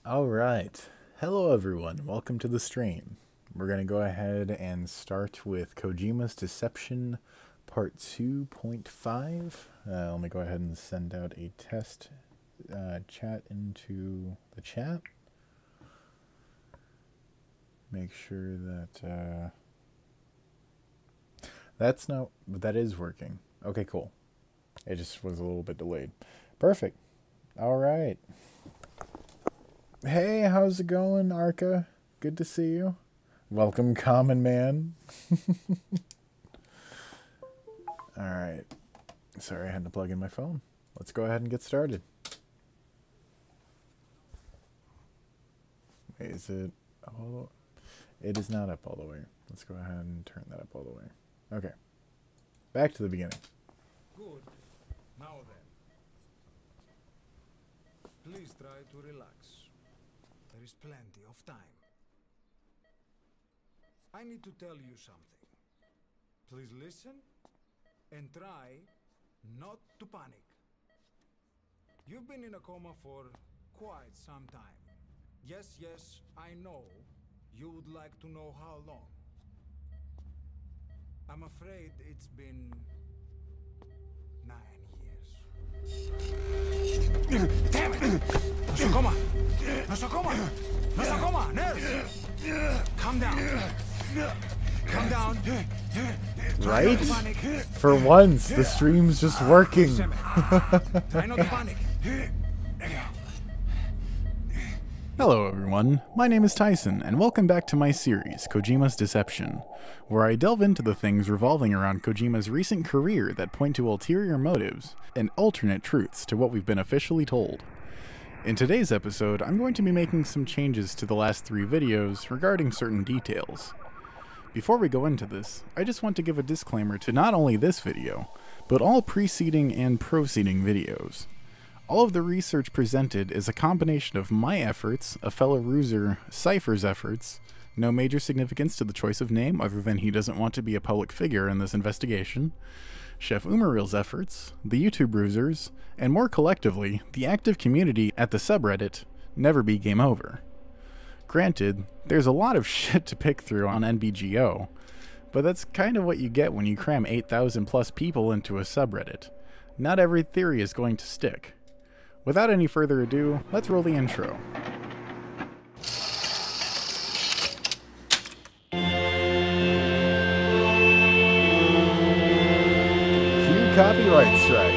Alright, hello everyone, welcome to the stream. We're going to go ahead and start with Kojima's Deception Part 2.5. Let me go ahead and send out a test chat into the chat. Make sure that that is working. Okay, cool. It just was a little bit delayed. Perfect. Alright. Hey, how's it going, Arca? Good to see you. Welcome, Common Man. Alright. Sorry, I had to plug in my phone. Let's go ahead and get started. Wait, is it all? It is not up all the way. Let's go ahead and turn that up all the way. Okay. Back to the beginning. Good. Now then. Please try to relax. There is plenty of time. I need to tell you something. Please listen and try not to panic. You've been in a coma for quite some time. Yes, I know. You would like to know how long. I'm afraid it's been 9 years. Damn it! Nosocoma! Nosocoma! Nosocoma! Nurse! Calm down. Calm down. Right? For once, the stream's just working. Try not to panic. Hello everyone, my name is Tyson, and welcome back to my series, Kojima's Deception, where I delve into the things revolving around Kojima's recent career that point to ulterior motives and alternate truths to what we've been officially told. In today's episode, I'm going to be making some changes to the last 3 videos regarding certain details. Before we go into this, I just want to give a disclaimer to not only this video, but all preceding and proceeding videos. All of the research presented is a combination of my efforts, a fellow ruser, Cypher's efforts, no major significance to the choice of name other than he doesn't want to be a public figure in this investigation, Chef Umaril's efforts, the YouTube rusers, and more collectively, the active community at the subreddit, Never Be Game Over. Granted, there's a lot of shit to pick through on NBGO, but that's kind of what you get when you cram 8,000 plus people into a subreddit. Not every theory is going to stick. Without any further ado, let's roll the intro. Cue copyright strike.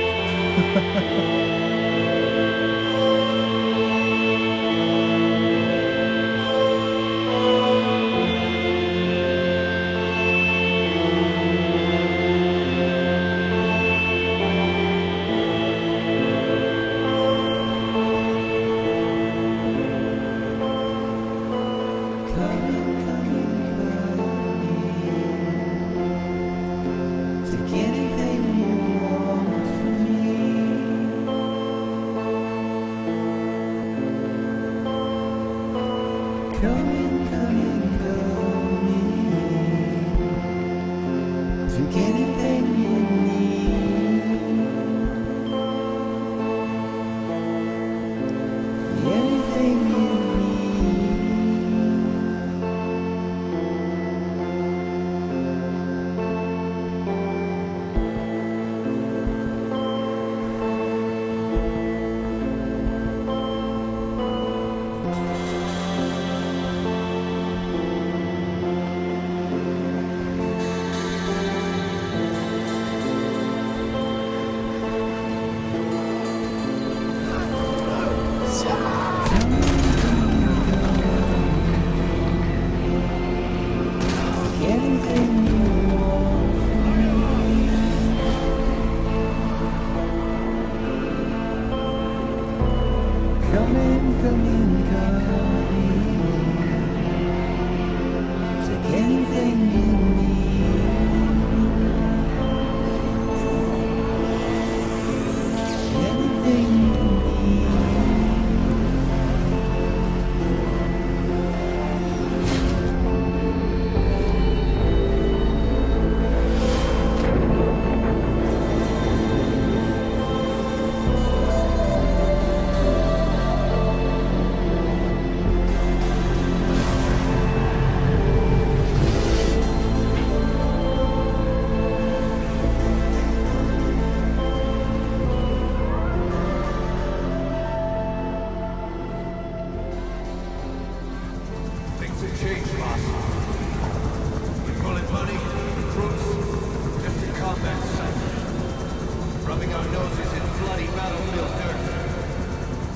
battlefield dirt.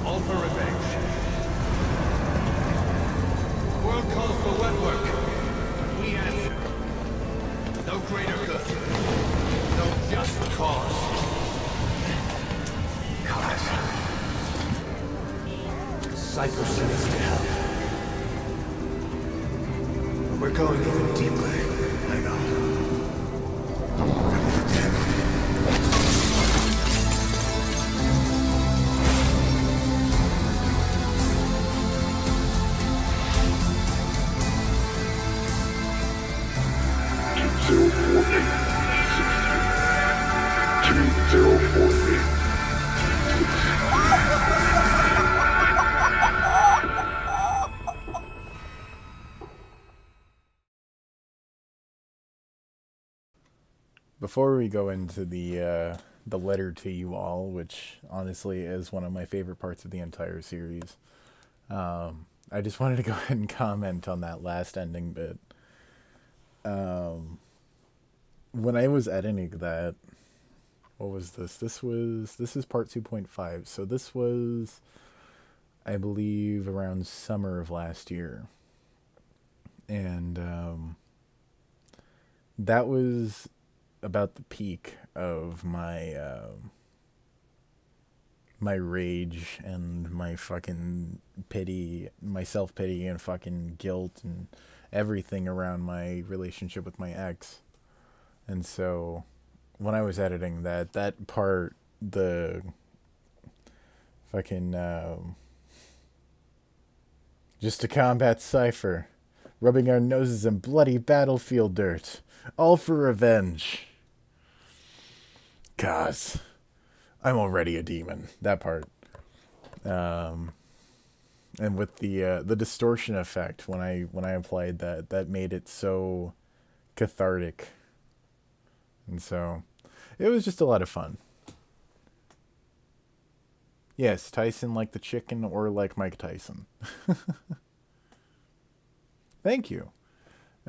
All for revenge. World calls for wet work. We answer. No greater good. No just cause. Cause. Cypher sent us to hell. But we're going even deeper. I know. Before we go into the letter to you all, which honestly is one of my favorite parts of the entire series, I just wanted to go ahead and comment on that last ending bit. When I was editing that, what was this? This is part 2.5. So this was, I believe, around summer of last year. And that was about the peak of my my rage and my fucking pity, my self-pity and fucking guilt and everything around my relationship with my ex. And so when I was editing that part, the fucking just to combat Cypher, rubbing our noses in bloody battlefield dirt, all for revenge. Cause I'm already a demon. That part. And with the distortion effect when I applied that made it so cathartic. And so it was just a lot of fun. Yes, Tyson like the chicken or like Mike Tyson. Thank you.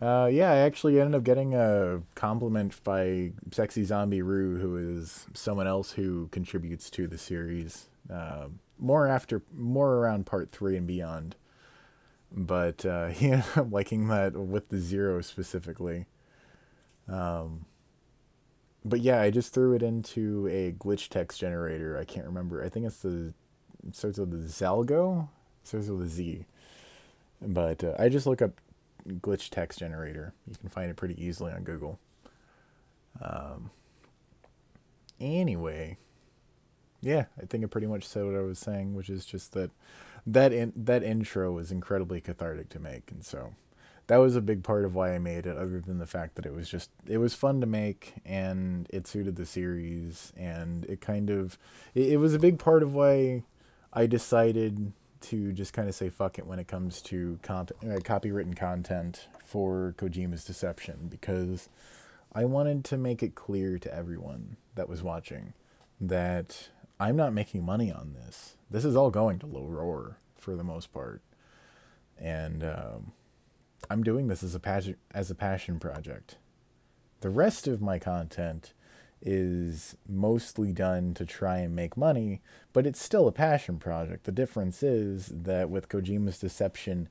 Yeah, I actually ended up getting a compliment by Sexy Zombie Rue, who is someone else who contributes to the series. More around part 3 and beyond. But he ended up liking that with the 0 specifically. But yeah, I just threw it into a glitch text generator. I can't remember. I think it starts with the Zalgo? It starts with a Z. But I just look up glitch text generator. You can find it pretty easily on Google. Anyway, yeah, I think I pretty much said what I was saying, which is just that intro was incredibly cathartic to make, and so that was a big part of why I made it, other than the fact that it was fun to make and it suited the series, and it was a big part of why I decided to just kind of say fuck it when it comes to copywritten content for Kojima's Deception, because I wanted to make it clear to everyone that was watching that I'm not making money on this. This is all going to Low Roar for the most part, and I'm doing this as a passion project. The rest of my content is mostly done to try and make money, but it's still a passion project. The difference is that with Kojima's Deception,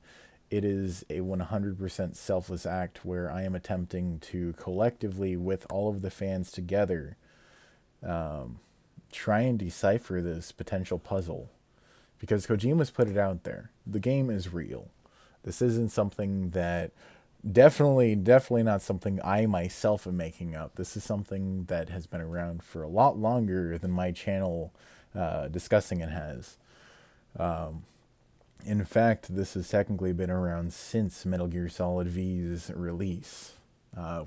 it is a 100% selfless act where I am attempting to collectively, with all of the fans together, try and decipher this potential puzzle. Because Kojima's put it out there. The game is real. This isn't something that... Definitely not something I myself am making up. This is something that has been around for a lot longer than my channel discussing it has. In fact, this has technically been around since Metal Gear Solid V's release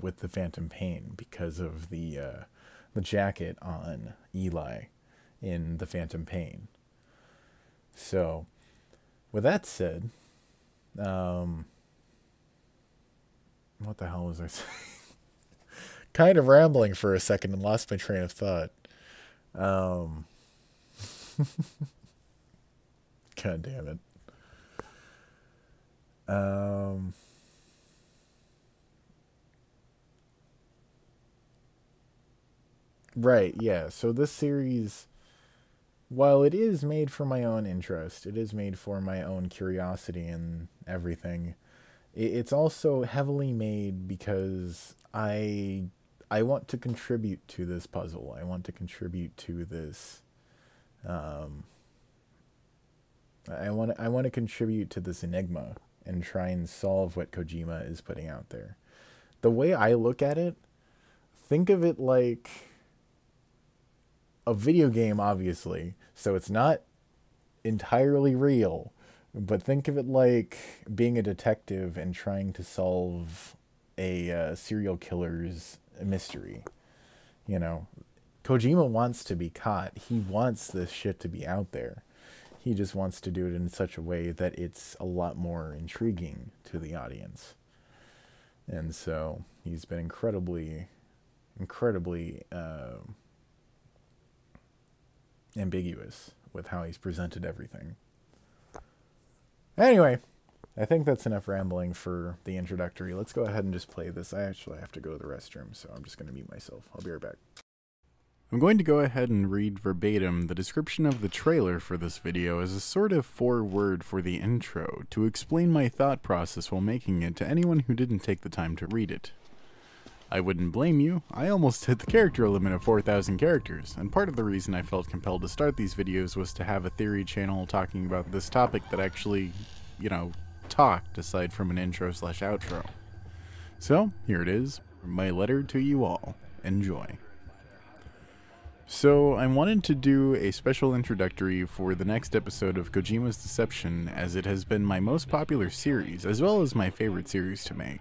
with the Phantom Pain, because of the jacket on Eli in the Phantom Pain. So, with that said, what the hell was I saying? Kind of rambling for a second and lost my train of thought. God damn it. Right, yeah. So this series while it is made for my own interest, it is made for my own curiosity and everything, it's also heavily made because I want to contribute to this puzzle. I want to contribute to this. I want to contribute to this enigma and try and solve what Kojima is putting out there. The way I look at it, think of it like a video game, obviously, so it's not entirely real, but think of it like being a detective and trying to solve a serial killer's mystery. You know, Kojima wants to be caught. He wants this shit to be out there. He just wants to do it in such a way that it's a lot more intriguing to the audience. And so he's been incredibly ambiguous with how he's presented everything. Anyway, I think that's enough rambling for the introductory. Let's go ahead and just play this. I actually have to go to the restroom, so I'm just going to mute myself. I'll be right back. I'm going to go ahead and read verbatim the description of the trailer for this video as a sort of foreword for the intro to explain my thought process while making it to anyone who didn't take the time to read it. I wouldn't blame you. I almost hit the character limit of 4,000 characters, and part of the reason I felt compelled to start these videos was to have a theory channel talking about this topic that actually, you know, talked aside from an intro/outro. So, here it is, my letter to you all. Enjoy. So, I wanted to do a special introductory for the next episode of Kojima's Deception, as it has been my most popular series, as well as my favorite series to make.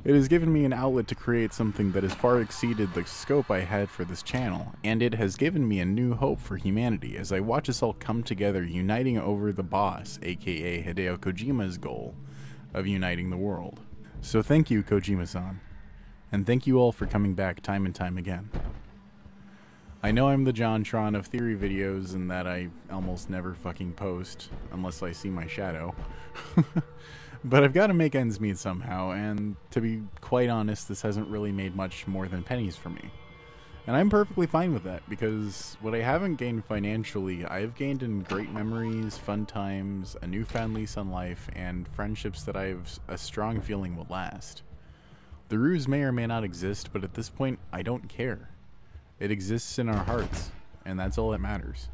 It has given me an outlet to create something that has far exceeded the scope I had for this channel, and it has given me a new hope for humanity as I watch us all come together uniting over the boss, aka Hideo Kojima's goal of uniting the world. So thank you, Kojima-san, and thank you all for coming back time and time again. I know I'm the JonTron of theory videos and that I almost never fucking post, unless I see my shadow. But I've got to make ends meet somehow, and to be quite honest, this hasn't really made much more than pennies for me. And I'm perfectly fine with that, because what I haven't gained financially, I've gained in great memories, fun times, a newfound lease on life, and friendships that I have a strong feeling will last. The ruse may or may not exist, but at this point, I don't care. It exists in our hearts, and that's all that matters.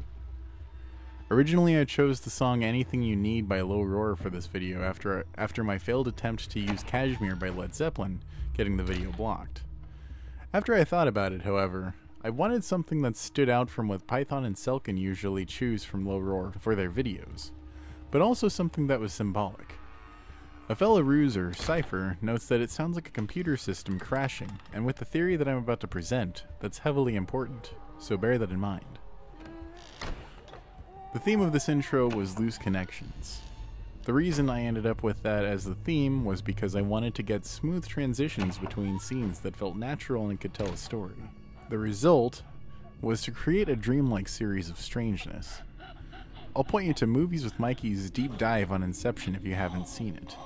Originally, I chose the song Anything You Need by Low Roar for this video after my failed attempt to use Kashmir by Led Zeppelin, getting the video blocked. After I thought about it, however, I wanted something that stood out from what Python and Selkin usually choose from Low Roar for their videos, but also something that was symbolic. A fellow ruser, Cypher, notes that it sounds like a computer system crashing, and with the theory that I'm about to present, that's heavily important, so bear that in mind. The theme of this intro was loose connections. The reason I ended up with that as the theme was because I wanted to get smooth transitions between scenes that felt natural and could tell a story. The result was to create a dreamlike series of strangeness. I'll point you to Movies with Mikey's deep dive on Inception if you haven't seen it.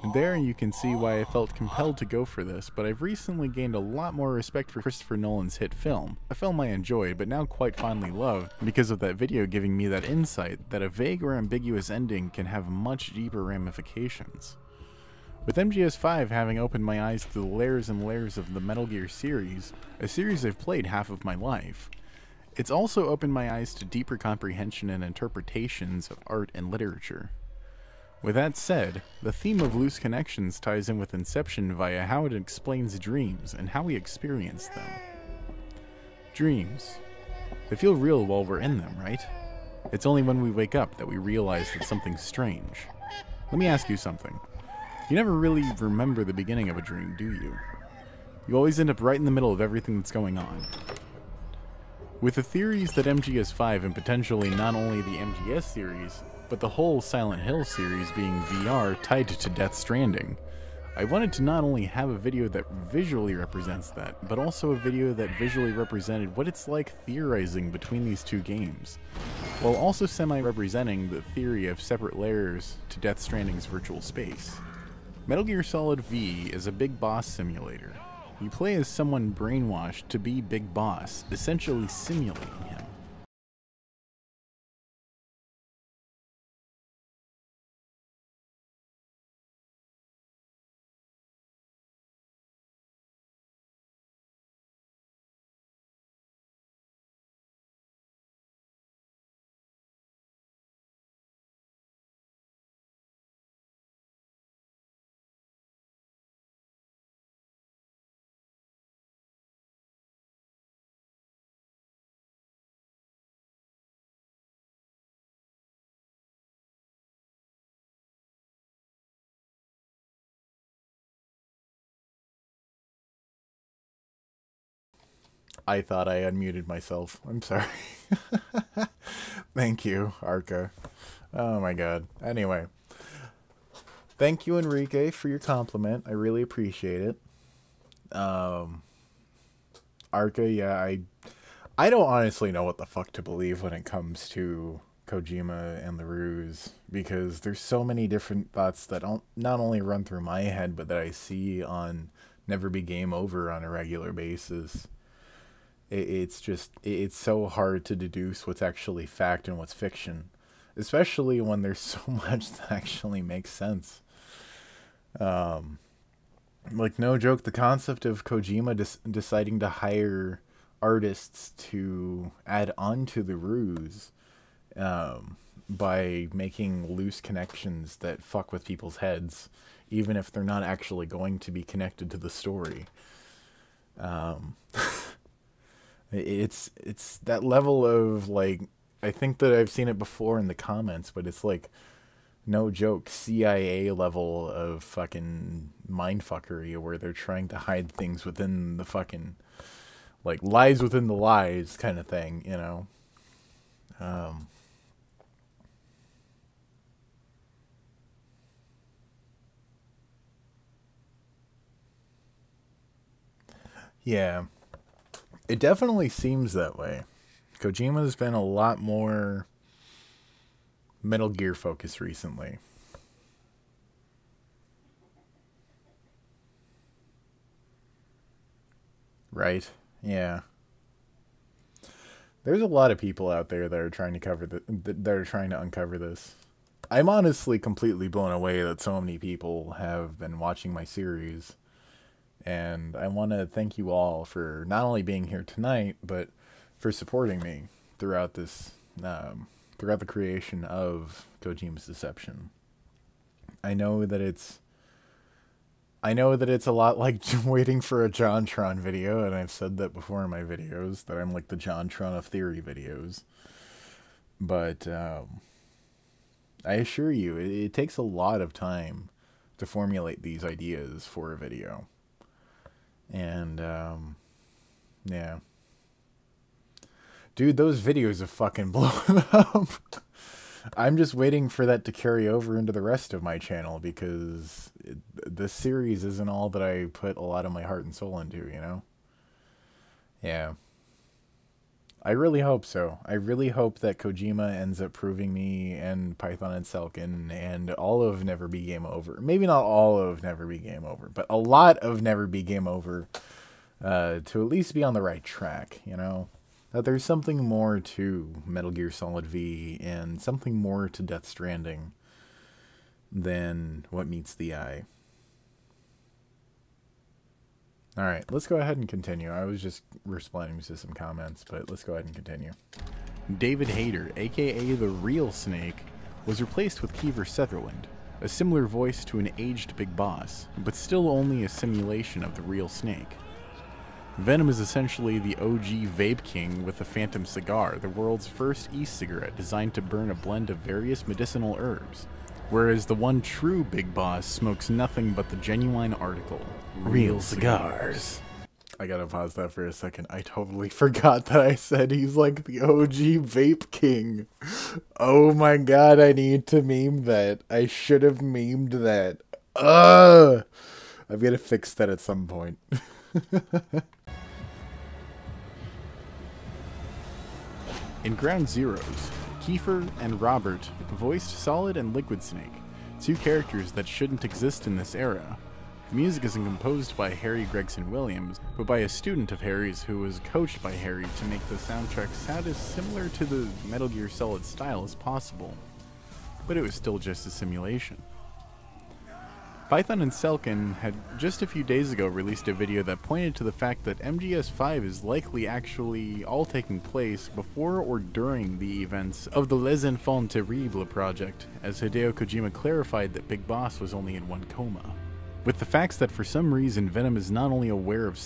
And there you can see why I felt compelled to go for this, but I've recently gained a lot more respect for Christopher Nolan's hit film, a film I enjoyed but now quite fondly loved because of that video giving me that insight that a vague or ambiguous ending can have much deeper ramifications. With MGS5 having opened my eyes to the layers and layers of the Metal Gear series, a series I've played half of my life, it's also opened my eyes to deeper comprehension and interpretations of art and literature. With that said, the theme of loose connections ties in with Inception via how it explains dreams and how we experience them. Dreams. They feel real while we're in them, right? It's only when we wake up that we realize that something's strange. Let me ask you something. You never really remember the beginning of a dream, do you? You always end up right in the middle of everything that's going on. With the theories that MGS5 and potentially not only the MGS series, but the whole Silent Hill series being VR tied to Death Stranding, I wanted to not only have a video that visually represents that, but also a video that visually represented what it's like theorizing between these two games, while also semi-representing the theory of separate layers to Death Stranding's virtual space. Metal Gear Solid V is a big boss simulator. You play as someone brainwashed to be Big Boss, essentially simulating him. I thought I unmuted myself. I'm sorry. Thank you, Arca. Oh my god. Anyway. Thank you, Enrique, for your compliment. I really appreciate it. Arca, yeah, I don't honestly know what the fuck to believe when it comes to Kojima and the Ruse, because there's so many different thoughts that don't not only run through my head, but that I see on Never Be Game Over on a regular basis. It's so hard to deduce what's actually fact and what's fiction, especially when there's so much that actually makes sense. Like, no joke, the concept of Kojima deciding to hire artists to add on to the Ruse by making loose connections that fuck with people's heads, even if they're not actually going to be connected to the story. It's that level of, like, I think that I've seen it before in the comments, but it's like, no joke, CIA level of fucking mindfuckery, where they're trying to hide things within the fucking, like, lies within the lies kind of thing, you know? Yeah. It definitely seems that way. Kojima's been a lot more Metal Gear focused recently. Right? Yeah. There's a lot of people out there that are trying to that are trying to uncover this. I'm honestly completely blown away that so many people have been watching my series. And I want to thank you all for not only being here tonight, but for supporting me throughout this, throughout the creation of Kojima's Deception. I know that it's a lot like waiting for a JonTron video, and I've said that before in my videos, that I'm like the JonTron of theory videos. But I assure you, it takes a lot of time to formulate these ideas for a video. And, yeah. Dude, those videos have fucking blown up. I'm just waiting for that to carry over into the rest of my channel, because this series isn't all that I put a lot of my heart and soul into, you know? Yeah. I really hope so. I really hope that Kojima ends up proving me and Python and Selkin and all of Never Be Game Over. Maybe not all of Never Be Game Over, but a lot of Never Be Game Over to at least be on the right track, you know? That there's something more to Metal Gear Solid V and something more to Death Stranding than what meets the eye. Alright, let's go ahead and continue. I was just responding to some comments, but let's go ahead and continue. David Hayter, aka the real Snake, was replaced with Kiefer Sutherland, a similar voice to an aged Big Boss, but still only a simulation of the real Snake. Venom is essentially the OG Vape King with a Phantom cigar, the world's first e-cigarette designed to burn a blend of various medicinal herbs, whereas the one true Big Boss smokes nothing but the genuine article, real cigars. I gotta pause that for a second. I totally forgot that I said he's like the OG Vape King. Oh my god, I need to meme that. I should have memed that. Ugh! I've gotta fix that at some point. In Ground Zeroes, Kiefer and Robert voiced Solid and Liquid Snake, two characters that shouldn't exist in this era. The music isn't composed by Harry Gregson Williams, but by a student of Harry's who was coached by Harry to make the soundtrack sound as similar to the Metal Gear Solid style as possible. But it was still just a simulation. Python and Selkin had just a few days ago released a video that pointed to the fact that MGS5 is likely actually all taking place before or during the events of the Les Enfants Terribles project, as Hideo Kojima clarified that Big Boss was only in one coma. With the facts that for some reason Venom is not only aware of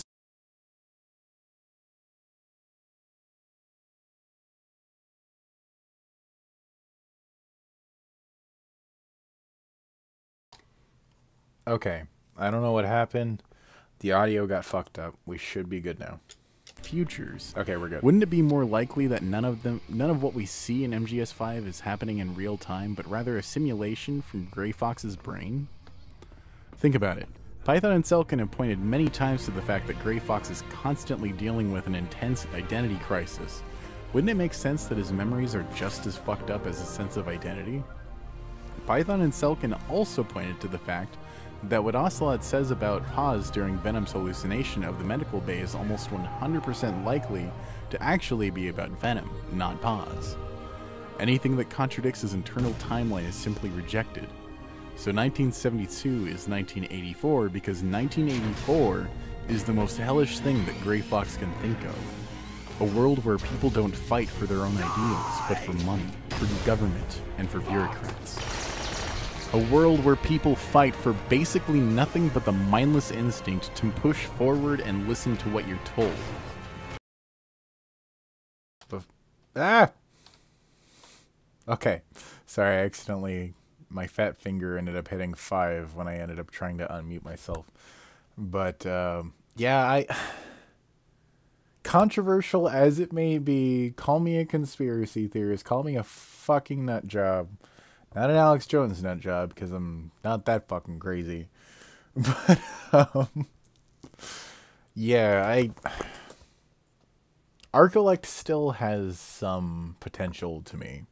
Okay, I don't know what happened. The audio got fucked up. We should be good now. futures. Okay, we're good. Wouldn't it be more likely that none of what we see in MGS5 is happening in real time, but rather a simulation from Gray Fox's brain? Think about it. Python and Selkin have pointed many times to the fact that Gray Fox is constantly dealing with an intense identity crisis. Wouldn't it make sense that his memories are just as fucked up as his sense of identity? Python and Selkin also pointed to the fact that what Ocelot says about Paz during Venom's hallucination of the medical bay is almost 100% likely to actually be about Venom, not Paz. Anything that contradicts his internal timeline is simply rejected. So 1972 is 1984 because 1984 is the most hellish thing that Gray Fox can think of. A world where people don't fight for their own ideals, but for money, for the government, and for bureaucrats. A world where people fight for basically nothing but the mindless instinct to push forward and listen to what you're told. Okay. Sorry, I accidentally... My fat finger ended up hitting 5 when I ended up trying to unmute myself. But, yeah, controversial as it may be, call me a conspiracy theorist, call me a fucking nut job. Not an Alex Jones nut job, because I'm not that fucking crazy. But, yeah, Arcolect still has some potential to me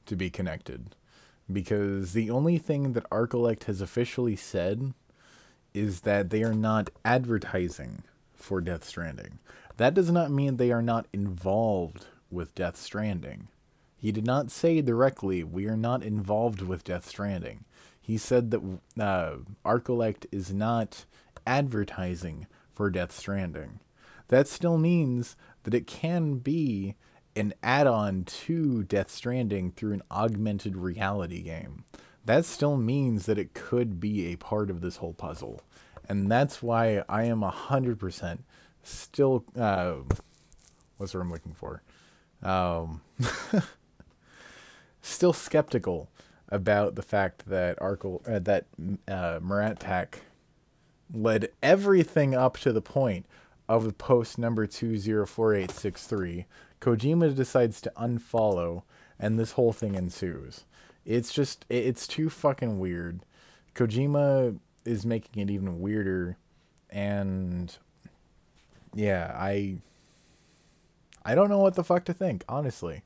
to be connected. Because the only thing that Arcolect has officially said is that they are not advertising for Death Stranding. That does not mean they are not involved with Death Stranding. He did not say directly, we are not involved with Death Stranding. He said that Arcolect is not advertising for Death Stranding. That still means that it can be an add-on to Death Stranding through an augmented reality game. That still means that it could be a part of this whole puzzle. And that's why I am 100% still... what's the word I'm looking for? Still skeptical about the fact that Maratak led everything up to the point of the post number 204863. Kojima decides to unfollow, and this whole thing ensues. It's just, it's too fucking weird. Kojima is making it even weirder, and yeah, I don't know what the fuck to think, honestly.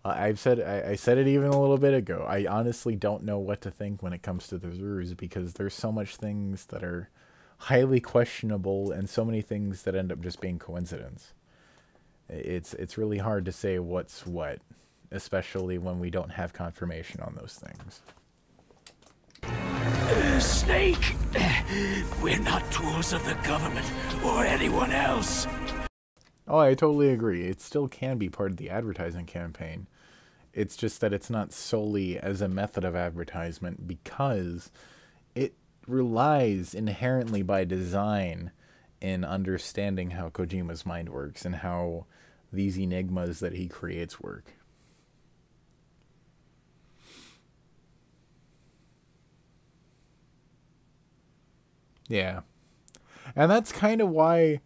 I said it even a little bit ago. I honestly don't know what to think when it comes to the Ruse, because there's so much things that are highly questionable and so many things that end up just being coincidence. It's really hard to say what's what, especially when we don't have confirmation on those things. Snake, we're not tools of the government or anyone else. Oh, I totally agree. It still can be part of the advertising campaign. It's just that it's not solely as a method of advertisement, because it relies inherently by design in understanding how Kojima's mind works and how these enigmas that he creates work. Yeah. And that's kind of why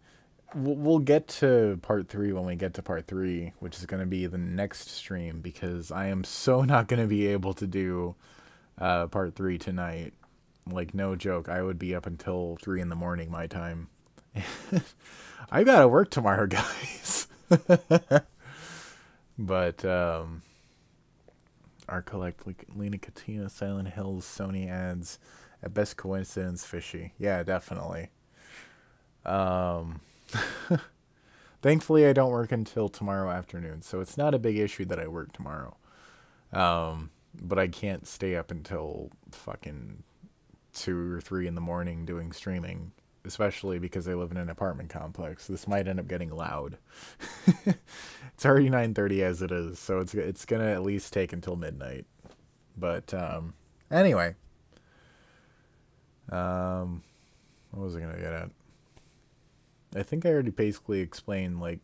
we'll get to part 3 when we get to part 3, which is going to be the next stream, because I am so not going to be able to do part 3 tonight. Like, no joke, I would be up until 3 in the morning my time. I gotta work tomorrow, guys. But, Arcolect, Lena Katina, Silent Hills, Sony ads, at best coincidence, fishy. Yeah, definitely. Thankfully, I don't work until tomorrow afternoon, so it's not a big issue that I work tomorrow. But I can't stay up until fucking 2 or 3 in the morning doing streaming, especially because I live in an apartment complex. This might end up getting loud. It's already 9:30 as it is, so it's gonna at least take until midnight. But anyway, what was I gonna get at? I think I already basically explained, like,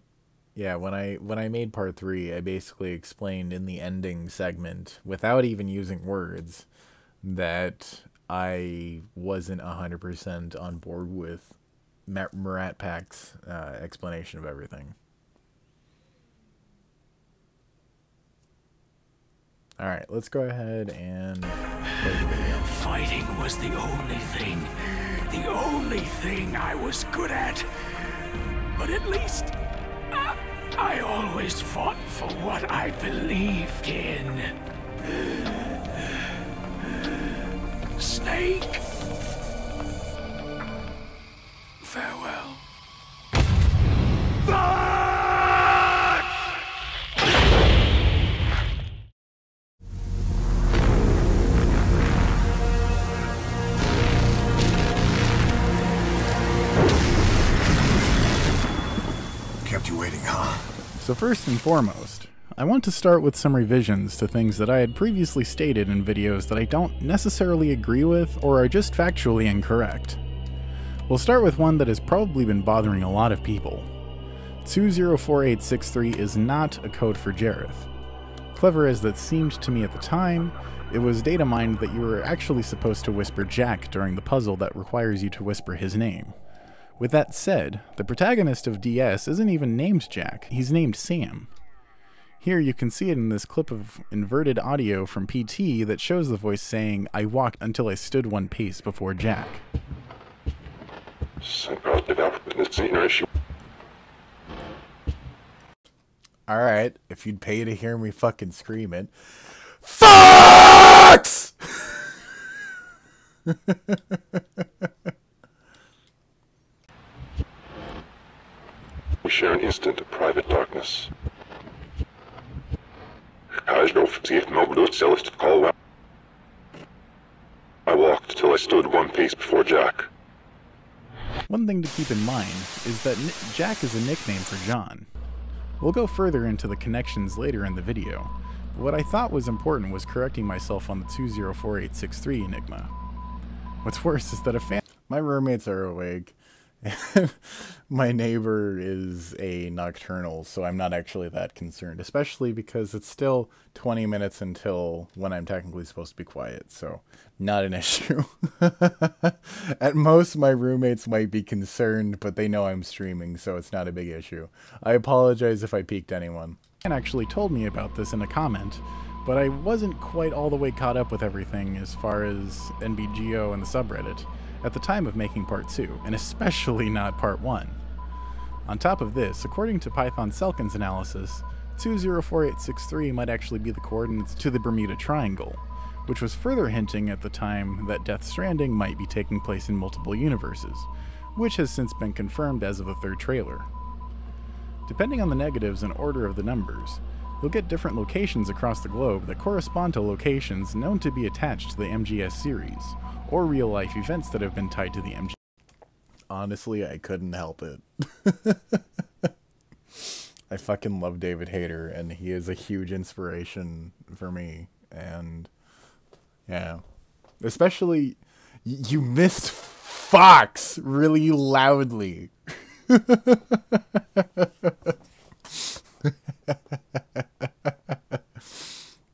yeah, when I made part 3, I basically explained in the ending segment, without even using words, that I wasn't 100% on board with Rat Pack's explanation of everything. Alright, let's go ahead and play the video. Fighting was the only thing I was good at. But at least I always fought for what I believed in. Snake. Farewell. Kept you waiting, huh? So first and foremost, I want to start with some revisions to things that I had previously stated in videos that I don't necessarily agree with or are just factually incorrect. We'll start with one that has probably been bothering a lot of people. 204863 is not a code for Jareth. Clever as that seemed to me at the time, it was data mined that you were actually supposed to whisper Jack during the puzzle that requires you to whisper his name. With that said, the protagonist of DS isn't even named Jack, he's named Sam. Here you can see it in this clip of inverted audio from PT that shows the voice saying, "I walked until I stood one pace before Jack." Alright, if you'd pay to hear me fucking scream it. FUCKS! We share an instant of private darkness. I walked till I stood one pace before Jack. One thing to keep in mind is that Jack is a nickname for John. We'll go further into the connections later in the video, but what I thought was important was correcting myself on the 204863 enigma. What's worse is that my roommates are awake. My neighbor is a nocturnal, so I'm not actually that concerned, especially because it's still 20 minutes until when I'm technically supposed to be quiet, so not an issue. At most, my roommates might be concerned, but they know I'm streaming, so it's not a big issue. I apologize if I piqued anyone. Dan actually told me about this in a comment, but I wasn't quite all the way caught up with everything as far as NBGO and the subreddit at the time of making part 2, and especially not part 1. On top of this, according to Python Selkin's analysis, 204863 might actually be the coordinates to the Bermuda Triangle, which was further hinting at the time that Death Stranding might be taking place in multiple universes, which has since been confirmed as of the third trailer. Depending on the negatives and order of the numbers, you'll get different locations across the globe that correspond to locations known to be attached to the MGS series, or real-life events that have been tied to the MGS. Honestly, I couldn't help it. I fucking love David Hayter, and he is a huge inspiration for me, and yeah. Especially, you missed Fox really loudly.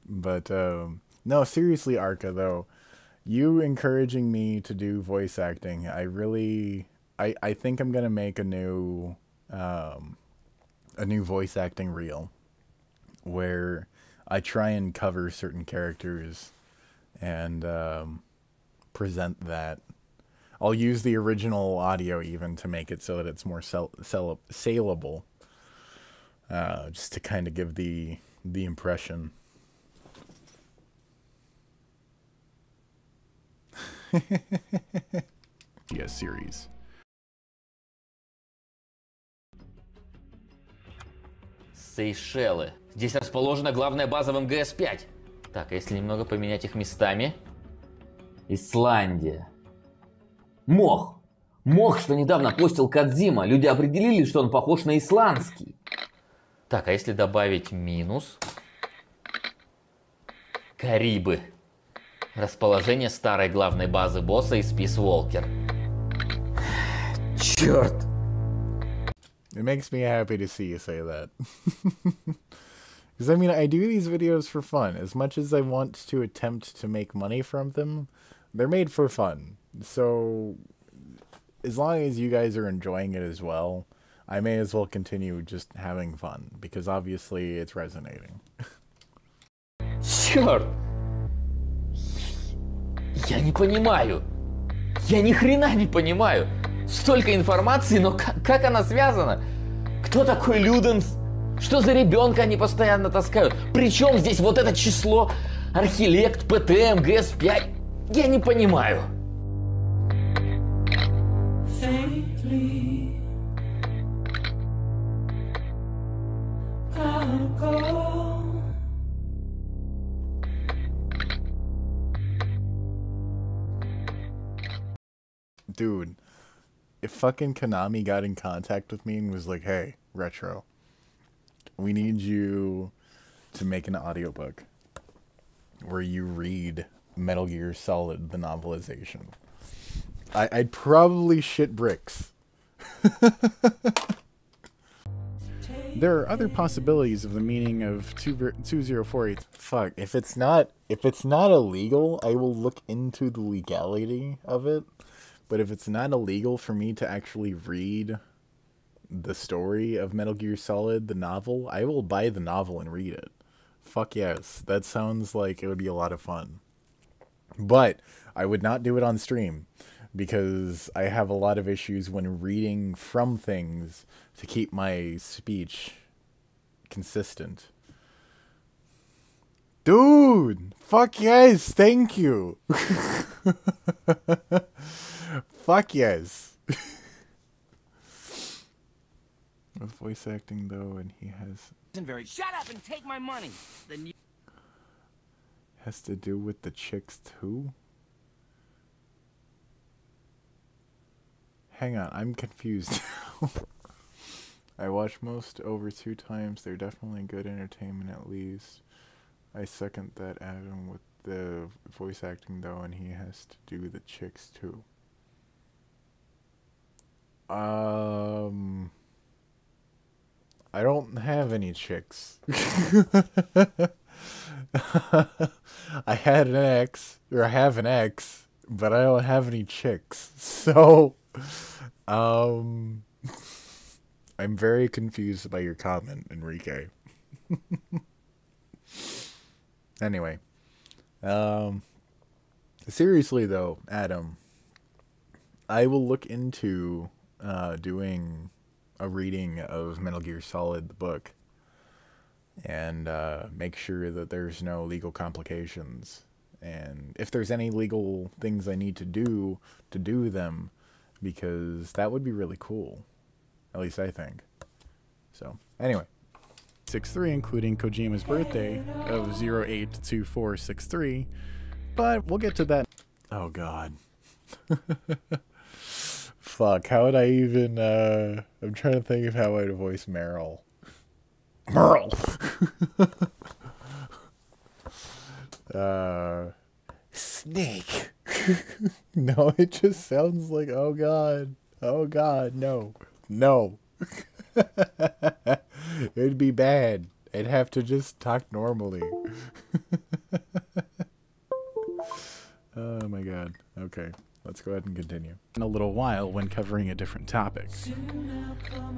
But, no, seriously, Arca, though, you encouraging me to do voice acting, I think I'm gonna make a new voice acting reel where I try and cover certain characters and present that. I'll use the original audio even to make it so that it's more saleable, just to kind of give the impression. Yes, series. Сейшелы. Здесь расположена главная база в МГС-5. Так, а если немного поменять их местами? Исландия. Мох. Мох, что недавно постил Кодзима. Люди определили, что он похож на исландский. Так, а если добавить минус? Карибы. Расположение старой главной базы босса из Peace Walker. Черт. It makes me happy to see you say that. Because, I mean, I do these videos for fun. As much as I want to attempt to make money from them, they're made for fun. So, as long as you guys are enjoying it as well, I may as well continue just having fun, because obviously it's resonating. Черт! Я не понимаю. Я ни хрена не понимаю. Столько информации, но как она связана? Кто такой Люденс? Что за ребенка они постоянно таскают? Причем здесь вот это число? Архилект, ПТМ, ГС-5? Я не понимаю. Dude, if fucking Konami got in contact with me and was like, hey, Retro, we need you to make an audiobook where you read Metal Gear Solid, the novelization, I'd probably shit bricks. There are other possibilities of the meaning of 2048. Fuck, if it's not illegal, I will look into the legality of it. But if it's not illegal for me to actually read the story of Metal Gear Solid, the novel, I will buy the novel and read it. Fuck yes, that sounds like it would be a lot of fun. But I would not do it on stream, because I have a lot of issues when reading from things to keep my speech consistent. Dude! Fuck yes! Thank you! Fuck yes! With voice acting though, and he has... Shut up and take my money! Has to do with the chicks too? Hang on, I'm confused now. I watched most over 2 times. They're definitely good entertainment at least. I second that, Adam, with the voice acting though, and he has to do the chicks too. I don't have any chicks. I had an ex, or I have an ex, but I don't have any chicks. So, I'm very confused by your comment, Enrique. Anyway, seriously though, Adam, I will look into doing a reading of Metal Gear Solid, the book, and make sure that there's no legal complications, and if there's any legal things I need to do them, because that would be really cool, at least I think. So anyway, 63, including Kojima's birthday of 082463, but we'll get to that. Oh god. Fuck, how would I even, I'm trying to think of how I'd voice Meryl. Merle! Snake! No, it just sounds like, oh god, no, no. It'd be bad. I'd have to just talk normally. Oh my god, okay. Let's go ahead and continue. In a little while when covering a different topic.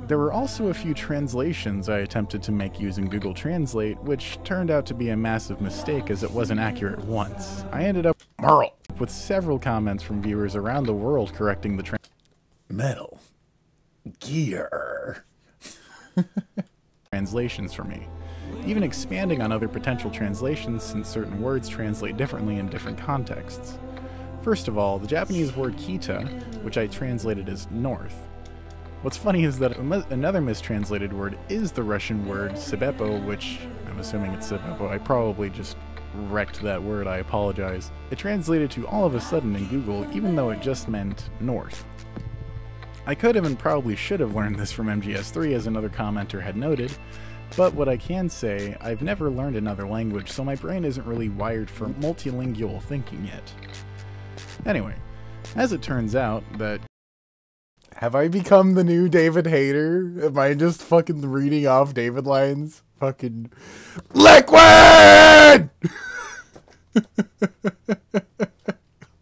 There were also a few translations I attempted to make using Google Translate, which turned out to be a massive mistake as it wasn't accurate once. I ended up with several comments from viewers around the world correcting the Metal Gear translations for me, even expanding on other potential translations since certain words translate differently in different contexts. First of all, the Japanese word kita, which I translated as north. What's funny is that another mistranslated word is the Russian word sibepo, which I'm assuming it's sibepo. I probably just wrecked that word, I apologize. It translated to all of a sudden in Google, even though it just meant north. I could have and probably should have learned this from MGS3, as another commenter had noted, but what I can say, I've never learned another language, so my brain isn't really wired for multilingual thinking yet. Anyway, as it turns out that... Have I become the new David Hayter? Am I just fucking reading off David lines? Fucking... LIQUID!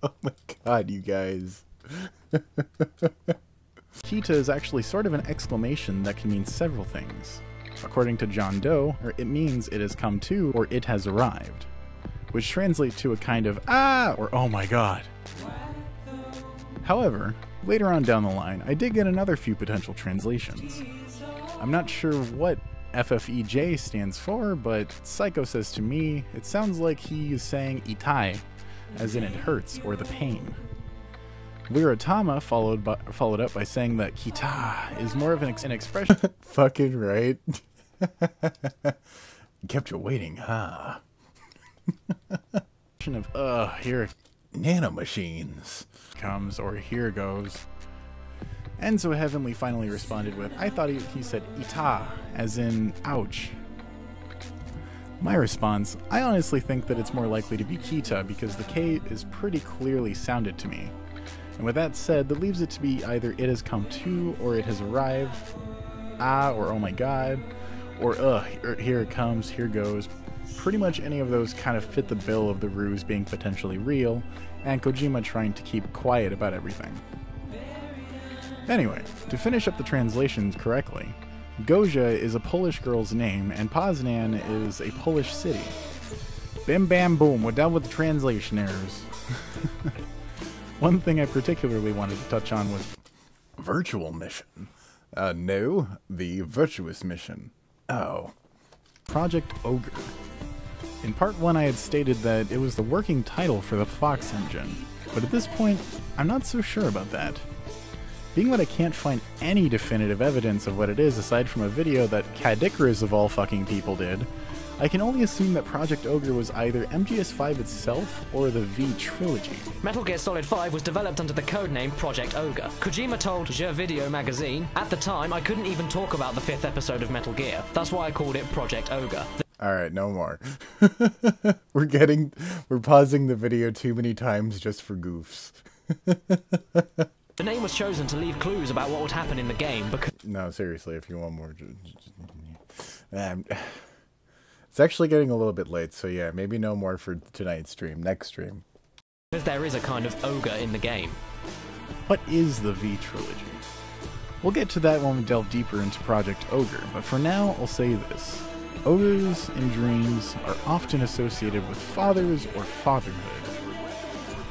Oh my god, you guys. Kita is actually sort of an exclamation that can mean several things. According to John Doe, it means it has come to or it has arrived, which translates to a kind of ah or oh my god. However, later on down the line, I did get another few potential translations. I'm not sure what FFEJ stands for, but Psycho says to me, it sounds like he is saying itai, as in it hurts or the pain. Liratama followed up by saying that kita is more of an expression. Fucking right. Kept you waiting, huh? Of here nanomachines comes, or here goes. Enzo Heavenly finally responded with, I thought he said ita, as in ouch. My response, I honestly think that it's more likely to be kita because the K is pretty clearly sounded to me. And with that said, that leaves it to be either it has come to or it has arrived, ah or oh my god, or here it comes, here goes. Pretty much any of those kind of fit the bill of the ruse being potentially real, and Kojima trying to keep quiet about everything. Anyway, to finish up the translations correctly, Gosia is a Polish girl's name, and Poznan is a Polish city. Bim bam boom, we're done with the translation errors. One thing I particularly wanted to touch on was virtual mission. No, the virtuous mission. Oh. Project Ogre. In part 1 I had stated that it was the working title for the Fox engine, but at this point, I'm not so sure about that. Being that I can't find any definitive evidence of what it is aside from a video that Cadikras of all fucking people did, I can only assume that Project Ogre was either MGS5 itself or the V trilogy. Metal Gear Solid 5 was developed under the codename Project Ogre. Kojima told Jeux Video magazine, at the time I couldn't even talk about the 5th episode of Metal Gear. That's why I called it Project Ogre. Alright, no more. We're pausing the video too many times just for goofs. The name was chosen to leave clues about what would happen in the game because... No, seriously, if you want more... It's actually getting a little bit late, so yeah, maybe no more for tonight's stream. Next stream. Because there is a kind of ogre in the game. What is the V trilogy? We'll get to that when we delve deeper into Project Ogre, but for now, I'll say this. Ogres in dreams are often associated with fathers or fatherhood.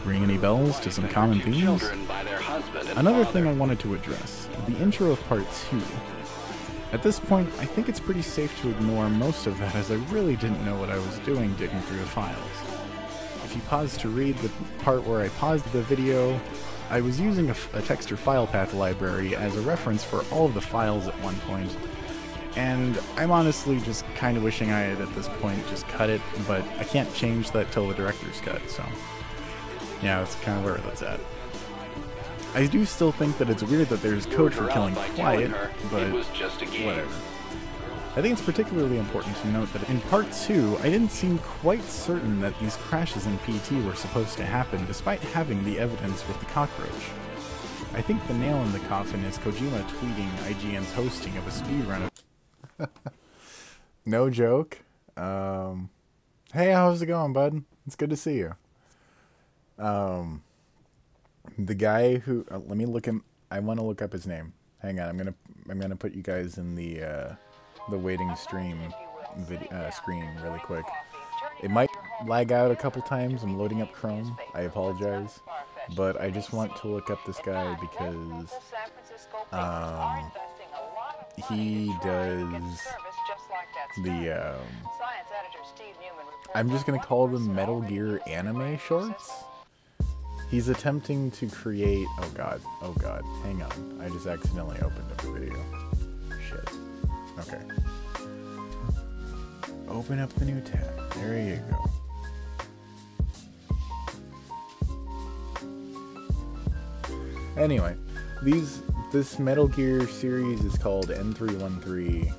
Ring any bells to some common themes? Another thing I wanted to address, the intro of part 2. At this point, I think it's pretty safe to ignore most of that as I really didn't know what I was doing digging through the files. If you pause to read the part where I paused the video, I was using a texture file path library as a reference for all of the files at one point, and I'm honestly just kind of wishing I had at this point just cut it, but I can't change that till the director's cut, so yeah, that's kind of where that's at. I do still think that it's weird that there's code for killing quiet, but whatever. I think it's particularly important to note that in part 2, I didn't seem quite certain that these crashes in PT were supposed to happen despite having the evidence with the cockroach. I think the nail in the coffin is Kojima tweeting IGN's hosting of a speedrun of... No joke. Hey, how's it going, bud? It's good to see you. The guy who let me look him. I want to look up his name. Hang on, I'm gonna put you guys in the waiting stream video screen really quick. It might lag out a couple times. I'm loading up Chrome. I apologize, but I just want to look up this guy because he does the I'm just gonna call them Metal Gear anime shorts. He's attempting to create... Oh god, hang on. I just accidentally opened up the video. Shit. Okay. Open up the new tab. There you go. Anyway, this Metal Gear series is called N313,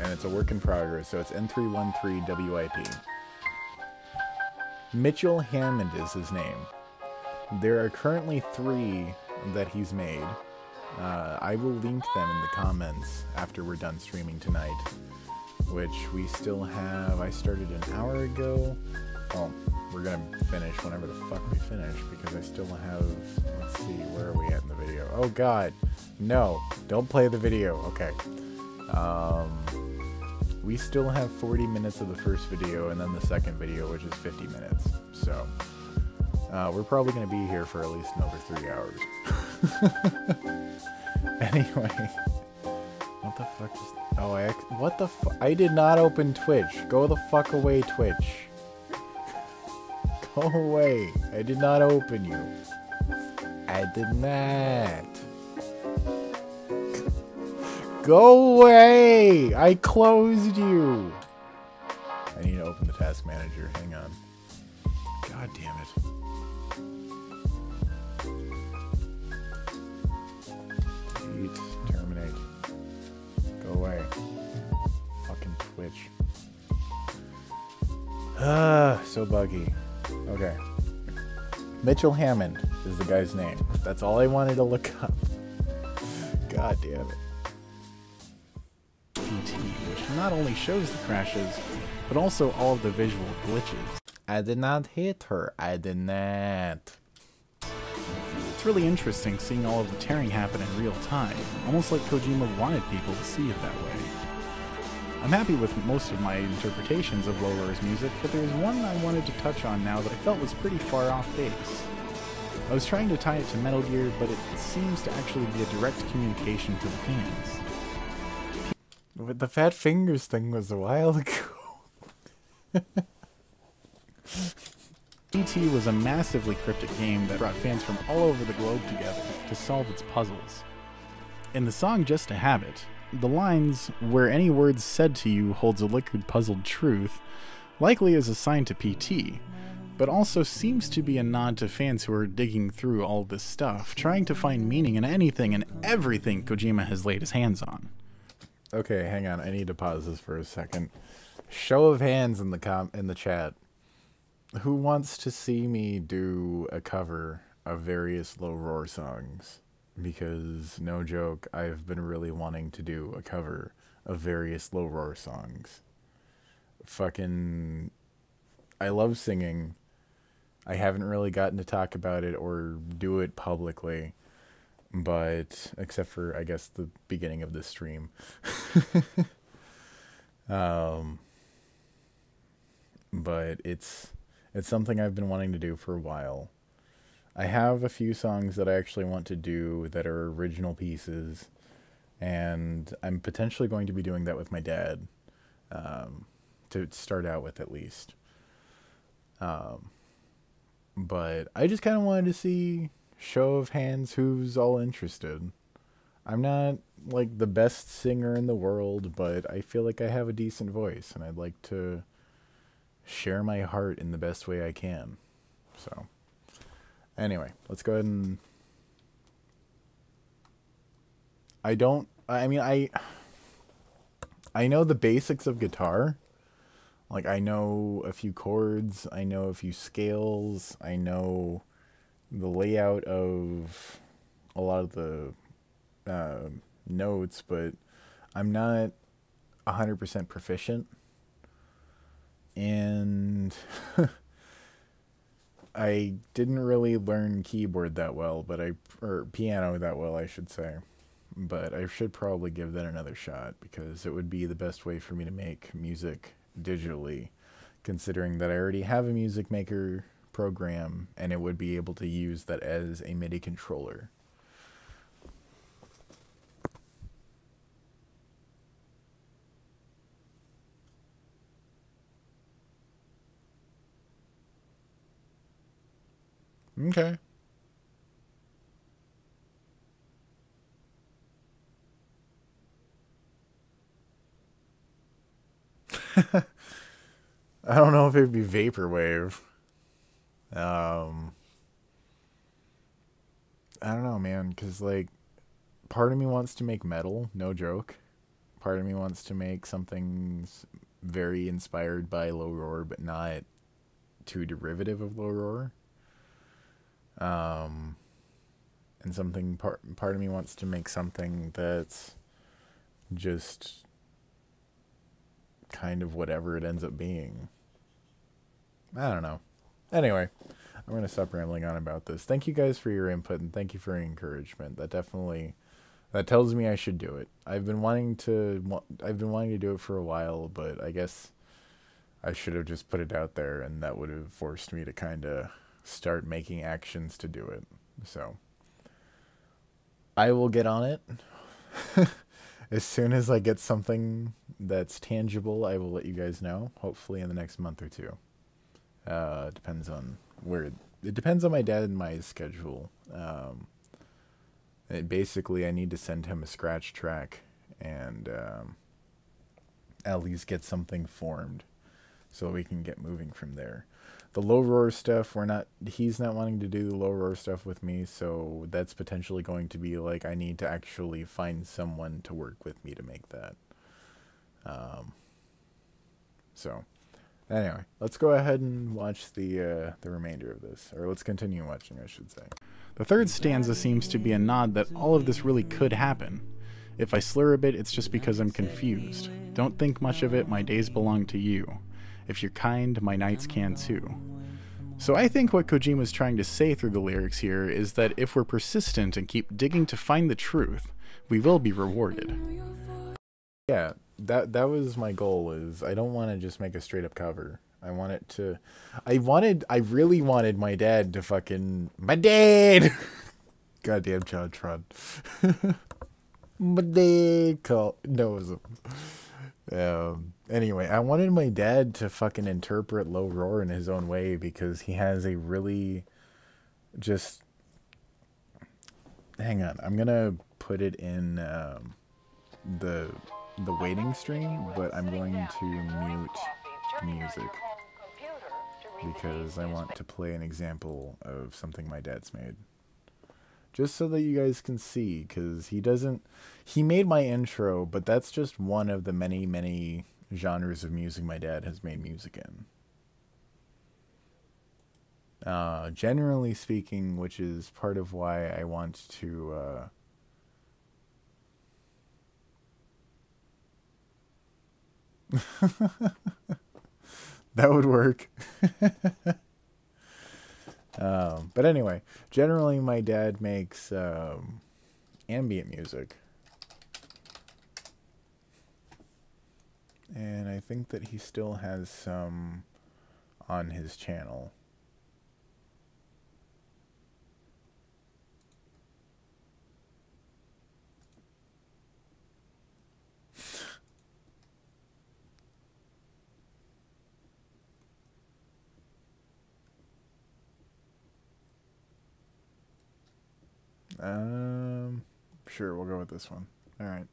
and it's a work in progress, so it's N313 WIP. Mitchell Hammond is his name. There are currently 3 that he's made. I will link them in the comments after we're done streaming tonight, which we still have. I started an hour ago. Oh, we're gonna finish whenever the fuck we finish, because I still have, let's see, where are we at in the video? Oh god, no, don't play the video. Okay. We still have 40 minutes of the first video, and then the second video, which is 50 minutes. So, we're probably gonna be here for at least another 3 hours. Anyway. What the fuck is... Oh, what the fuck? I did not open Twitch. Go the fuck away, Twitch. Go away. I did not open you. I did not. Go away! I closed you! I need to open the task manager. Hang on. God damn it. Delete. Terminate. Go away. Fucking Twitch. So buggy. Okay. Mitchell Hammond is the guy's name. That's all I wanted to look up. God damn it. PT, which not only shows the crashes, but also all of the visual glitches. I did not hit her. I did not. It's really interesting seeing all of the tearing happen in real time, almost like Kojima wanted people to see it that way. I'm happy with most of my interpretations of Low Roar's music, but there's one I wanted to touch on now that I felt was pretty far off base. I was trying to tie it to Metal Gear, but it seems to actually be a direct communication to the fans. But the Fat Fingers thing was a while ago. PT was a massively cryptic game that brought fans from all over the globe together to solve its puzzles. In the song Just a Habit, the lines, "where any words said to you holds a liquid puzzled truth," likely is assigned to PT, but also seems to be a nod to fans who are digging through all this stuff, trying to find meaning in anything and everything Kojima has laid his hands on. Okay, hang on. I need to pause this for a second. Show of hands in the chat. Who wants to see me do a cover of various Low Roar songs? Because, no joke, I've been really wanting to do a cover of various Low Roar songs. Fucking... I love singing. I haven't really gotten to talk about it or do it publicly. But, except for, I guess, the beginning of this stream. But it's something I've been wanting to do for a while. I have a few songs that I actually want to do that are original pieces, and I'm potentially going to be doing that with my dad, to start out with at least. But I just kind of wanted to see, show of hands, who's all interested. I'm not, like, the best singer in the world, but I feel like I have a decent voice, and I'd like to share my heart in the best way I can. So... Anyway, let's go ahead and... I know the basics of guitar. Like, I know a few chords, I know a few scales, I know the layout of a lot of the notes, but I'm not 100% proficient. And... I didn't really learn keyboard that well, or piano that well, I should say. But I should probably give that another shot, because it would be the best way for me to make music digitally, considering that I already have a music maker program, and it would be able to use that as a MIDI controller. Okay. I don't know if it'd be vaporwave. I don't know, man, because, like, part of me wants to make metal, no joke. Part of me wants to make something very inspired by Low Roar, but not too derivative of Low Roar. And something, part of me wants to make something that's just kind of whatever it ends up being. I don't know. Anyway, I'm going to stop rambling on about this. Thank you guys for your input, and thank you for your encouragement. That tells me I should do it. I've been wanting to do it for a while, but I guess I should have just put it out there, and that would have forced me to kind of start making actions to do it. So I will get on it. As soon as I get something that's tangible, I will let you guys know, hopefully in the next month or two. It depends on my dad and my schedule. Basically, I need to send him a scratch track and at least get something formed so we can get moving from there. The low roar stuff, he's not wanting to do the low roar stuff with me, so that's potentially going to be like I need to actually find someone to work with me to make that. So anyway, let's go ahead and watch the remainder of this, or let's continue watching, I should say. The third stanza seems to be a nod that all of this really could happen. If I slur a bit, it's just because I'm confused. Don't think much of it, my days belong to you. If you're kind, my nights can too. So I think what Kojima's trying to say through the lyrics here is that if we're persistent and keep digging to find the truth, we will be rewarded. Yeah, that was my goal. Is I don't want to just make a straight up cover. I really wanted my dad to fucking goddamn Jontron. My dad knows him. Anyway, I wanted my dad to fucking interpret low roar in his own way because he has a really just... Hang on, I'm gonna put it in the waiting stream, but I'm going to mute music because I want to play an example of something my dad's made. Just so that you guys can see, because he made my intro, but that's just one of the many, many genres of music my dad has made music in. Generally speaking, which is part of why I want to, that would work. But anyway, generally my dad makes ambient music. And I think that he still has some on his channel. Sure, we'll go with this one. All right.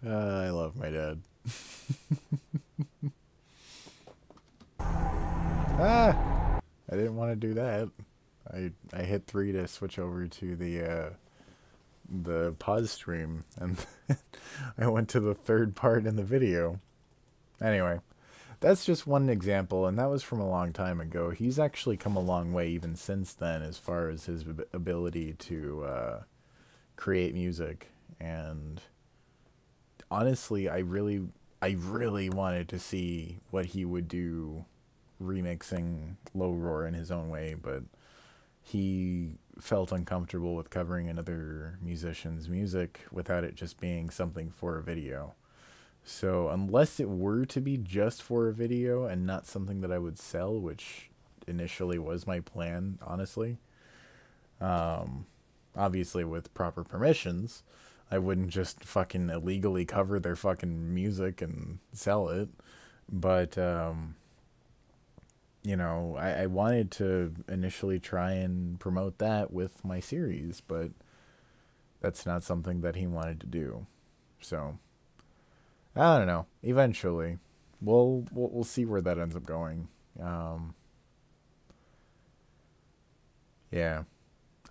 I love my dad. I didn't want to do that. I hit 3 to switch over to the pause stream, and I went to the third part in the video. Anyway, that's just one example, and that was from a long time ago. He's actually come a long way even since then as far as his ability to create music. And honestly, I really wanted to see what he would do remixing Low Roar in his own way, but he felt uncomfortable with covering another musician's music without it just being something for a video. So unless it were to be just for a video and not something that I would sell, which initially was my plan, honestly, obviously with proper permissions, I wouldn't just fucking illegally cover their fucking music and sell it. But, you know, I wanted to initially try and promote that with my series, but that's not something that he wanted to do. So, I don't know. Eventually, we'll see where that ends up going. Yeah.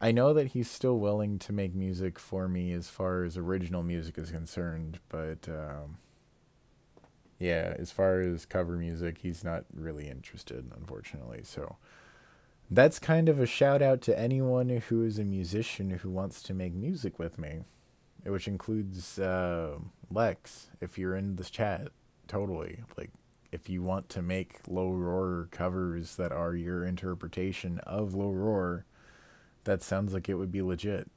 I know that he's still willing to make music for me as far as original music is concerned, but yeah, as far as cover music, he's not really interested, unfortunately. So that's kind of a shout out to anyone who is a musician who wants to make music with me, which includes Lex, if you're in this chat. Totally. Like, if you want to make Low Roar covers that are your interpretation of Low Roar, that sounds like it would be legit.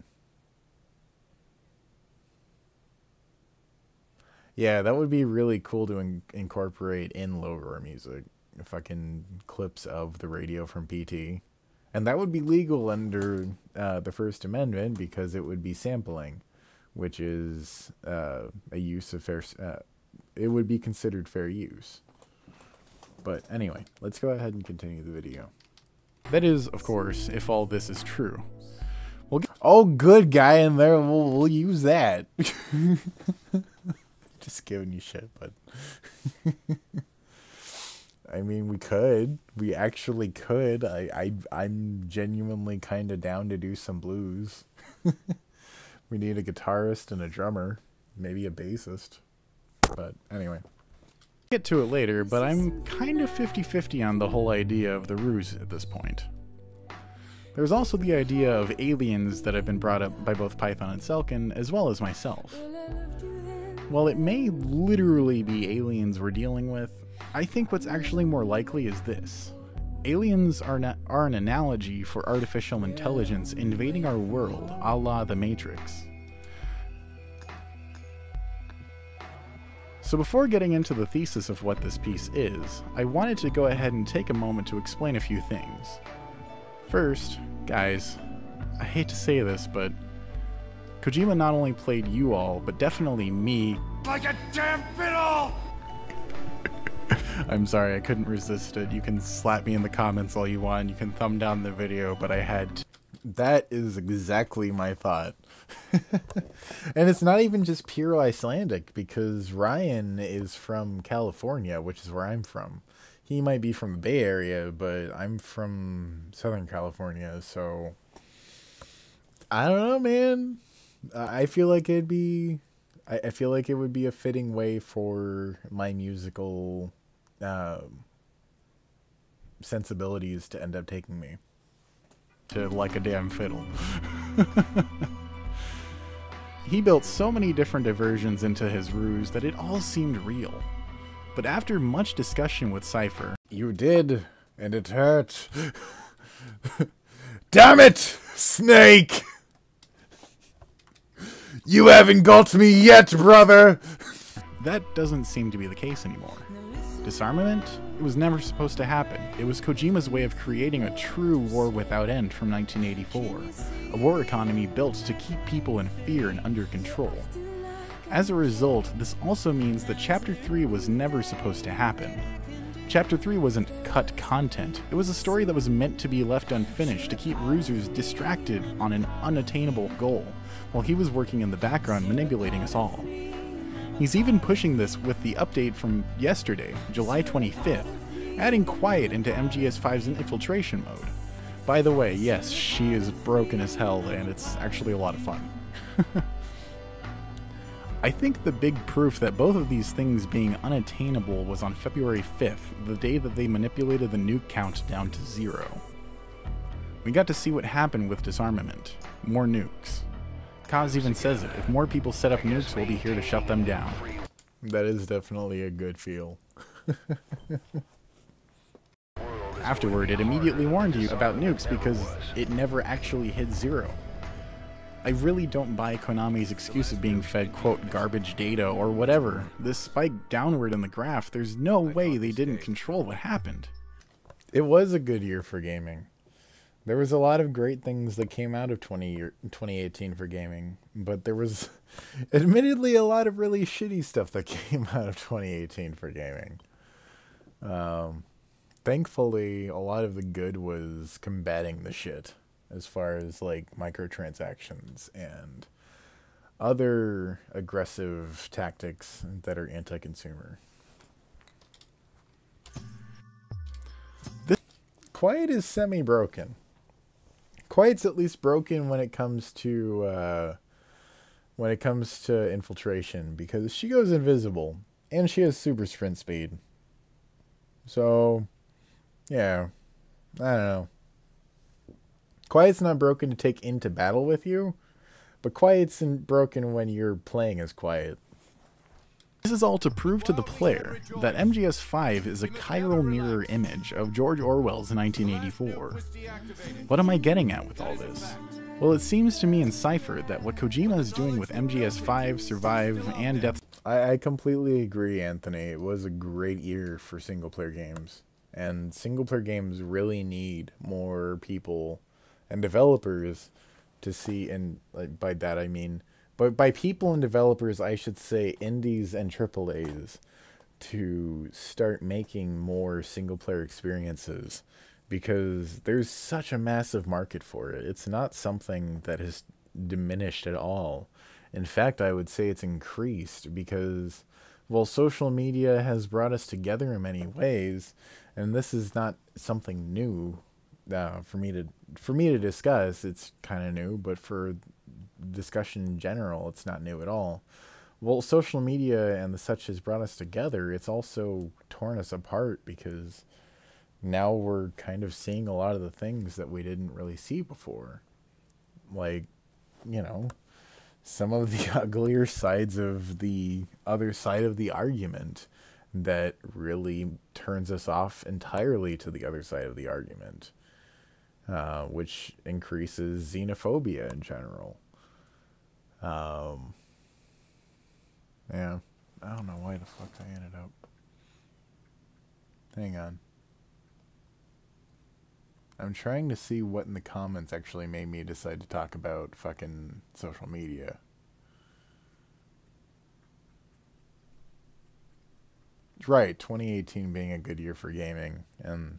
Yeah, that would be really cool to incorporate in Low Roar music. Fucking clips of the radio from PT. And that would be legal under the First Amendment because it would be sampling, which is a use of fair... it would be considered fair use. But anyway, let's go ahead and continue the video. That is, of course, if all this is true. Oh, good guy in there. We'll use that. Just giving you shit, but I mean, we could. We actually could. I'm genuinely kind of down to do some blues. We need a guitarist and a drummer, maybe a bassist. But anyway. Get to it later, but I'm kind of 50-50 on the whole idea of the ruse at this point. There's also the idea of aliens that have been brought up by both Python and Selkin, as well as myself. While it may literally be aliens we're dealing with, I think what's actually more likely is this. Aliens are an analogy for artificial intelligence invading our world, a la The Matrix. So before getting into the thesis of what this piece is, I wanted to go ahead and take a moment to explain a few things. First, guys, I hate to say this, but Kojima not only played you all, but definitely me like a damn fiddle! I'm sorry, I couldn't resist it. You can slap me in the comments all you want, you can thumb down the video, but I had to. That is exactly my thought. And it's not even just pure Icelandic, because Ryan is from California, which is where I'm from. He might be from the Bay Area, but I'm from Southern California, so I don't know, man. I feel like it'd be I feel like it would be a fitting way for my musical sensibilities to end up taking me. To like a damn fiddle. He built so many different diversions into his ruse that it all seemed real. But after much discussion with Cypher... You did, and it hurt. Damn it, Snake! You haven't got me yet, brother! That doesn't seem to be the case anymore. Disarmament? It was never supposed to happen. It was Kojima's way of creating a true war without end from 1984. A war economy built to keep people in fear and under control. As a result, this also means that Chapter 3 was never supposed to happen. Chapter 3 wasn't cut content. It was a story that was meant to be left unfinished to keep Rusers distracted on an unattainable goal, while he was working in the background manipulating us all. He's even pushing this with the update from yesterday, July 25th, adding Quiet into MGS5's infiltration mode. By the way, yes, she is broken as hell, and it's actually a lot of fun. I think the big proof that both of these things being unattainable was on February 5th, the day that they manipulated the nuke count down to 0. We got to see what happened with disarmament. More nukes. Kaz even says it, if more people set up nukes, we'll be here to shut them down. That is definitely a good feel. Afterward, it immediately warned you about nukes because it never actually hit zero. I really don't buy Konami's excuse of being fed, quote, garbage data or whatever. This spike downward in the graph, there's no way they didn't control what happened. It was a good year for gaming. There was a lot of great things that came out of 2018 for gaming, but there was admittedly a lot of really shitty stuff that came out of 2018 for gaming. Thankfully, a lot of the good was combating the shit, as far as like microtransactions and other aggressive tactics that are anti-consumer. Quiet is semi-broken. Quiet's at least broken when it comes to infiltration, because she goes invisible and she has super sprint speed. So, yeah, I don't know. Quiet's not broken to take into battle with you, but Quiet's broken when you're playing as Quiet. This is all to prove to the player that MGS5 is a chiral mirror image of George Orwell's 1984. What am I getting at with all this? Well, it seems to me in Cypher that what Kojima is doing with MGS5, Survive, and Death... I completely agree, Anthony. It was a great year for single-player games. And single-player games really need more people and developers to see, and by that I mean, but by people and developers I should say indies and AAAs, to start making more single player experiences, because there's such a massive market for it. It's not something that has diminished at all. In fact, I would say it's increased, because well, social media has brought us together in many ways, and this is not something new for me to discuss. It's kind of new, but for discussion in general, it's not new at all. Well, social media and the such has brought us together. It's also torn us apart, because now we're kind of seeing a lot of the things that we didn't really see before. Like, you know, some of the uglier sides of the other side of the argument that really turns us off entirely to the other side of the argument. Which increases xenophobia in general. Yeah, I don't know why the fuck I ended up. Hang on. I'm trying to see what in the comments actually made me decide to talk about fucking social media. Right, 2018 being a good year for gaming, and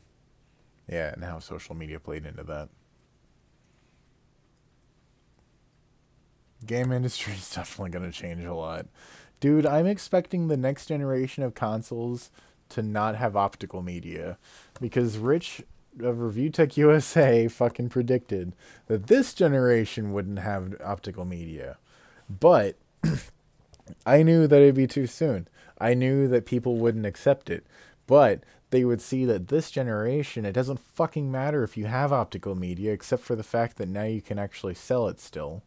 yeah, and how social media played into that. Game industry is definitely going to change a lot. Dude, I'm expecting the next generation of consoles to not have optical media, because Rich of Review Tech USA fucking predicted that this generation wouldn't have optical media. But I knew that it'd be too soon. I knew that people wouldn't accept it. But they would see that this generation, it doesn't fucking matter if you have optical media, except for the fact that now you can actually sell it still.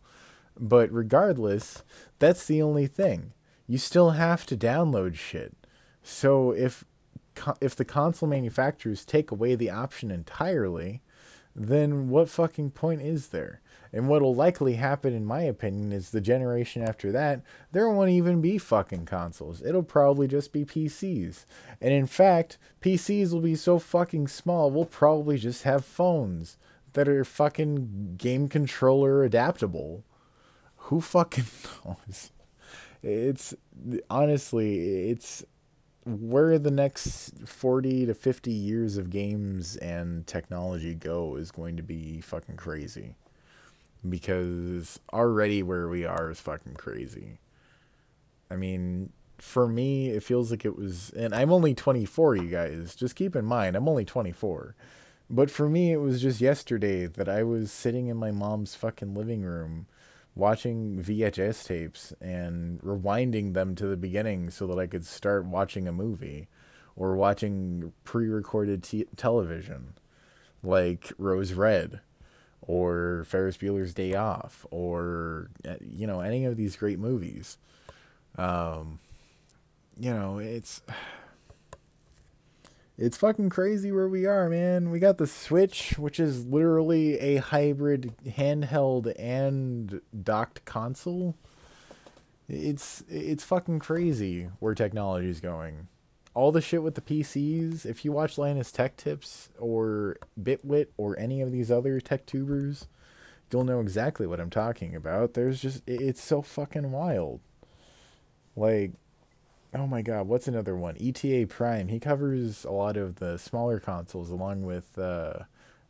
But regardless, that's the only thing. You still have to download shit. So if the console manufacturers take away the option entirely, then what fucking point is there? And what'll likely happen, in my opinion, is the generation after that, there won't even be fucking consoles. It'll probably just be PCs. And in fact, PCs will be so fucking small, we'll probably just have phones that are fucking game controller adaptable. Who fucking knows? It's, honestly, it's where the next 40 to 50 years of games and technology go is going to be fucking crazy. Because already where we are is fucking crazy. I mean, for me, it feels like it was, and I'm only 24, you guys. Just keep in mind, I'm only 24. But for me, it was just yesterday that I was sitting in my mom's fucking living room watching VHS tapes and rewinding them to the beginning so that I could start watching a movie or watching pre-recorded television like Rose Red or Ferris Bueller's Day Off, or, you know, any of these great movies. You know, It's fucking crazy where we are, man. We got the Switch, which is literally a hybrid handheld and docked console. It's fucking crazy where technology is going. All the shit with the PCs, if you watch Linus Tech Tips or Bitwit or any of these other tech tubers, you'll know exactly what I'm talking about. It's so fucking wild. Like, oh my god, what's another one? ETA Prime. He covers a lot of the smaller consoles along with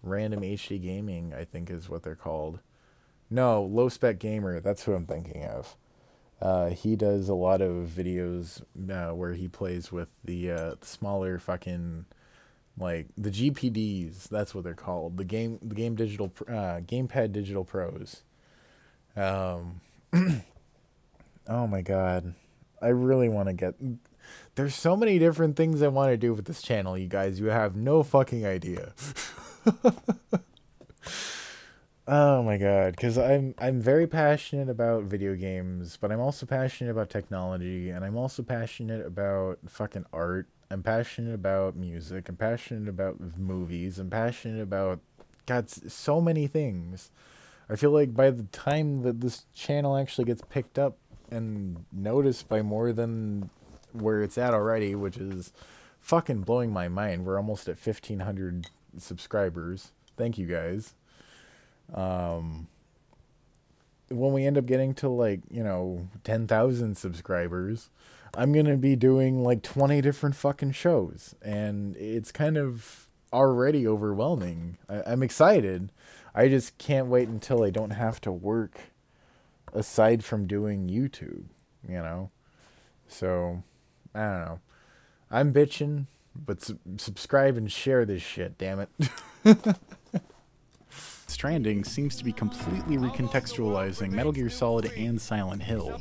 Random HD Gaming, I think is what they're called. No, Low Spec Gamer, that's who I'm thinking of. He does a lot of videos where he plays with the smaller fucking, like, the GPDs, that's what they're called. The Gamepad Digital Pros. Oh my god. I really want to get... There's so many different things I want to do with this channel, you guys. You have no fucking idea. Oh my god, because I'm very passionate about video games, but I'm also passionate about technology, and I'm also passionate about fucking art. I'm passionate about music. I'm passionate about movies. I'm passionate about, God, so many things. I feel like by the time that this channel actually gets picked up and noticed by more than where it's at already, which is fucking blowing my mind. We're almost at 1,500 subscribers. Thank you guys. When we end up getting to, like, 10,000 subscribers, I'm gonna be doing like 20 different fucking shows, and it's kind of already overwhelming. I'm excited. I just can't wait until I don't have to work aside from doing YouTube, So, I don't know. I'm bitching, but subscribe and share this shit, damn it. Stranding seems to be completely recontextualizing Metal Gear Solid and Silent Hill.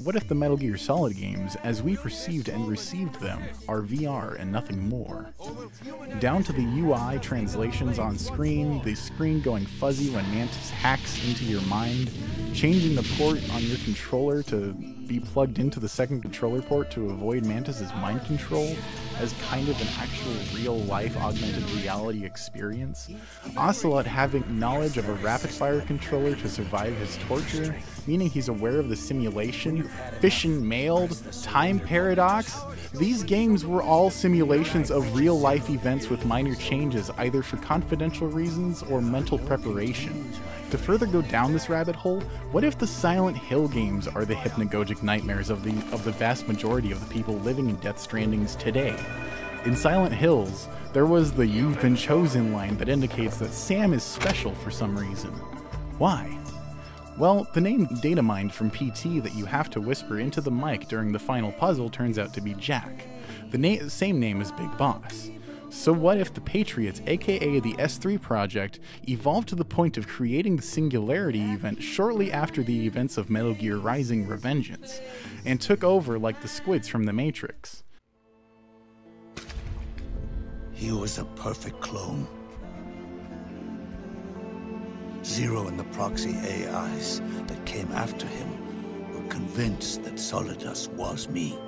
What if the Metal Gear Solid games, as we perceived and received them, are VR and nothing more? Down to the UI translations on screen, the screen going fuzzy when Mantis hacks into your mind, changing the port on your controller to be plugged into the second controller port to avoid Mantis's mind control as kind of an actual real-life augmented reality experience, Ocelot having knowledge of a rapid-fire controller to survive his torture, meaning he's aware of the simulation, fission mailed, time paradox. These games were all simulations of real-life events with minor changes, either for confidential reasons or mental preparation. To further go down this rabbit hole, what if the Silent Hill games are the hypnagogic nightmares of the vast majority of the people living in Death Strandings today? In Silent Hills, there was the "You've been chosen" line that indicates that Sam is special for some reason. Why? Well, the name data mined from PT that you have to whisper into the mic during the final puzzle turns out to be Jack, the same name as Big Boss. So what if the Patriots, aka the S3 Project, evolved to the point of creating the Singularity event shortly after the events of Metal Gear Rising: Revengeance, and took over like the squids from The Matrix? He was a perfect clone. Zero and the proxy AIs that came after him were convinced that Solidus was me.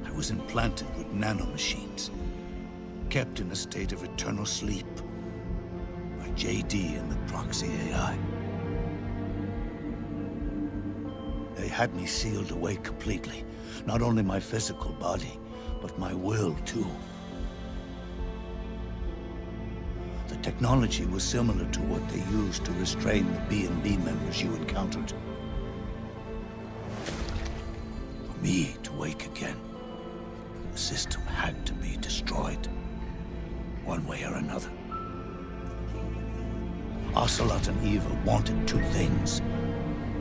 I was implanted with nanomachines, kept in a state of eternal sleep by JD and the proxy AI. They had me sealed away completely, not only my physical body, but my will too. The technology was similar to what they used to restrain the B&B members you encountered. For me to wake again, the system had to be destroyed, one way or another. Ocelot and Eva wanted two things: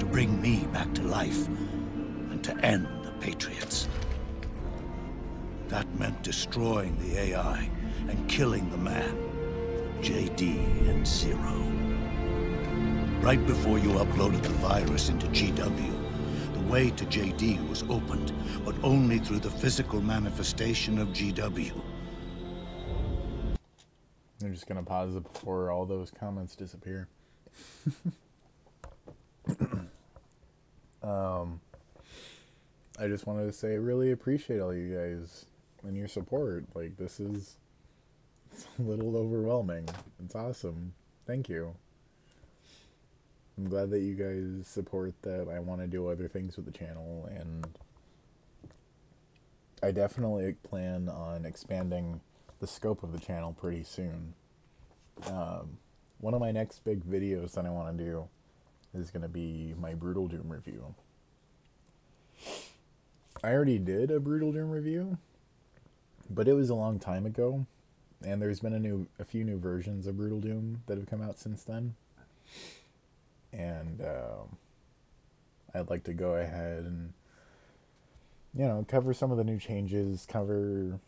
to bring me back to life, and to end the Patriots. That meant destroying the AI and killing the man, JD and Zero. Right before you uploaded the virus into GW, the way to JD was opened, but only through the physical manifestation of GW. I'm just gonna pause it before all those comments disappear. I just wanted to say I really appreciate all you guys and your support. Like, it's a little overwhelming. It's awesome. Thank you. I'm glad that you guys support that I want to do other things with the channel, and I definitely plan on expanding the scope of the channel pretty soon. One of my next big videos that I want to do is going to be my Brutal Doom review. I already did a Brutal Doom review, but it was a long time ago, and there's been a few new versions of Brutal Doom that have come out since then. And I'd like to go ahead and, you know, cover some of the new changes, covered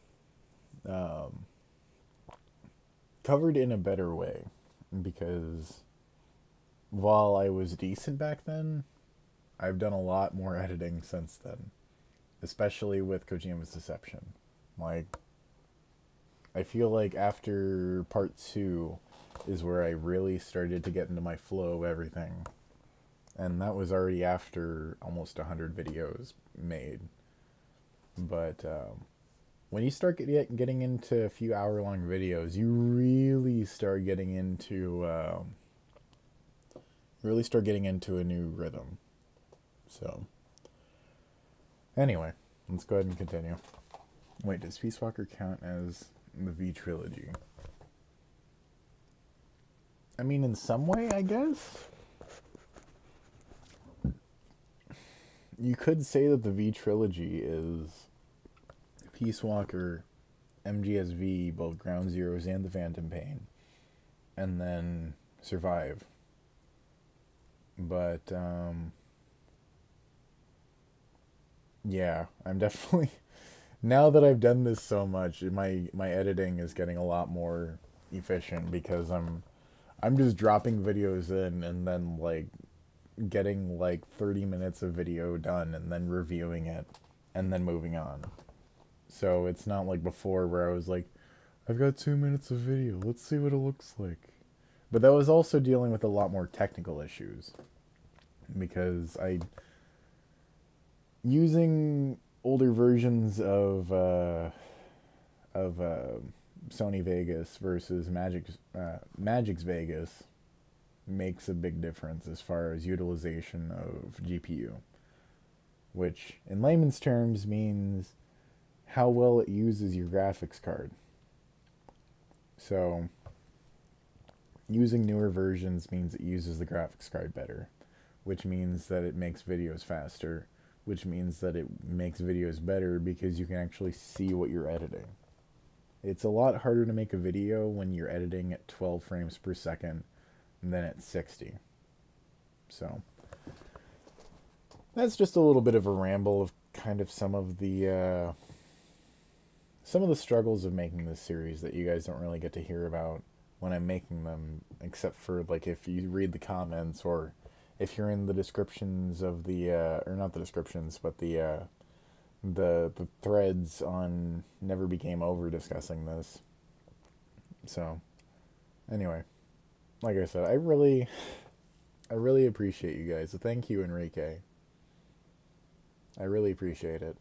in a better way, because while I was decent back then, I've done a lot more editing since then, especially with Kojima's Deception. Like, I feel like after part 2 is where I really started to get into my flow of everything, and that was already after almost 100 videos made. But when you start getting into a few hour-long videos, you really start getting into a new rhythm. So, anyway, let's go ahead and continue. Wait, does Peace Walker count as the V trilogy? I mean, in some way, I guess. You could say that the V trilogy is Peace Walker, MGSV, both Ground Zeroes and the Phantom Pain, and then Survive. But, yeah, I'm definitely, now that I've done this so much, my editing is getting a lot more efficient, because I'm just dropping videos in and then, like, getting, like, 30 minutes of video done and then reviewing it and then moving on. So it's not like before where I was like, I've got 2 minutes of video, let's see what it looks like. But that was also dealing with a lot more technical issues, because using older versions of Sony Vegas versus Magic's Vegas makes a big difference as far as utilization of GPU, which in layman's terms means how well it uses your graphics card. So using newer versions means it uses the graphics card better, which means that it makes videos faster, which means that it makes videos better because you can actually see what you're editing. It's a lot harder to make a video when you're editing at 12 frames per second than at 60. So that's just a little bit of a ramble of kind of some of the struggles of making this series that you guys don't really get to hear about when I'm making them, except for, like, if you read the comments, or if you're in the descriptions of the or not the descriptions, but the threads on Never Became Over discussing this. So anyway, like I said, I really appreciate you guys. So thank you, Enrique. I really appreciate it.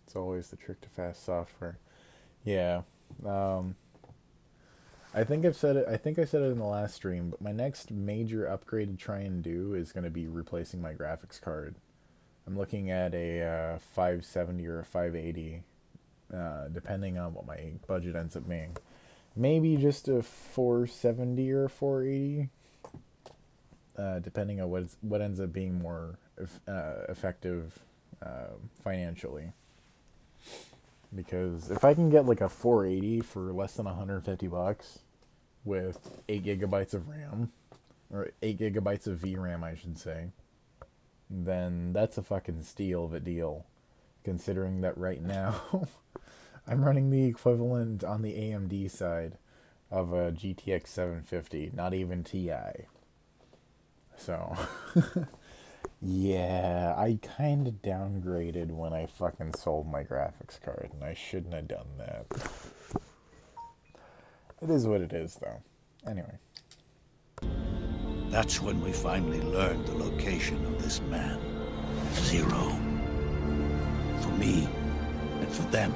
It's always the trick to fast software. Yeah. I think I said it in the last stream, but my next major upgrade to try and do is going to be replacing my graphics card. I'm looking at a 570 or a 580, depending on what my budget ends up being. Maybe just a 470 or a 480, depending on what ends up being more effective financially. Because if I can get like a 480 for less than 150 bucks with 8 gigabytes of RAM, or 8 gigabytes of VRAM, I should say, then that's a fucking steal of a deal. Considering that right now, I'm running the equivalent on the AMD side of a GTX 750, not even Ti. So, yeah, I kind of downgraded when I fucking sold my graphics card, and I shouldn't have done that. It is what it is, though. Anyway. That's when we finally learned the location of this man. Zero. For me, and for them.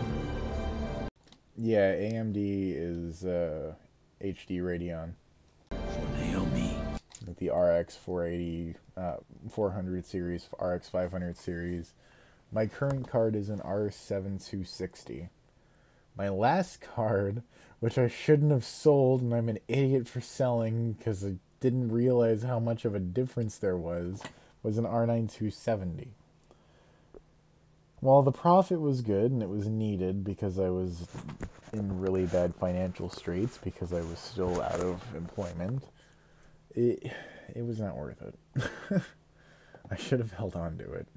Yeah, AMD is HD Radeon. For Naomi. With the RX 480, 400 series, RX 500 series. My current card is an R7260. My last card, which I shouldn't have sold, and I'm an idiot for selling because I didn't realize how much of a difference there was an R9270. While the profit was good and it was needed because I was in really bad financial straits because I was still out of employment, it was not worth it. I should have held on to it,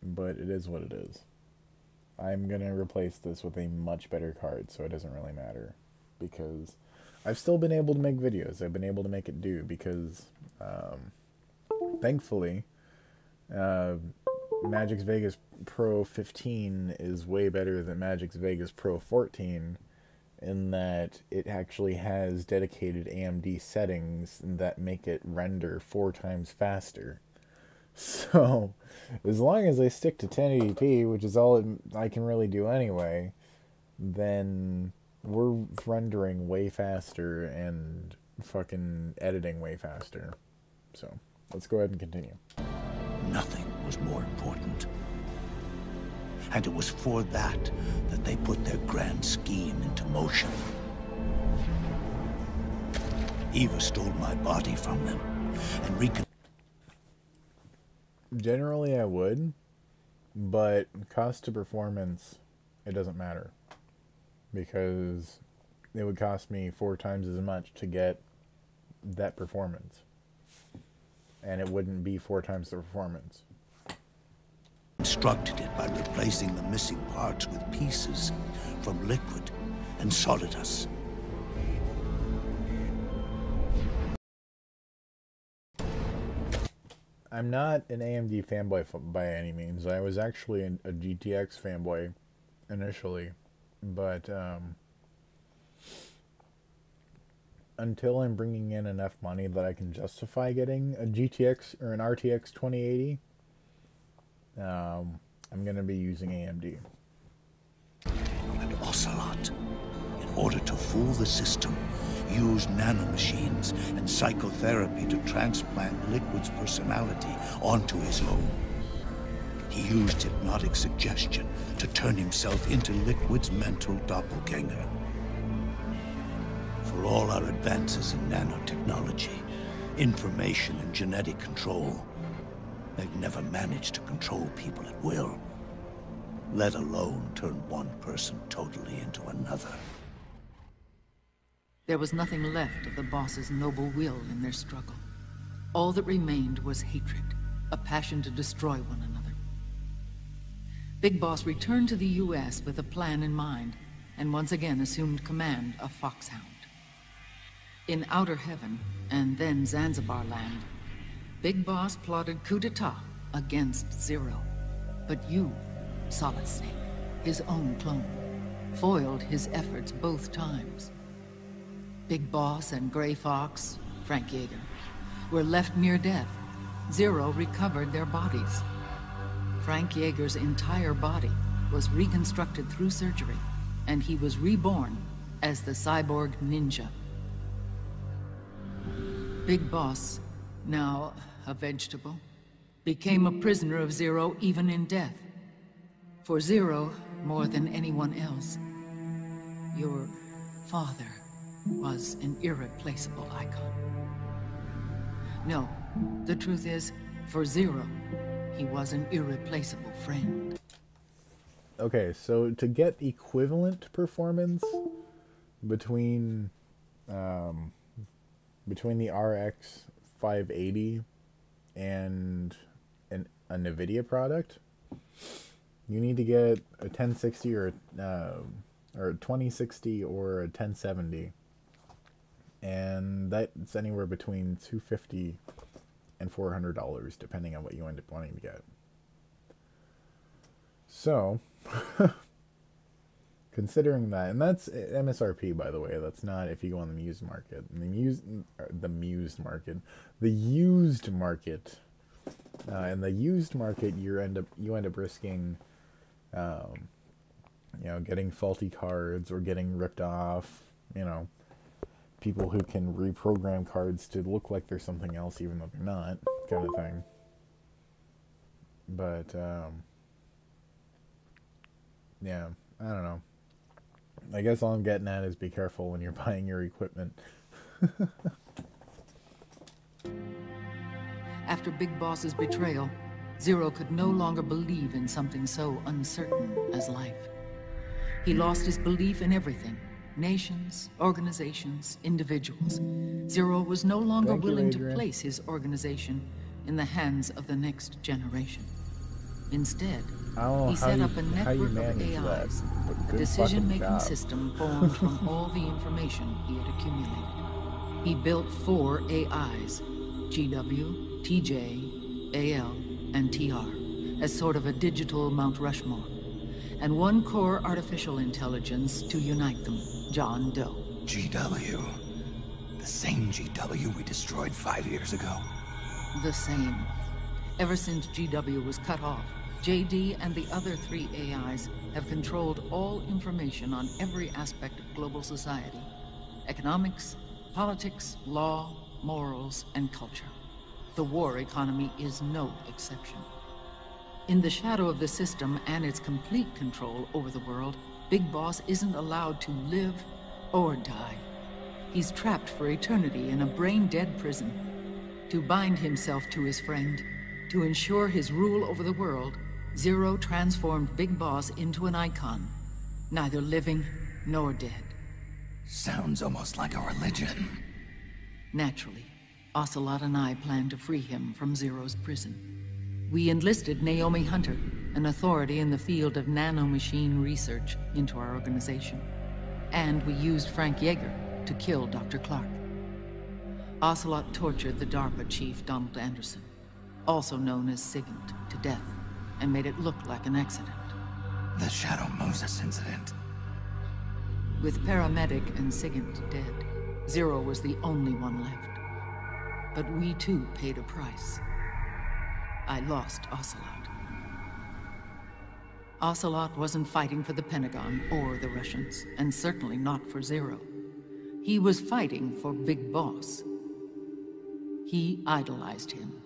but it is what it is. I'm going to replace this with a much better card, so it doesn't really matter, because I've still been able to make videos. I've been able to make it do, because thankfully Magix Vegas Pro 15 is way better than Magix Vegas Pro 14 in that it actually has dedicated AMD settings that make it render 4 times faster. So, as long as I stick to 1080p, which is all I can really do anyway, then we're rendering way faster and fucking editing way faster. So, let's go ahead and continue. Nothing was more important. And it was for that they put their grand scheme into motion. Eva stole my body from them and Generally I would, but cost to performance, it doesn't matter. Because it would cost me 4 times as much to get that performance. And it wouldn't be 4 times the performance. Constructed it by replacing the missing parts with pieces from Liquid and Solidus. I'm not an AMD fanboy by any means. I was actually a GTX fanboy initially, but until I'm bringing in enough money that I can justify getting a GTX or an RTX 2080, I'm going to be using AMD. And Ocelot, in order to fool the system, used nanomachines and psychotherapy to transplant Liquid's personality onto his own. He used hypnotic suggestion to turn himself into Liquid's mental doppelganger. For all our advances in nanotechnology, information and genetic control, they've never managed to control people at will, let alone turn one person totally into another. There was nothing left of the boss's noble will in their struggle. All that remained was hatred, a passion to destroy one another. Big Boss returned to the U.S. with a plan in mind, and once again assumed command of Foxhound. In Outer Heaven, and then Zanzibar Land, Big Boss plotted coup d'etat against Zero. But you, Solid Snake, his own clone, foiled his efforts both times. Big Boss and Gray Fox, Frank Yeager, were left near death. Zero recovered their bodies. Frank Yeager's entire body was reconstructed through surgery, and he was reborn as the cyborg ninja. Big Boss, now a vegetable, became a prisoner of Zero even in death. For Zero, more than anyone else, your father was an irreplaceable icon. No, the truth is, for Zero, he was an irreplaceable friend. Okay, so to get equivalent performance between the RX 580 and a NVIDIA product, you need to get a 1060 or a 2060 or a 1070. And that's anywhere between $250 and $400, depending on what you end up wanting to get. So, Considering that, and that's MSRP, by the way. That's not if you go on the used market. And the used market, in the used market, you end up risking, getting faulty cards or getting ripped off. People who can reprogram cards to look like they're something else even though they're not, kind of thing. But yeah, I don't know. I guess all I'm getting at is be careful when you're buying your equipment. After Big Boss's betrayal, Zero could no longer believe in something so uncertain as life. He lost his belief in everything. Nations, organizations, individuals. Zero was no longer willing to place his organization in the hands of the next generation. Instead, he set up a network of AIs, a decision-making system formed from all the information he had accumulated. He built 4 AIs, GW, TJ, AL, and TR, as sort of a digital Mount Rushmore, and 1 core artificial intelligence to unite them, John Doe. GW? The same GW we destroyed 5 years ago? The same. Ever since GW was cut off, JD and the other 3 AIs have controlled all information on every aspect of global society. Economics, politics, law, morals, and culture. The war economy is no exception. In the shadow of the system and its complete control over the world, Big Boss isn't allowed to live or die. He's trapped for eternity in a brain-dead prison. To bind himself to his friend, to ensure his rule over the world, Zero transformed Big Boss into an icon, neither living nor dead. Sounds almost like a religion. Naturally, Ocelot and I plan to free him from Zero's prison. We enlisted Naomi Hunter, an authority in the field of nanomachine research, into our organization. And we used Frank Yeager to kill Dr. Clark. Ocelot tortured the DARPA chief, Donald Anderson, also known as Sigint, to death, and made it look like an accident. The Shadow Moses incident. With Paramedic and Sigint dead, Zero was the only one left. But we too paid a price. I lost Ocelot. Ocelot wasn't fighting for the Pentagon or the Russians, and certainly not for Zero. He was fighting for Big Boss. He idolized him.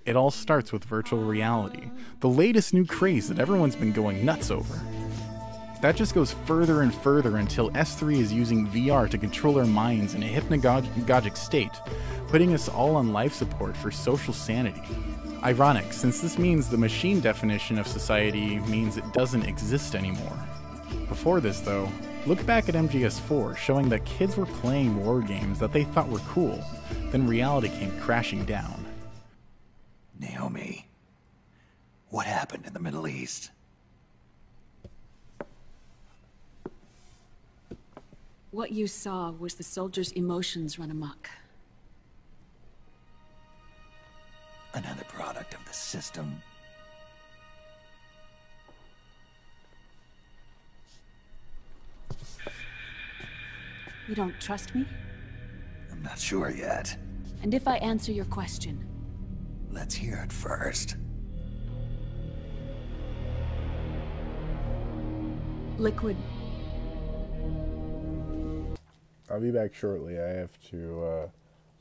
It all starts with virtual reality, the latest new craze that everyone's been going nuts over. That just goes further and further until S3 is using VR to control our minds in a hypnagogic state, putting us all on life support for social sanity. Ironic, since this means the machine definition of society means it doesn't exist anymore. Before this though, look back at MGS4 showing that kids were playing war games that they thought were cool, then reality came crashing down. Naomi, what happened in the Middle East? What you saw was the soldiers' emotions run amok. Another product of the system. You don't trust me? I'm not sure yet. And if I answer your question? Let's hear it first. Liquid. I'll be back shortly. I have to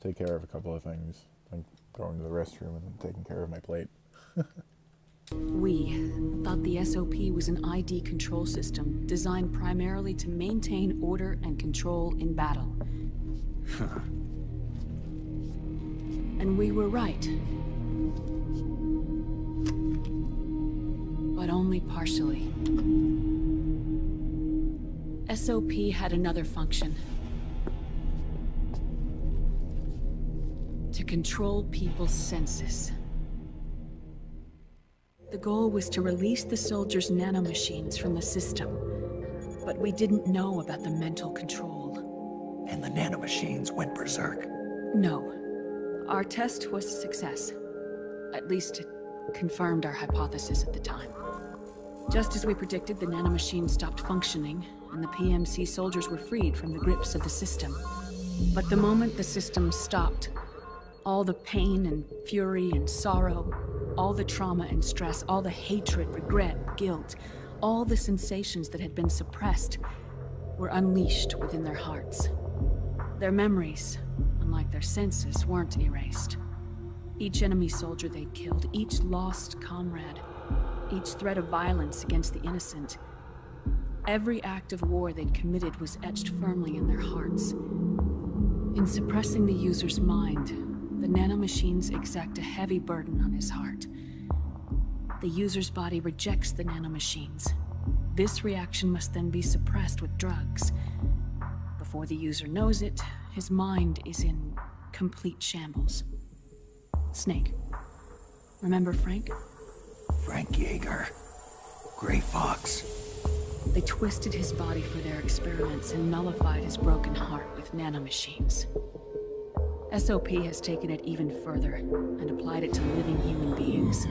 take care of a couple of things. I'm going to the restroom and taking care of my plate. We thought the SOP was an ID control system designed primarily to maintain order and control in battle. And we were right. But only partially. SOP had another function. To control people's senses. The goal was to release the soldiers' nanomachines from the system, but we didn't know about the mental control. And the nanomachines went berserk? No. Our test was a success. At least it confirmed our hypothesis at the time. Just as we predicted, the nanomachine stopped functioning, and the PMC soldiers were freed from the grips of the system. But the moment the system stopped, all the pain and fury and sorrow, all the trauma and stress, all the hatred, regret, guilt, all the sensations that had been suppressed were unleashed within their hearts. Their memories, unlike their senses, weren't erased. Each enemy soldier they'd killed, each lost comrade, each threat of violence against the innocent, every act of war they'd committed was etched firmly in their hearts. In suppressing the user's mind, the nanomachines exact a heavy burden on his heart. The user's body rejects the nanomachines. This reaction must then be suppressed with drugs. Before the user knows it, his mind is in complete shambles. Snake. Remember Frank? Frank Yeager. Gray Fox. They twisted his body for their experiments and nullified his broken heart with nanomachines. SOP has taken it even further and applied it to living human beings.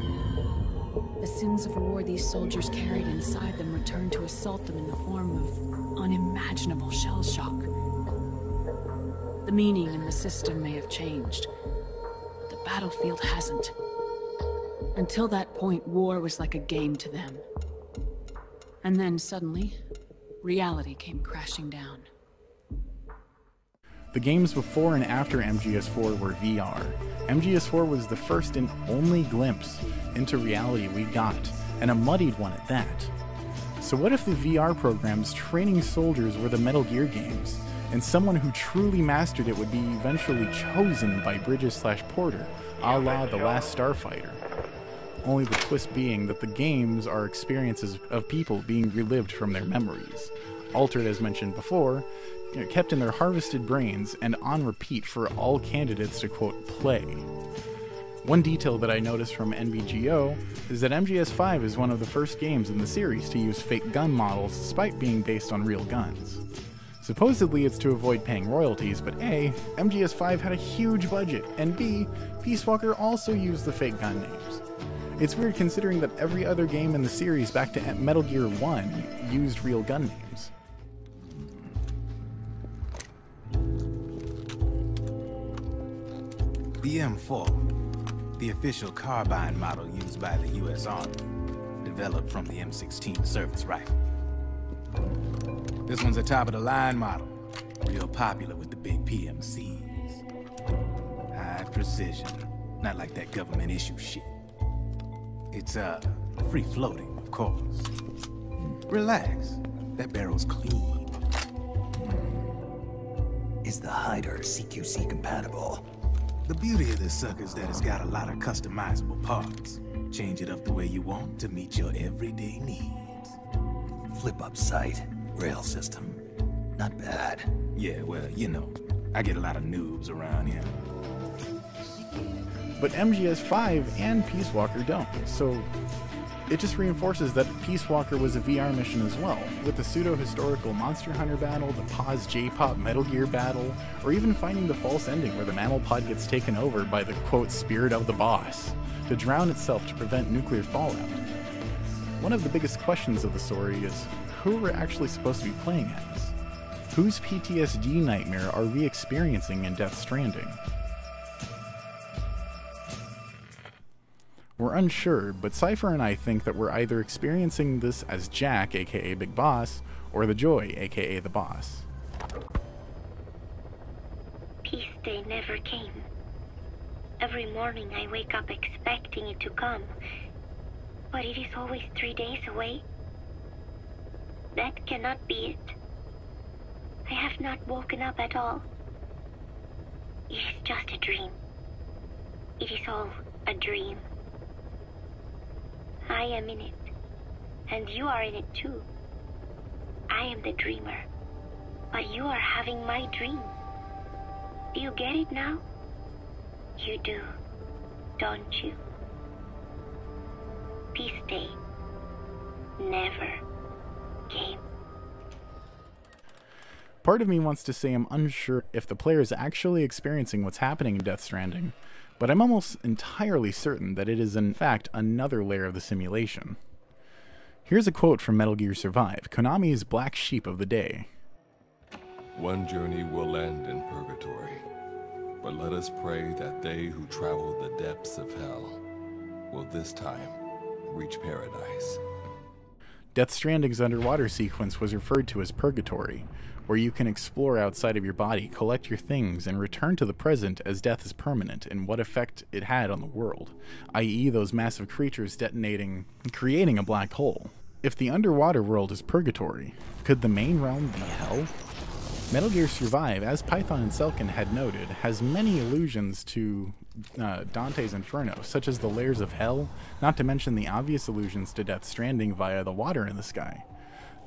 The sins of war these soldiers carried inside them returned to assault them in the form of unimaginable shell shock. The meaning in the system may have changed, but the battlefield hasn't. Until that point, war was like a game to them. And then suddenly, reality came crashing down. The games before and after MGS4 were VR. MGS4 was the first and only glimpse into reality we got, and a muddied one at that. So what if the VR programs training soldiers were the Metal Gear games, and someone who truly mastered it would be eventually chosen by Bridges/Porter, a la The Last Starfighter? Only the twist being that the games are experiences of people being relived from their memories, altered as mentioned before, kept in their harvested brains, and on repeat for all candidates to, quote, play. One detail that I noticed from NBGO is that MGS5 is one of the first games in the series to use fake gun models despite being based on real guns. Supposedly it's to avoid paying royalties, but A, MGS5 had a huge budget, and B, Peace Walker also used the fake gun names. It's weird considering that every other game in the series back to Metal Gear 1 used real gun names. The M4, the official carbine model used by the U.S. Army, developed from the M16 service rifle. This one's a top-of-the-line model, real popular with the big PMCs. High precision, not like that government-issue shit. It's, free-floating, of course. Relax, that barrel's clean. Is the hider CQC compatible? The beauty of this sucker is that it's got a lot of customizable parts. Change it up the way you want to meet your everyday needs. Flip-up sight, rail system. Not bad. Yeah, well, you know, I get a lot of noobs around here. But MGS5 and Peace Walker don't, so it just reinforces that Peace Walker was a VR mission as well, with the pseudo-historical Monster Hunter battle, the Paz J-pop Metal Gear battle, or even finding the false ending where the mammal pod gets taken over by the, quote, spirit of the boss, to drown itself to prevent nuclear fallout. One of the biggest questions of the story is, who we're actually supposed to be playing as? Whose PTSD nightmare are we experiencing in Death Stranding? We're unsure, but Cypher and I think that we're either experiencing this as Jack, aka Big Boss, or the Joy, aka the Boss. Peace Day never came. Every morning I wake up expecting it to come, but it is always 3 days away. That cannot be it. I have not woken up at all. It is just a dream. It is all a dream. I am in it, and you are in it too. I am the dreamer, but you are having my dream. Do you get it now? You do, don't you? Peace Day never came. Part of me wants to say I'm unsure if the player is actually experiencing what's happening in Death Stranding, but I'm almost entirely certain that it is in fact another layer of the simulation. Here's a quote from Metal Gear Survive, Konami's black sheep of the day. One journey will end in purgatory, but let us pray that they who travel the depths of hell will this time reach paradise. Death Stranding's underwater sequence was referred to as Purgatory, where you can explore outside of your body, collect your things, and return to the present as death is permanent and what effect it had on the world, i.e. those massive creatures detonating, creating a black hole. If the underwater world is Purgatory, could the main realm be hell? Metal Gear Survive, as Python and Selkin had noted, has many allusions to Dante's Inferno, such as the layers of hell, not to mention the obvious allusions to Death Stranding via the water in the sky.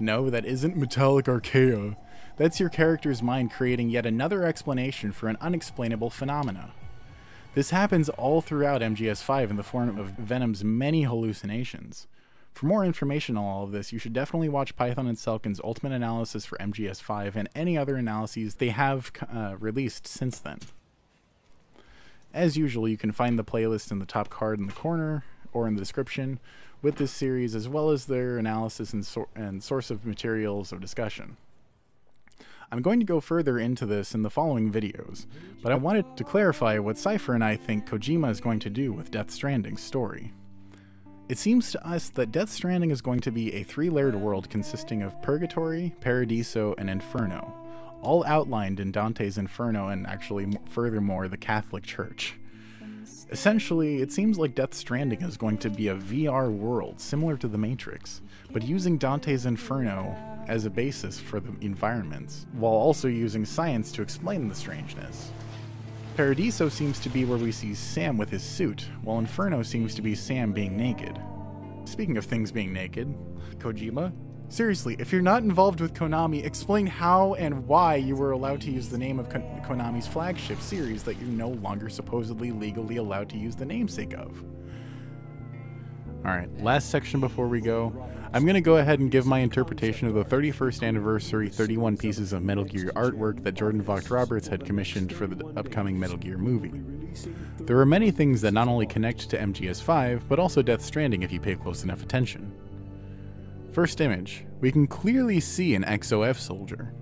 No, that isn't metallic archaea. That's your character's mind creating yet another explanation for an unexplainable phenomena. This happens all throughout MGS5 in the form of Venom's many hallucinations. For more information on all of this, you should definitely watch Python and Selkin's ultimate analysis for MGS5 and any other analyses they have released since then. As usual, you can find the playlist in the top card in the corner or in the description with this series, as well as their analysis and source of materials of discussion. I'm going to go further into this in the following videos, but I wanted to clarify what Cypher and I think Kojima is going to do with Death Stranding's story. It seems to us that Death Stranding is going to be a three-layered world consisting of Purgatory, Paradiso, and Inferno, all outlined in Dante's Inferno and actually furthermore the Catholic Church. Essentially, it seems like Death Stranding is going to be a VR world similar to The Matrix, but using Dante's Inferno as a basis for the environments, while also using science to explain the strangeness. Paradiso seems to be where we see Sam with his suit, while Inferno seems to be Sam being naked. Speaking of things being naked, Kojima? Seriously, if you're not involved with Konami, explain how and why you were allowed to use the name of Konami's flagship series that you're no longer supposedly legally allowed to use the namesake of. Alright, last section before we go. I'm going to go ahead and give my interpretation of the 31st anniversary 31 pieces of Metal Gear artwork that Jordan Vogt Roberts had commissioned for the upcoming Metal Gear movie. There are many things that not only connect to MGS5, but also Death Stranding if you pay close enough attention. First image, we can clearly see an XOF soldier.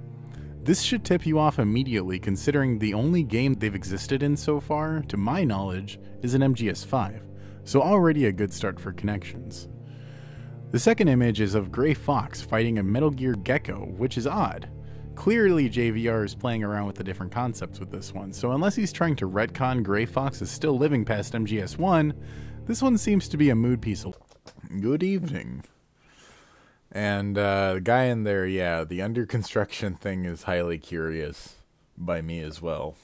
This should tip you off immediately, considering the only game they've existed in so far, to my knowledge, is an MGS5, so already a good start for connections. The second image is of Gray Fox fighting a Metal Gear Gecko, which is odd. Clearly JVR is playing around with the different concepts with this one, so unless he's trying to retcon Gray Fox is still living past MGS1, this one seems to be a mood piece. Good evening. And the guy in there, yeah, the under construction thing is highly curious by me as well.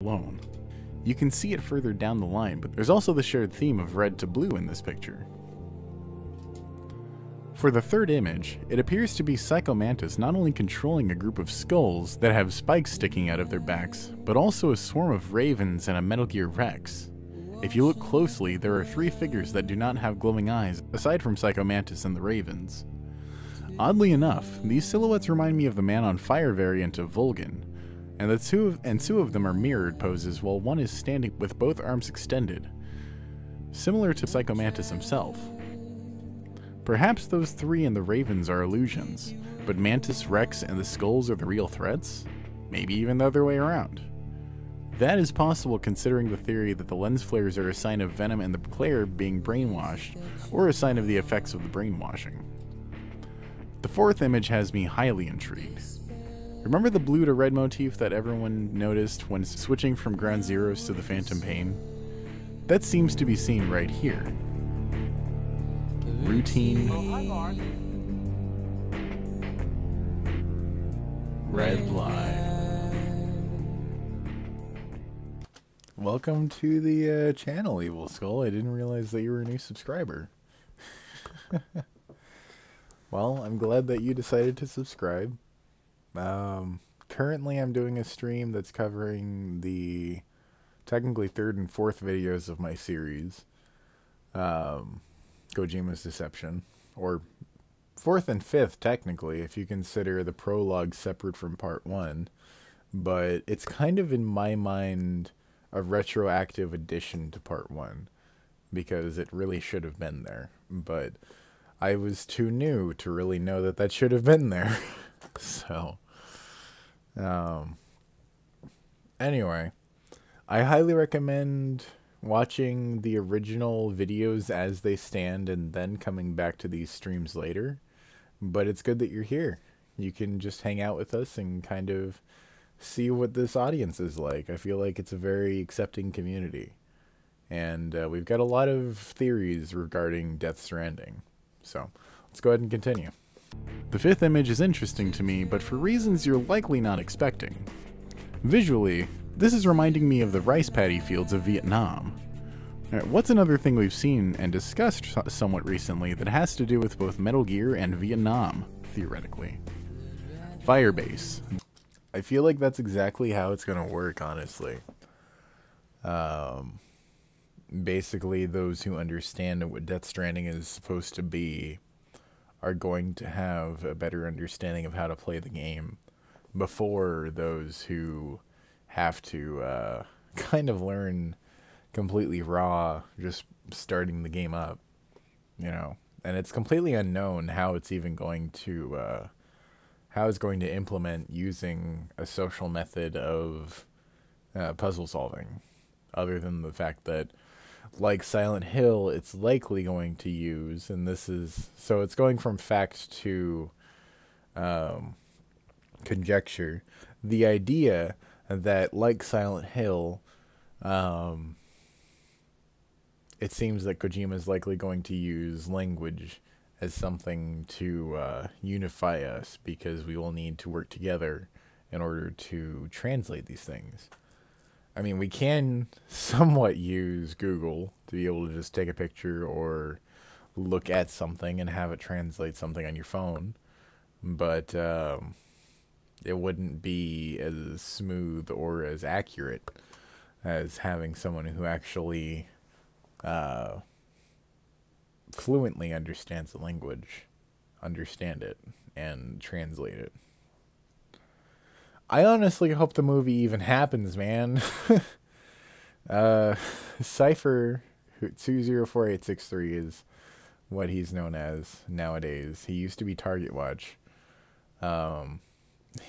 Alone. You can see it further down the line, but there's also the shared theme of red to blue in this picture. For the third image, it appears to be Psycho Mantis not only controlling a group of skulls that have spikes sticking out of their backs, but also a swarm of ravens and a Metal Gear Rex. If you look closely, there are three figures that do not have glowing eyes, aside from Psycho Mantis and the ravens. Oddly enough, these silhouettes remind me of the Man on Fire variant of Vulcan, and two of them are mirrored poses while one is standing with both arms extended, similar to Psycho Mantis himself. Perhaps those three and the ravens are illusions, but Mantis, Rex, and the skulls are the real threats? Maybe even the other way around. That is possible considering the theory that the lens flares are a sign of Venom and the player being brainwashed, or a sign of the effects of the brainwashing. The fourth image has me highly intrigued. Remember the blue to red motif that everyone noticed when switching from Ground Zeroes to the Phantom Pain? That seems to be seen right here. Routine. Red line. Welcome to the channel, Evil Skull. I didn't realize that you were a new subscriber. Well, I'm glad that you decided to subscribe. Currently I'm doing a stream that's covering the technically third and fourth videos of my series, Kojima's Deception, or fourth and fifth technically if you consider the prologue separate from part one, but it's kind of in my mind a retroactive addition to part one because it really should have been there. But I was too new to really know that that should have been there. So, anyway, I highly recommend watching the original videos as they stand and then coming back to these streams later. But it's good that you're here. You can just hang out with us and kind of see what this audience is like. I feel like it's a very accepting community. And we've got a lot of theories regarding Death Stranding. So, let's go ahead and continue. The fifth image is interesting to me, but for reasons you're likely not expecting. Visually, this is reminding me of the rice paddy fields of Vietnam. What's another thing we've seen and discussed somewhat recently that has to do with both Metal Gear and Vietnam, theoretically? Firebase. I feel like that's exactly how it's going to work, honestly. Basically, those who understand what Death Stranding is supposed to be are going to have a better understanding of how to play the game before those who have to kind of learn completely raw just starting the game up, you know. And it's completely unknown how it's even going to how it's going to implement using a social method of puzzle solving, other than the fact that, like Silent Hill, it's likely going to use, and this is, so it's going from fact to conjecture, the idea that, like Silent Hill, it seems that Kojima is likely going to use language as something to unify us, because we will need to work together in order to translate these things. I mean, we can somewhat use Google to be able to just take a picture or look at something and have it translate something on your phone, but it wouldn't be as smooth or as accurate as having someone who actually fluently understands the language, understand it, and translate it. I honestly hope the movie even happens, man. Cypher 204863 is what he's known as nowadays. He used to be Target Watch.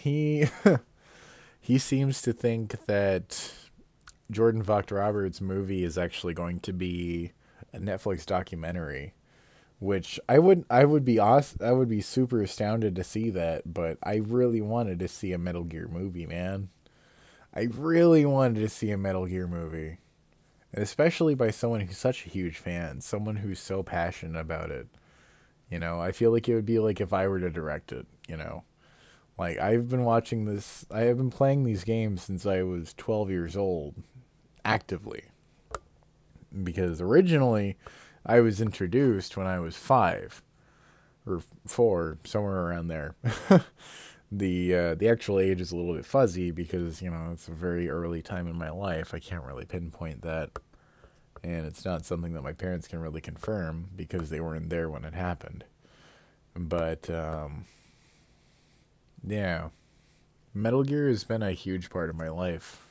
He seems to think that Jordan Vogt Roberts' movie is actually going to be a Netflix documentary, which I would be awesome. I would be super astounded to see that, but I really wanted to see a Metal Gear movie, man. I really wanted to see a Metal Gear movie, and especially by someone who's such a huge fan, someone who's so passionate about it. You know, I feel like it would be like if I were to direct it, you know. Like, I've been watching this, I have been playing these games since I was 12 years old, actively. Because originally, I was introduced when I was 5 or 4, somewhere around there. The actual age is a little bit fuzzy because, you know, it's a very early time in my life. I can't really pinpoint that, and it's not something that my parents can really confirm because they weren't there when it happened. But yeah, Metal Gear has been a huge part of my life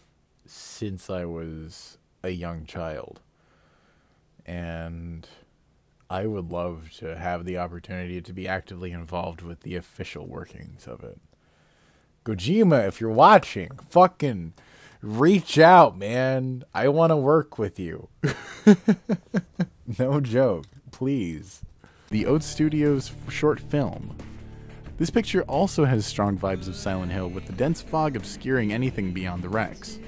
since I was a young child. And I would love to have the opportunity to be actively involved with the official workings of it. Kojima, if you're watching, fucking reach out, man. I want to work with you. No joke, please. The Oat Studios short film. This picture also has strong vibes of Silent Hill, with the dense fog obscuring anything beyond the wrecks.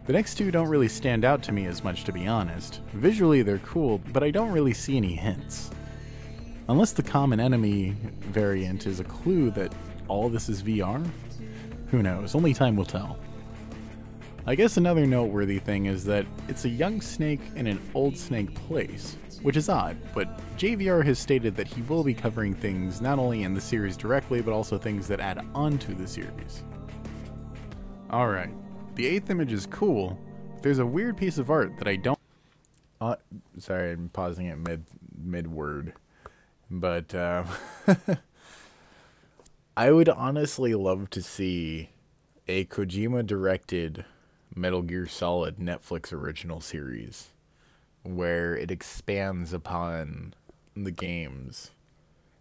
The next two don't really stand out to me as much, to be honest. Visually they're cool, but I don't really see any hints. Unless the common enemy variant is a clue that all this is VR? Who knows, only time will tell. I guess another noteworthy thing is that it's a young Snake in an old Snake place, which is odd, but JVR has stated that he will be covering things not only in the series directly, but also things that add on to the series. Alright. The eighth image is cool. There's a weird piece of art that I don't... Sorry, I'm pausing it mid-word. But, I would honestly love to see a Kojima-directed Metal Gear Solid Netflix original series, where it expands upon the games.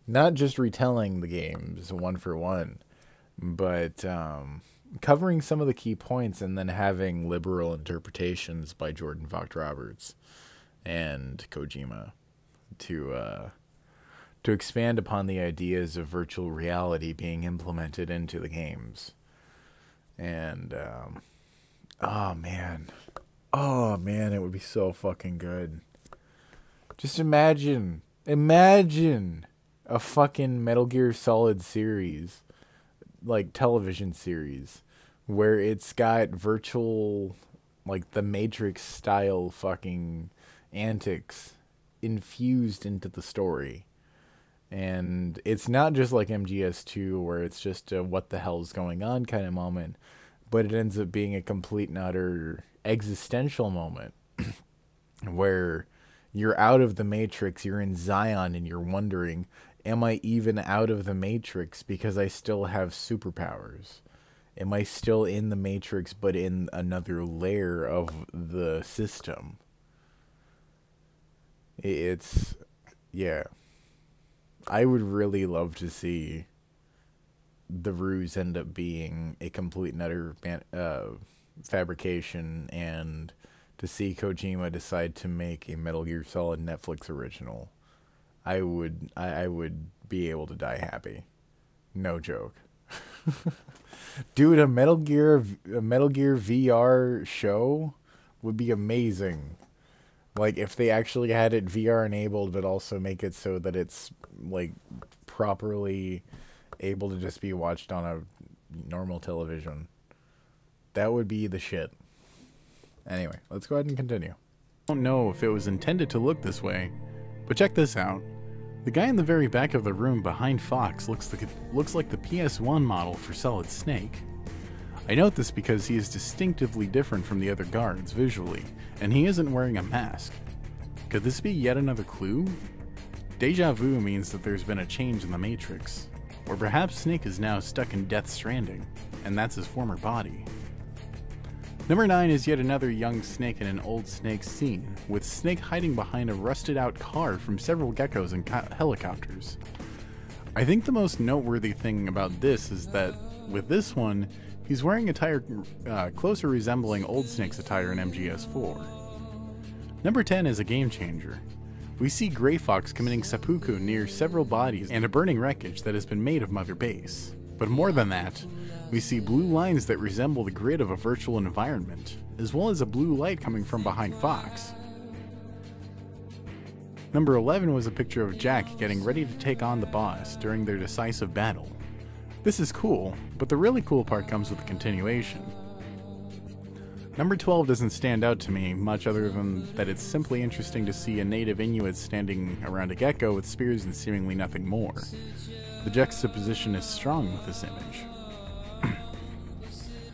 Not just retelling the games one for one, but covering some of the key points and then having liberal interpretations by Jordan Vogt Roberts and Kojima to expand upon the ideas of virtual reality being implemented into the games. And oh man, it would be so fucking good. Just imagine a fucking Metal Gear Solid series, like television series, where it's got virtual, like the Matrix style fucking antics infused into the story. And it's not just like MGS2 where it's just a what the hell's going on kind of moment, but it ends up being a complete and utter existential moment where you're out of the Matrix, you're in Zion, and you're wondering, am I even out of the Matrix because I still have superpowers? Am I still in the Matrix but in another layer of the system? It's, yeah. I would really love to see the ruse end up being a complete and utter fabrication, and to see Kojima decide to make a Metal Gear Solid Netflix original. I would be able to die happy. No joke. Dude, a Metal Gear VR show would be amazing. Like, if they actually had it VR enabled, but also make it so that it's, like, properly able to just be watched on a normal television. That would be the shit. Anyway, let's go ahead and continue. I don't know if it was intended to look this way, but check this out. The guy in the very back of the room behind Fox looks like the PS1 model for Solid Snake. I note this because he is distinctively different from the other guards visually, and he isn't wearing a mask. Could this be yet another clue? Deja vu means that there's been a change in the Matrix, or perhaps Snake is now stuck in Death Stranding, and that's his former body. Number 9 is yet another young Snake in an old Snake scene, with Snake hiding behind a rusted out car from several geckos and helicopters. I think the most noteworthy thing about this is that, with this one, he's wearing attire closer resembling old Snake's attire in MGS4. Number 10 is a game changer. We see Grey Fox committing seppuku near several bodies and a burning wreckage that has been made of Mother Base. But more than that, we see blue lines that resemble the grid of a virtual environment, as well as a blue light coming from behind Fox. Number 11 was a picture of Jack getting ready to take on the boss during their decisive battle. This is cool, but the really cool part comes with the continuation. Number 12 doesn't stand out to me much other than that it's simply interesting to see a native Inuit standing around a gecko with spears and seemingly nothing more. The juxtaposition is strong with this image.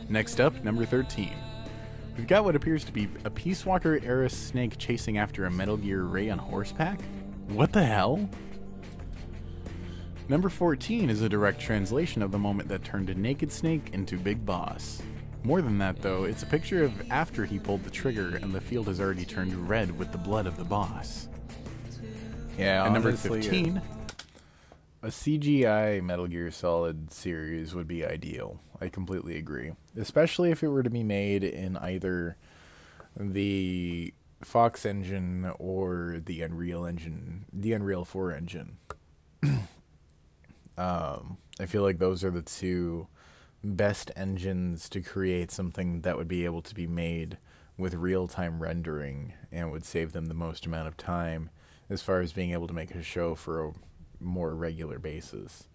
Next up, number 13. We've got what appears to be a Peace Walker-era Snake chasing after a Metal Gear Ray on horseback? What the hell? Number 14 is a direct translation of the moment that turned a naked Snake into Big Boss. More than that though, it's a picture of after he pulled the trigger and the field has already turned red with the blood of the boss. Yeah, and honestly, number 15... a CGI Metal Gear Solid series would be ideal. I completely agree. Especially if it were to be made in either the Fox engine or the Unreal engine, the Unreal 4 engine. I feel like those are the two best engines to create something that would be able to be made with real-time rendering and would save them the most amount of time as far as being able to make a show for a more regular basis.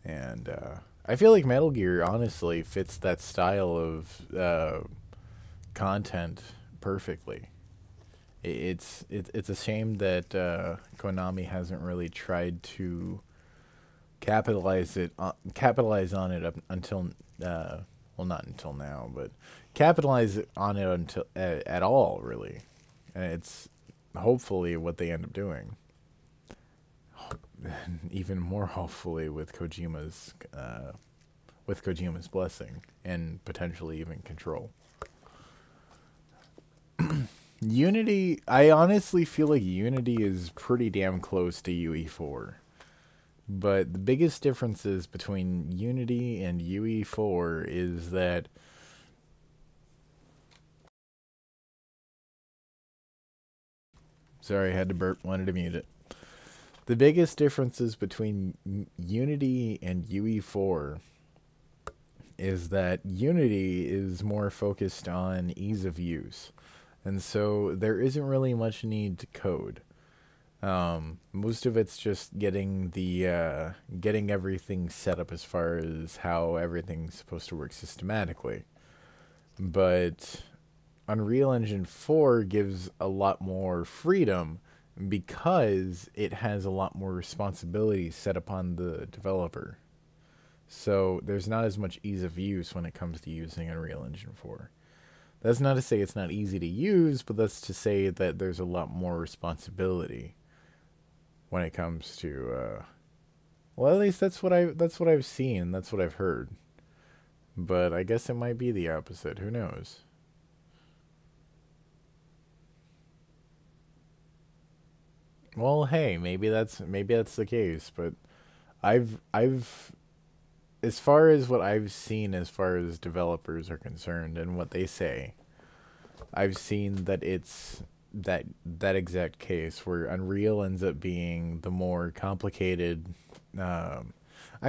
And I feel like Metal Gear honestly fits that style of content perfectly. It's a shame that Konami hasn't really tried to capitalize on it up until well, not until now, but capitalize on it until at all really. And it's hopefully what they end up doing. Even more hopefully with Kojima's blessing and potentially even control. Unity, I honestly feel like Unity is pretty damn close to UE4. But the biggest differences between Unity and UE4 is that sorry, I had to burp, wanted to mute it. The biggest differences between Unity and UE4 is that Unity is more focused on ease of use. And so there isn't really much need to code. Most of it's just getting the getting everything set up as far as how everything's supposed to work systematically. But Unreal Engine 4 gives a lot more freedom because it has a lot more responsibilities set upon the developer. So there's not as much ease of use when it comes to using Unreal Engine 4. That's not to say it's not easy to use, but that's to say that there's a lot more responsibility when it comes to well, at least that's what I've seen, that's what I've heard. But I guess it might be the opposite, who knows? Well, hey, maybe that's the case, but I've as far as what I've seen as far as developers are concerned and what they say, I've seen that it's that exact case where Unreal ends up being the more complicated. I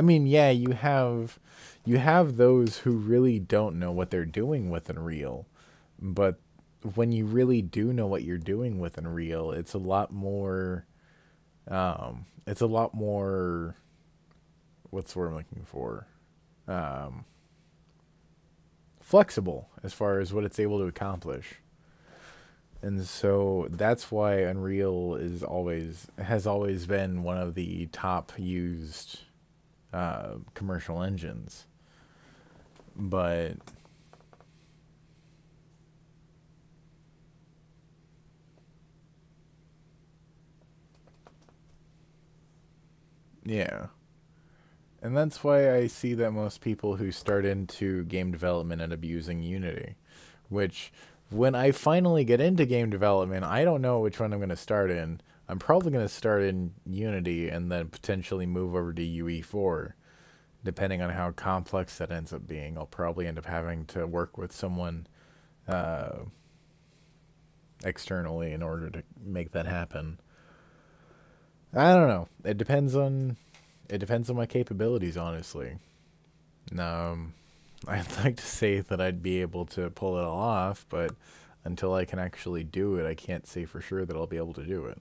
mean, yeah, you have those who really don't know what they're doing with Unreal, but when you really do know what you're doing with Unreal, it's a lot more what's the word I'm looking for? Flexible as far as what it's able to accomplish. And so that's why Unreal has always been one of the top used commercial engines. But yeah. And that's why I see that most people who start into game development end up using Unity. Which, when I finally get into game development, I don't know which one I'm going to start in. I'm probably going to start in Unity and then potentially move over to UE4. Depending on how complex that ends up being, I'll probably end up having to work with someone externally in order to make that happen. I don't know. It depends on my capabilities, honestly. I'd like to say that I'd be able to pull it all off, but until I can actually do it, I can't say for sure that I'll be able to do it.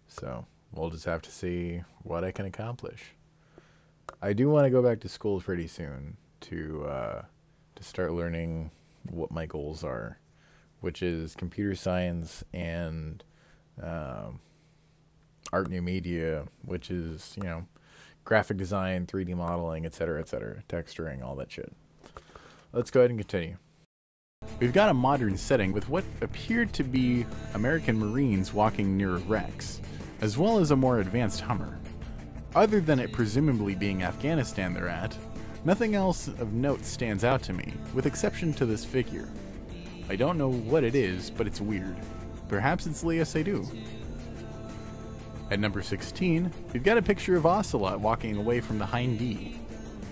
So we'll just have to see what I can accomplish. I do want to go back to school pretty soon to start learning what my goals are, which is computer science and art new media, which is, you know, graphic design, 3D modeling, etc., texturing, all that shit. Let's go ahead and continue. We've got a modern setting with what appeared to be American Marines walking near wrecks, as well as a more advanced Hummer. Other than it presumably being Afghanistan they're at, nothing else of note stands out to me, with exception to this figure. I don't know what it is, but it's weird. Perhaps it's Léa Seydoux. At number 16, we've got a picture of Ocelot walking away from the Hind D.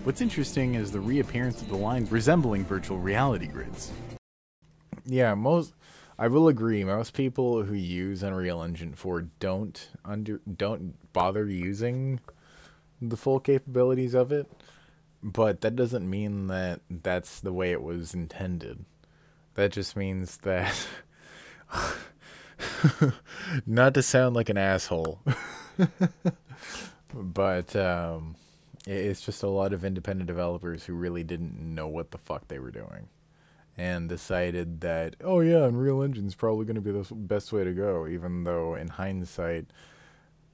What's interesting is the reappearance of the lines resembling virtual reality grids. Yeah, I will agree, most people who use Unreal Engine 4 don't bother using the full capabilities of it, but that doesn't mean that that's the way it was intended. That just means that not to sound like an asshole, but it's just a lot of independent developers who really didn't know what the fuck they were doing and decided that, oh yeah, Unreal Engine's probably going to be the best way to go, even though in hindsight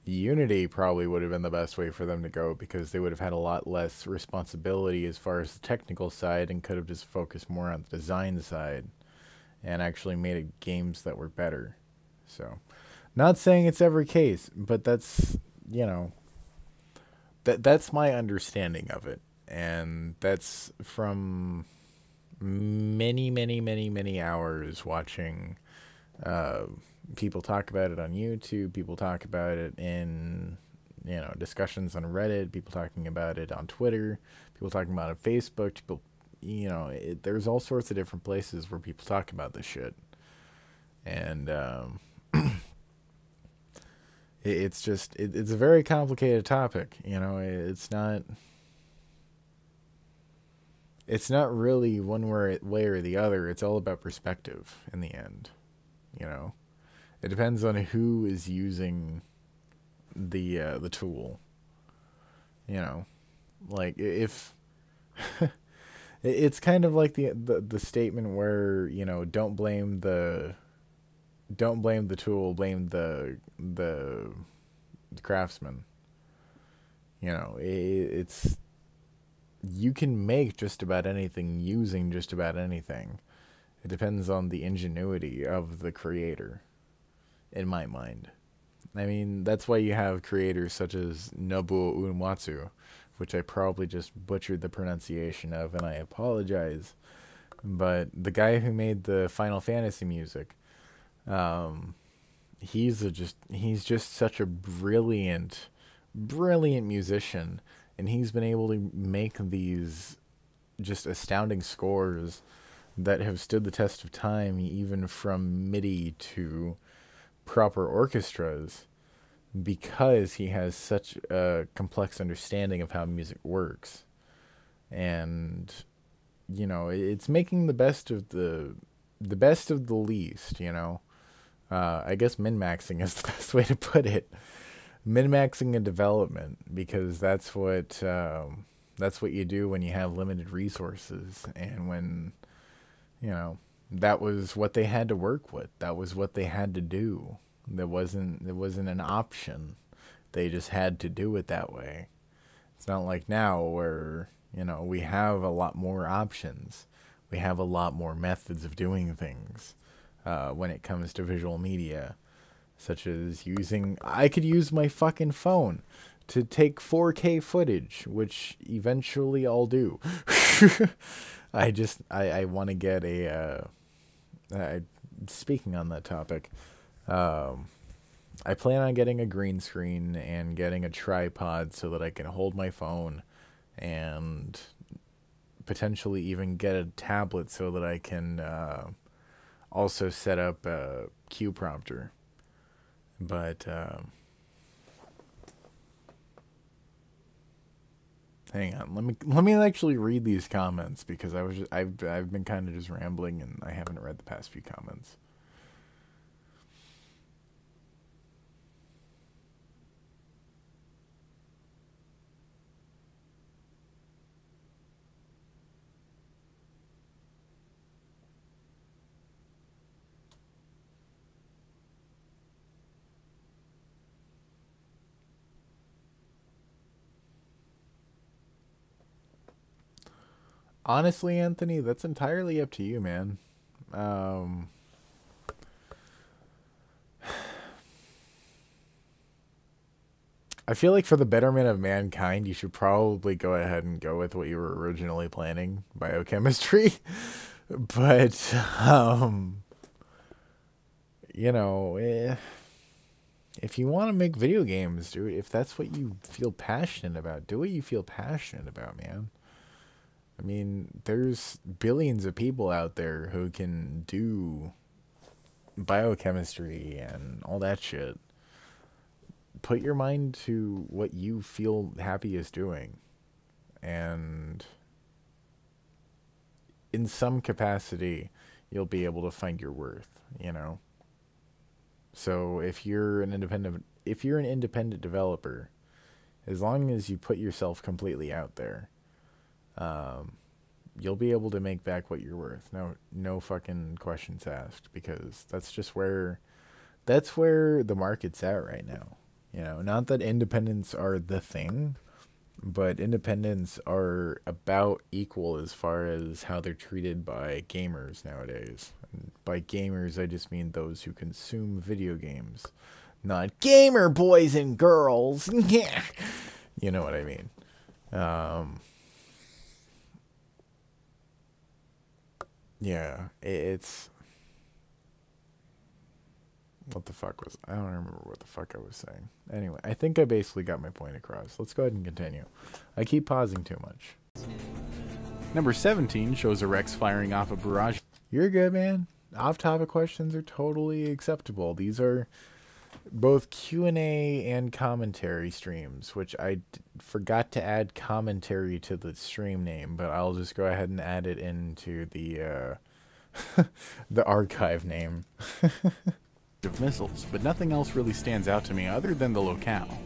Unity probably would have been the best way for them to go, because they would have had a lot less responsibility as far as the technical side and could have just focused more on the design side and actually made games that were better. So, not saying it's every case, but that's, you know, that's my understanding of it. And that's from many hours watching People talk about it on YouTube. People talk about it in, discussions on Reddit. People talking about it on Twitter. People talking about it on Facebook. People, there's all sorts of different places where people talk about this shit. And it's just, it's a very complicated topic. It's not really one way or the other. It's all about perspective in the end. It depends on who is using the tool. Like if it's kind of like the statement where, don't blame the tool, blame the craftsman. It's, you can make just about anything using just about anything. It depends on the ingenuity of the creator, in my mind. I mean, that's why you have creators such as Nobuo Uematsu, which I probably just butchered the pronunciation of, and I apologize. But the guy who made the Final Fantasy music, he's just such a brilliant musician, and he's been able to make these just astounding scores that have stood the test of time, even from MIDI to proper orchestras, because he has such a complex understanding of how music works. And it's making the best of the least. I guess min-maxing is the best way to put it. Min-maxing in development, because that's what you do when you have limited resources, and when that was what they had to work with. That was what they had to do. There wasn't an option. They just had to do it that way. It's not like now where, we have a lot more options. We have a lot more methods of doing things when it comes to visual media, such as I could use my fucking phone to take 4K footage, which eventually I'll do. I want to get speaking on that topic, I plan on getting a green screen and getting a tripod so that I can hold my phone, and potentially even get a tablet so that I can also set up a Q prompter. But hang on, let me actually read these comments, because I've been kind of just rambling and I haven't read the past few comments. Honestly, Anthony, that's entirely up to you, man. I feel like for the betterment of mankind, you should probably go ahead and go with what you were originally planning, biochemistry. But, if you want to make video games, dude, if that's what you feel passionate about, do what you feel passionate about, man. I mean, there's billions of people out there who can do biochemistry and all that shit. Put your mind to what you feel happiest doing, and in some capacity, you'll be able to find your worth, So if you're an independent developer, as long as you put yourself completely out there, you'll be able to make back what you're worth. No fucking questions asked, because that's where the market's at right now. Not that independents are the thing, but independents are about equal as far as how they're treated by gamers nowadays. And by gamers, I just mean those who consume video games, not gamer boys and girls. You know what I mean? Yeah, it's what the fuck was... I don't remember what the fuck I was saying. Anyway, I think I basically got my point across. Let's go ahead and continue. I keep pausing too much. Number 17 shows a Rex firing off a barrage. You're good, man. Off-topic questions are totally acceptable. These are both Q&A and commentary streams, which I forgot to add commentary to the stream name, but I'll just go ahead and add it into the the archive name. Of missiles, but nothing else really stands out to me other than the locale.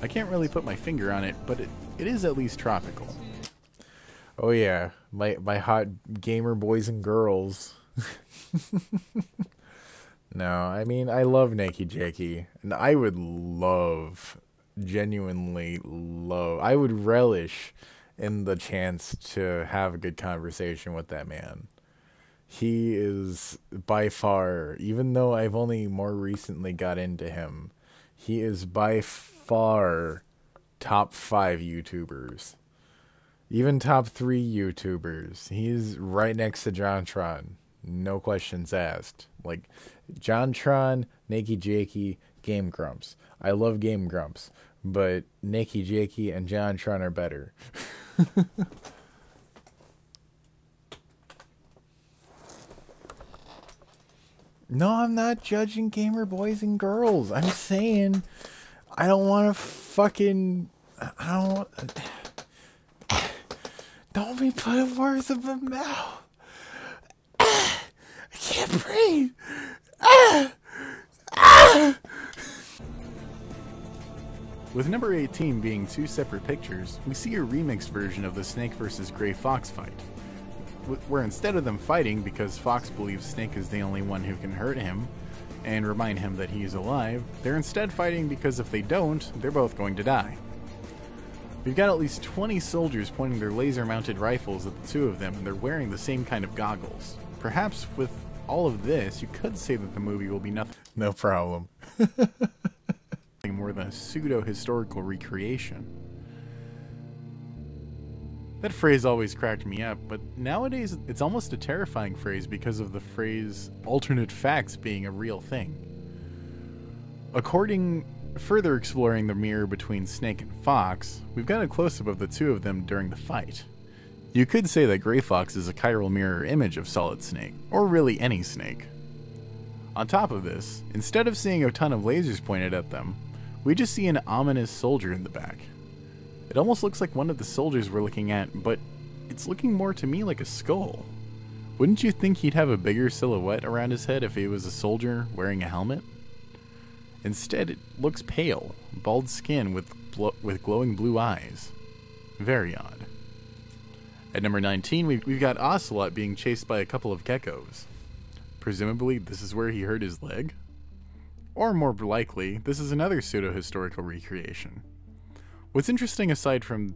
I can't really put my finger on it, but it is at least tropical. Oh yeah, my hot gamer boys and girls. No, I mean, I love Nakey Jakey, and I would genuinely love, I would relish in the chance to have a good conversation with that man. He is by far, even though I've only more recently got into him, he is by far top 5 YouTubers. Even top 3 YouTubers. He's right next to JonTron. No questions asked. Like, JonTron, Nakey Jakey, Game Grumps. I love Game Grumps, but Nakey Jakey and JonTron are better. No, I'm not judging gamer boys and girls. I'm saying I don't want to fucking... Don't be putting words in my mouth. I can't breathe. With number 18 being 2 separate pictures, we see a remixed version of the Snake vs. Gray Fox fight, where instead of them fighting because Fox believes Snake is the only one who can hurt him and remind him that he is alive, they're instead fighting because if they don't, they're both going to die. We've got at least 20 soldiers pointing their laser-mounted rifles at the 2 of them, and they're wearing the same kind of goggles. Perhaps with all of this, you could say that the movie will be nothing. No problem. More than a pseudo-historical recreation. That phrase always cracked me up, but nowadays it's almost a terrifying phrase because of the phrase alternate facts being a real thing. Further exploring the mirror between Snake and Fox, we've got a close-up of the 2 of them during the fight. You could say that Gray Fox is a chiral mirror image of Solid Snake, or really any snake. On top of this, instead of seeing a ton of lasers pointed at them, we just see an ominous soldier in the back. It almost looks like one of the soldiers we're looking at, but it's looking more to me like a skull. Wouldn't you think he'd have a bigger silhouette around his head if he was a soldier wearing a helmet? Instead, it looks pale, bald skin with glowing blue eyes. Very odd. At number 19, we've got Ocelot being chased by a couple of geckos. Presumably, this is where he hurt his leg? Or more likely, this is another pseudo-historical recreation. What's interesting aside from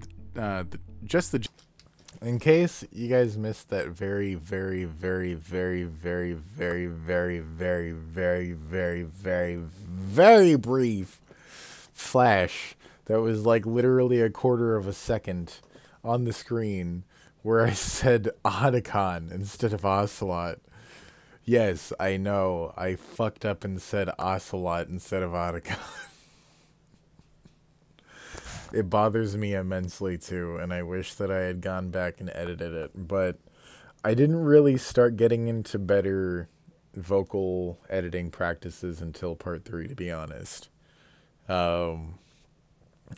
in case you guys missed that very, very, very, very, very, very, very, very, very, very, very, very brief flash that was like literally a quarter of a second on the screen where I said Otacon instead of Ocelot. Yes, I know. I fucked up and said Ocelot instead of Otacon. It bothers me immensely too, and I wish that I had gone back and edited it, but I didn't really start getting into better vocal editing practices until part 3, to be honest. I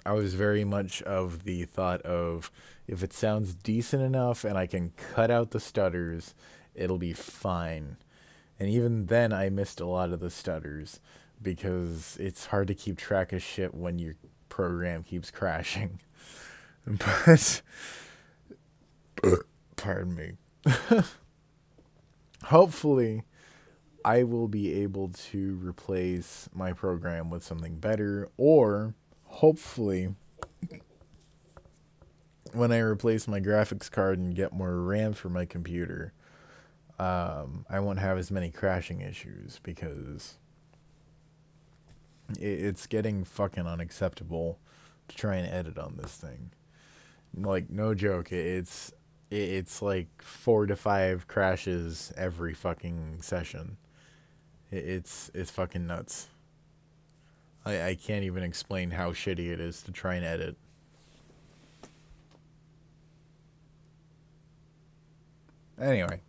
was very much of the thought of, if it sounds decent enough and I can cut out the stutters, it'll be fine. And even then, I missed a lot of the stutters, because it's hard to keep track of shit when your program keeps crashing. But pardon me. Hopefully I will be able to replace my program with something better, or hopefully when I replace my graphics card and get more RAM for my computer, I won't have as many crashing issues, because it's getting fucking unacceptable to try and edit on this thing. Like, no joke, it's like 4 to 5 crashes every fucking session. It's fucking nuts. I can't even explain how shitty it is to try and edit. Anyway,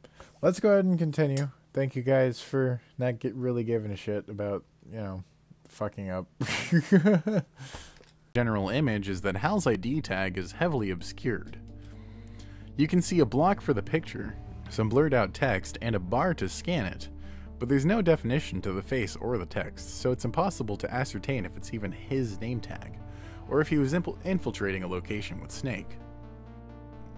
let's go ahead and continue. Thank you guys for not really giving a shit about, you know, fucking up. General image is that Hal's ID tag is heavily obscured. You can see a block for the picture, some blurred out text, and a bar to scan it, but there's no definition to the face or the text, so it's impossible to ascertain if it's even his name tag, or if he was infiltrating a location with Snake.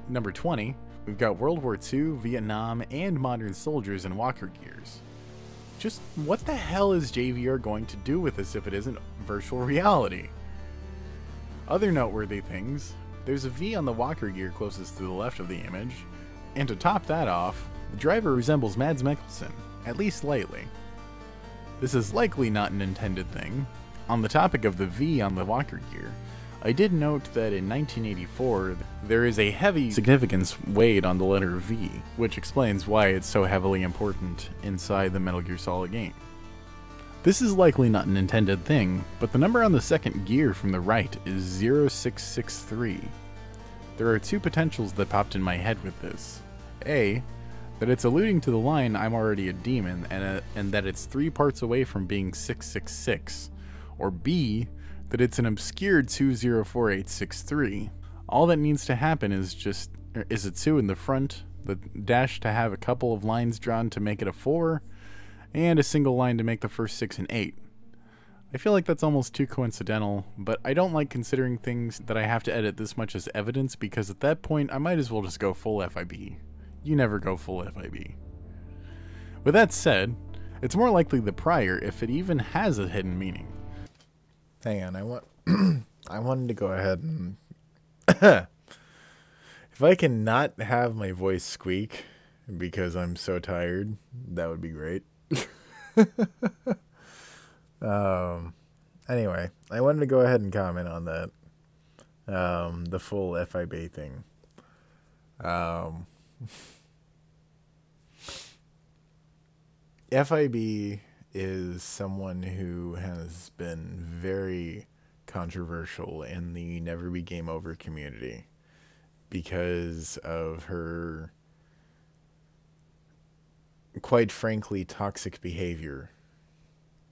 Number 20, we've got World War II, Vietnam, and modern soldiers in walker gears. Just what the hell is JVR going to do with this if it isn't virtual reality? Other noteworthy things, there's a V on the walker gear closest to the left of the image, and to top that off, the driver resembles Mads Mikkelsen, at least slightly. This is likely not an intended thing. On the topic of the V on the walker gear, I did note that in 1984, there is a heavy significance weighed on the letter V, which explains why it's so heavily important inside the Metal Gear Solid game. This is likely not an intended thing, but the number on the second gear from the right is 0663. There are two potentials that popped in my head with this. A, that it's alluding to the line "I'm already a demon" and that it's 3 parts away from being 666. Or B, that it's an obscured 204863. All that needs to happen is a 2 in the front, the dash to have a couple of lines drawn to make it a 4, and a single line to make the first 6 and 8. I feel like that's almost too coincidental, but I don't like considering things that I have to edit this much as evidence, because at that point I might as well just go full FIB. You never go full FIB. With that said, it's more likely the prior if it even has a hidden meaning. Hang on, I wanted to go ahead and if I can not have my voice squeak because I'm so tired, that would be great. Anyway, I wanted to go ahead and comment on that. The full FIB thing. FIB is someone who has been very controversial in the Never Be Game Over community because of her, quite frankly, toxic behavior,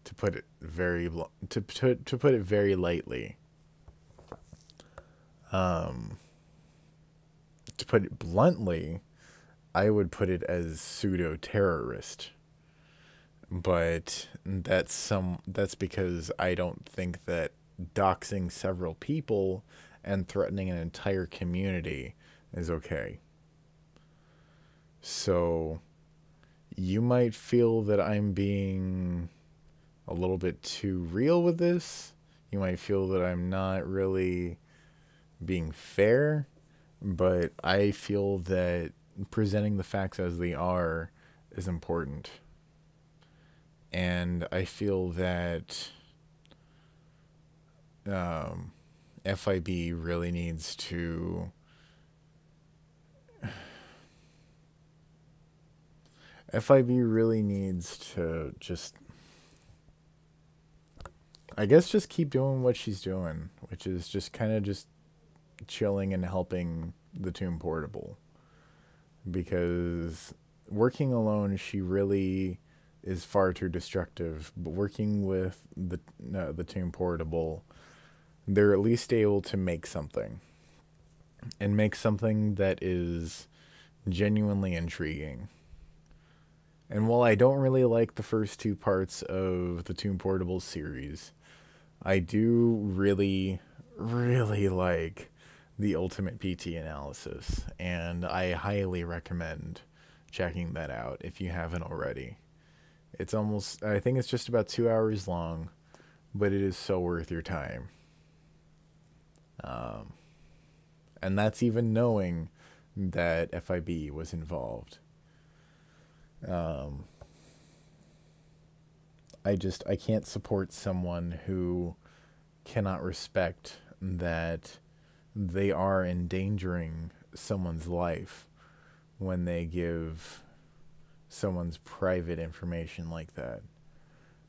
to put it very lightly. To put it bluntly, I would put it as pseudo-terrorist. But that's because I don't think that doxing several people and threatening an entire community is okay. So you might feel that I'm being a little bit too real with this. You might feel that I'm not really being fair, but I feel that presenting the facts as they are is important. And I feel that FIB really needs to just, I guess, just keep doing what she's doing, which is just kind of just chilling and helping the Tomb Portable. Because working alone, she really is far too destructive, but working with the Tomb Portable, they're at least able to make something, and make something that is genuinely intriguing. And while I don't really like the first 2 parts of the Tomb Portable series, I do really, really like the Ultimate PT analysis, and I highly recommend checking that out if you haven't already. It's almost, I think it's just about 2 hours long, but it is so worth your time. And that's even knowing that FIB was involved. I can't support someone who cannot respect that they are endangering someone's life when they give someone's private information like that.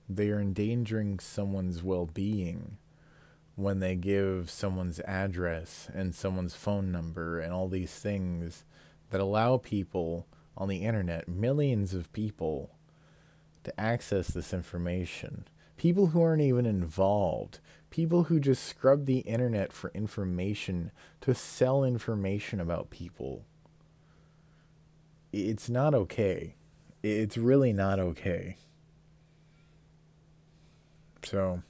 They are endangering someone's well-being when they give someone's address and someone's phone number and all these things that allow people on the internet, millions of people, to access this information. People who aren't even involved. People who just scrub the internet for information to sell information about people. It's not okay. It's really not okay. So,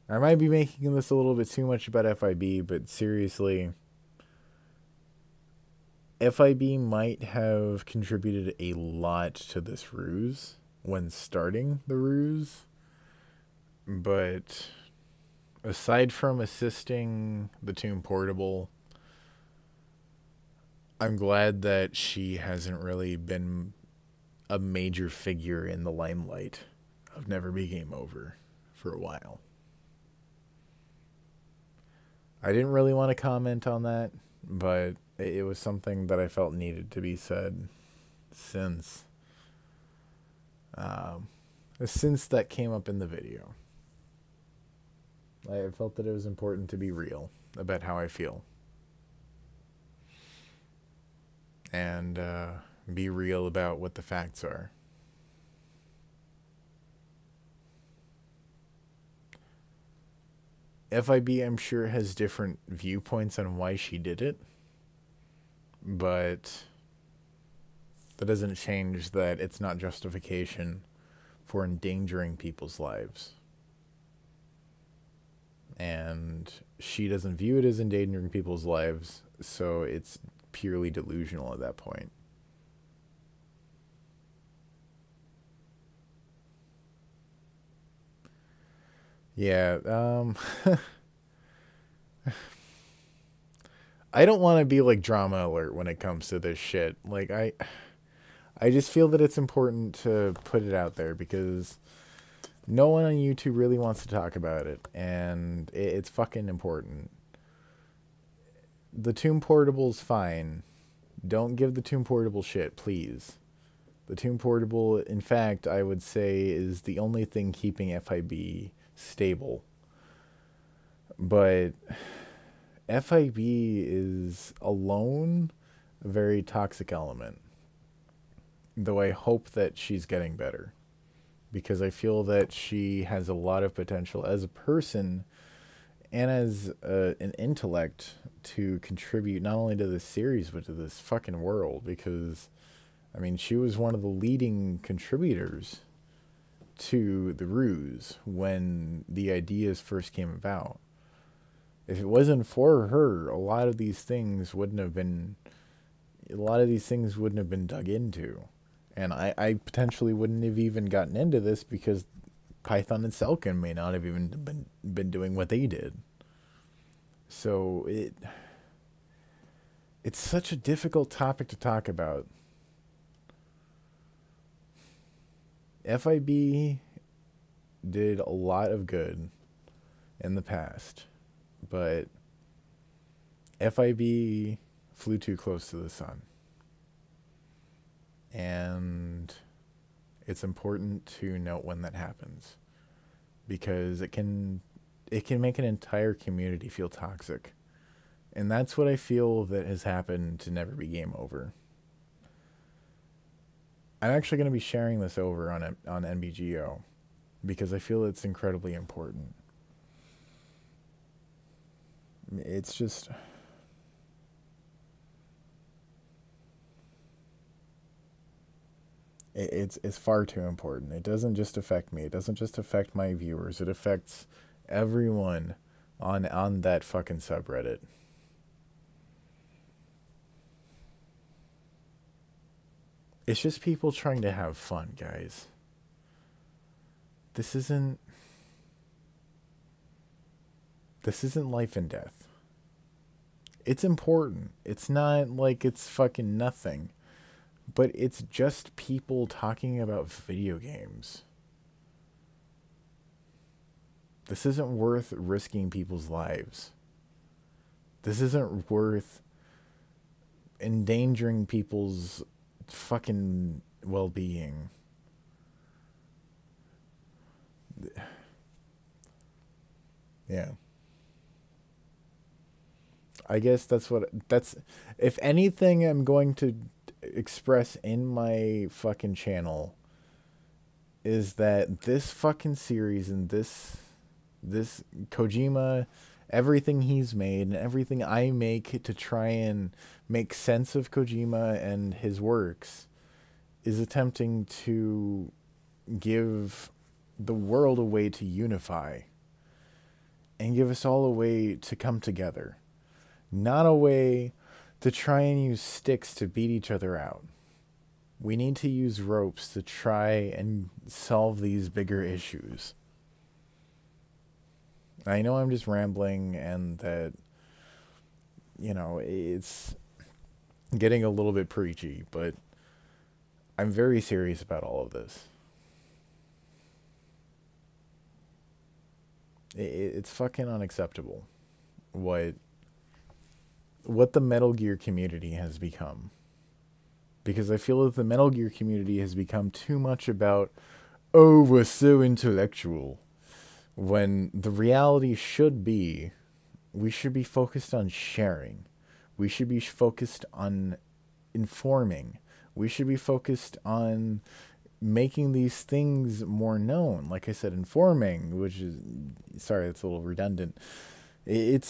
I might be making this a little bit too much about FIB, but seriously, FIB might have contributed a lot to this ruse when starting the ruse, but aside from assisting the Tomb Portable, I'm glad that she hasn't really been a major figure in the limelight of Never Be Game Over for a while. I didn't really want to comment on that, but it was something that I felt needed to be said since that came up in the video. I felt that it was important to be real about how I feel. And be real about what the facts are. FIB, I'm sure, has different viewpoints on why she did it, but that doesn't change that it's not justification for endangering people's lives. And she doesn't view it as endangering people's lives, so it's purely delusional at that point. Yeah, I don't want to be like drama alert when it comes to this shit. Like, I just feel that it's important to put it out there because no one on YouTube really wants to talk about it, and it's fucking important. The Tomb Portable's fine. Don't give the Tomb Portable shit, please. The Tomb Portable, in fact, I would say, is the only thing keeping FIB stable. But FIB is alone a very toxic element. Though I hope that she's getting better. Because I feel that she has a lot of potential as a person and as an intellect to contribute not only to this series but to this fucking world. Because, I mean, she was one of the leading contributors to the ruse when the ideas first came about. If it wasn't for her, a lot of these things wouldn't have been dug into. And I potentially wouldn't have even gotten into this because Python and Selkin may not have even been doing what they did. So it's such a difficult topic to talk about. FIB did a lot of good in the past, but FIB flew too close to the sun. And it's important to note when that happens, because it can make an entire community feel toxic. And that's what I feel that has happened to Never Be Game Over. I'm actually going to be sharing this over on NBGO because I feel it's incredibly important. It's just... It's far too important. It doesn't just affect me. It doesn't just affect my viewers. It affects everyone on that fucking subreddit. It's just people trying to have fun, guys. This isn't life and death. It's important. It's not like it's fucking nothing. But it's just people talking about video games. This isn't worth risking people's lives. This isn't worth endangering people's fucking well-being. Yeah. I guess that's if anything I'm going to express in my fucking channel is that this fucking series and this Kojima, everything he's made and everything I make to try and make sense of Kojima and his works is attempting to give the world a way to unify and give us all a way to come together. Not a way to try and use sticks to beat each other out. We need to use ropes to try and solve these bigger issues. I know I'm just rambling and that, you know, it's getting a little bit preachy, but I'm very serious about all of this. It's fucking unacceptable what the Metal Gear community has become. Because I feel that the Metal Gear community has become too much about, oh, we're so intellectual. When the reality should be, we should be focused on sharing. We should be focused on informing. We should be focused on making these things more known. Like I said, informing, which is, sorry, that's a little redundant. We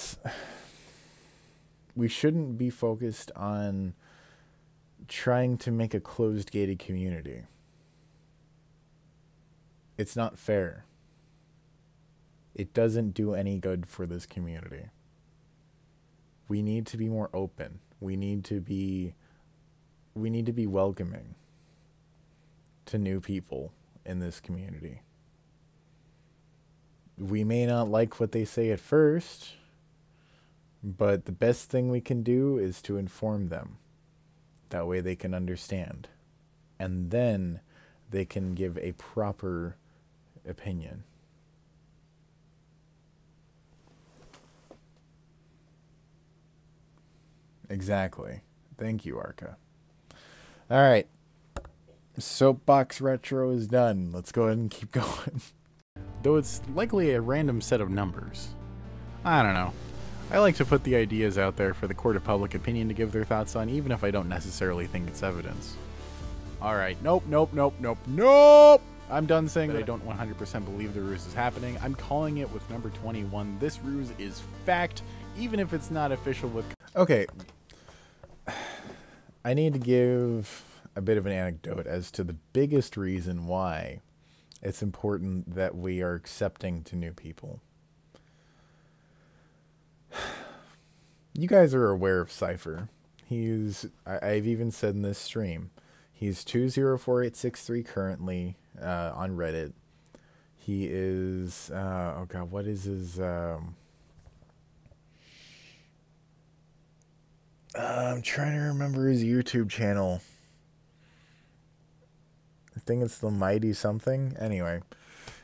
shouldn't be focused on trying to make a closed gated community. It's not fair. It doesn't do any good for this community. We need to be more open. We need to be welcoming to new people in this community. We may not like what they say at first, but the best thing we can do is to inform them. That way they can understand. And then they can give a proper opinion. Exactly. Thank you, Arca. Alright. Soapbox Retro is done. Let's go ahead and keep going. Though it's likely a random set of numbers. I don't know. I like to put the ideas out there for the court of public opinion to give their thoughts on, even if I don't necessarily think it's evidence. Alright, nope. I'm done saying that I don't 100% believe the ruse is happening. I'm calling it with number 21. This ruse is fact, even if it's not official with... Okay. I need to give a bit of an anecdote as to the biggest reason why it's important that we are accepting to new people. You guys are aware of Cypher. I've even said in this stream, he's 204863 currently on Reddit. He is, oh god, what is his, I'm trying to remember his YouTube channel. I think it's the Mighty something. Anyway,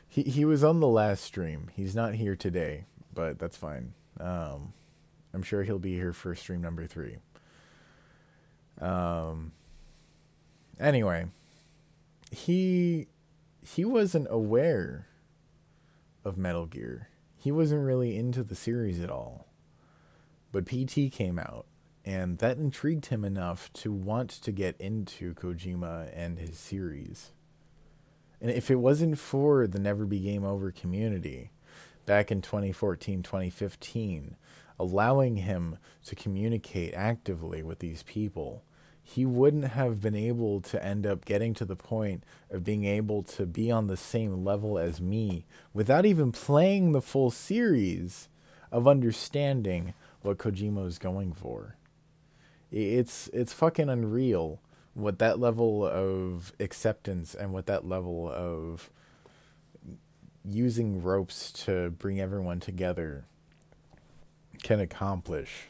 he was on the last stream. He's not here today, but that's fine. I'm sure he'll be here for stream number 3. Anyway, he wasn't aware of Metal Gear. He wasn't really into the series at all. But PT came out, and that intrigued him enough to want to get into Kojima and his series. And if it wasn't for the Never Be Game Over community back in 2014, 2015, allowing him to communicate actively with these people, he wouldn't have been able to end up getting to the point of being able to be on the same level as me without even playing the full series of understanding what Kojima is going for. It's fucking unreal what that level of acceptance and what that level of using ropes to bring everyone together can accomplish,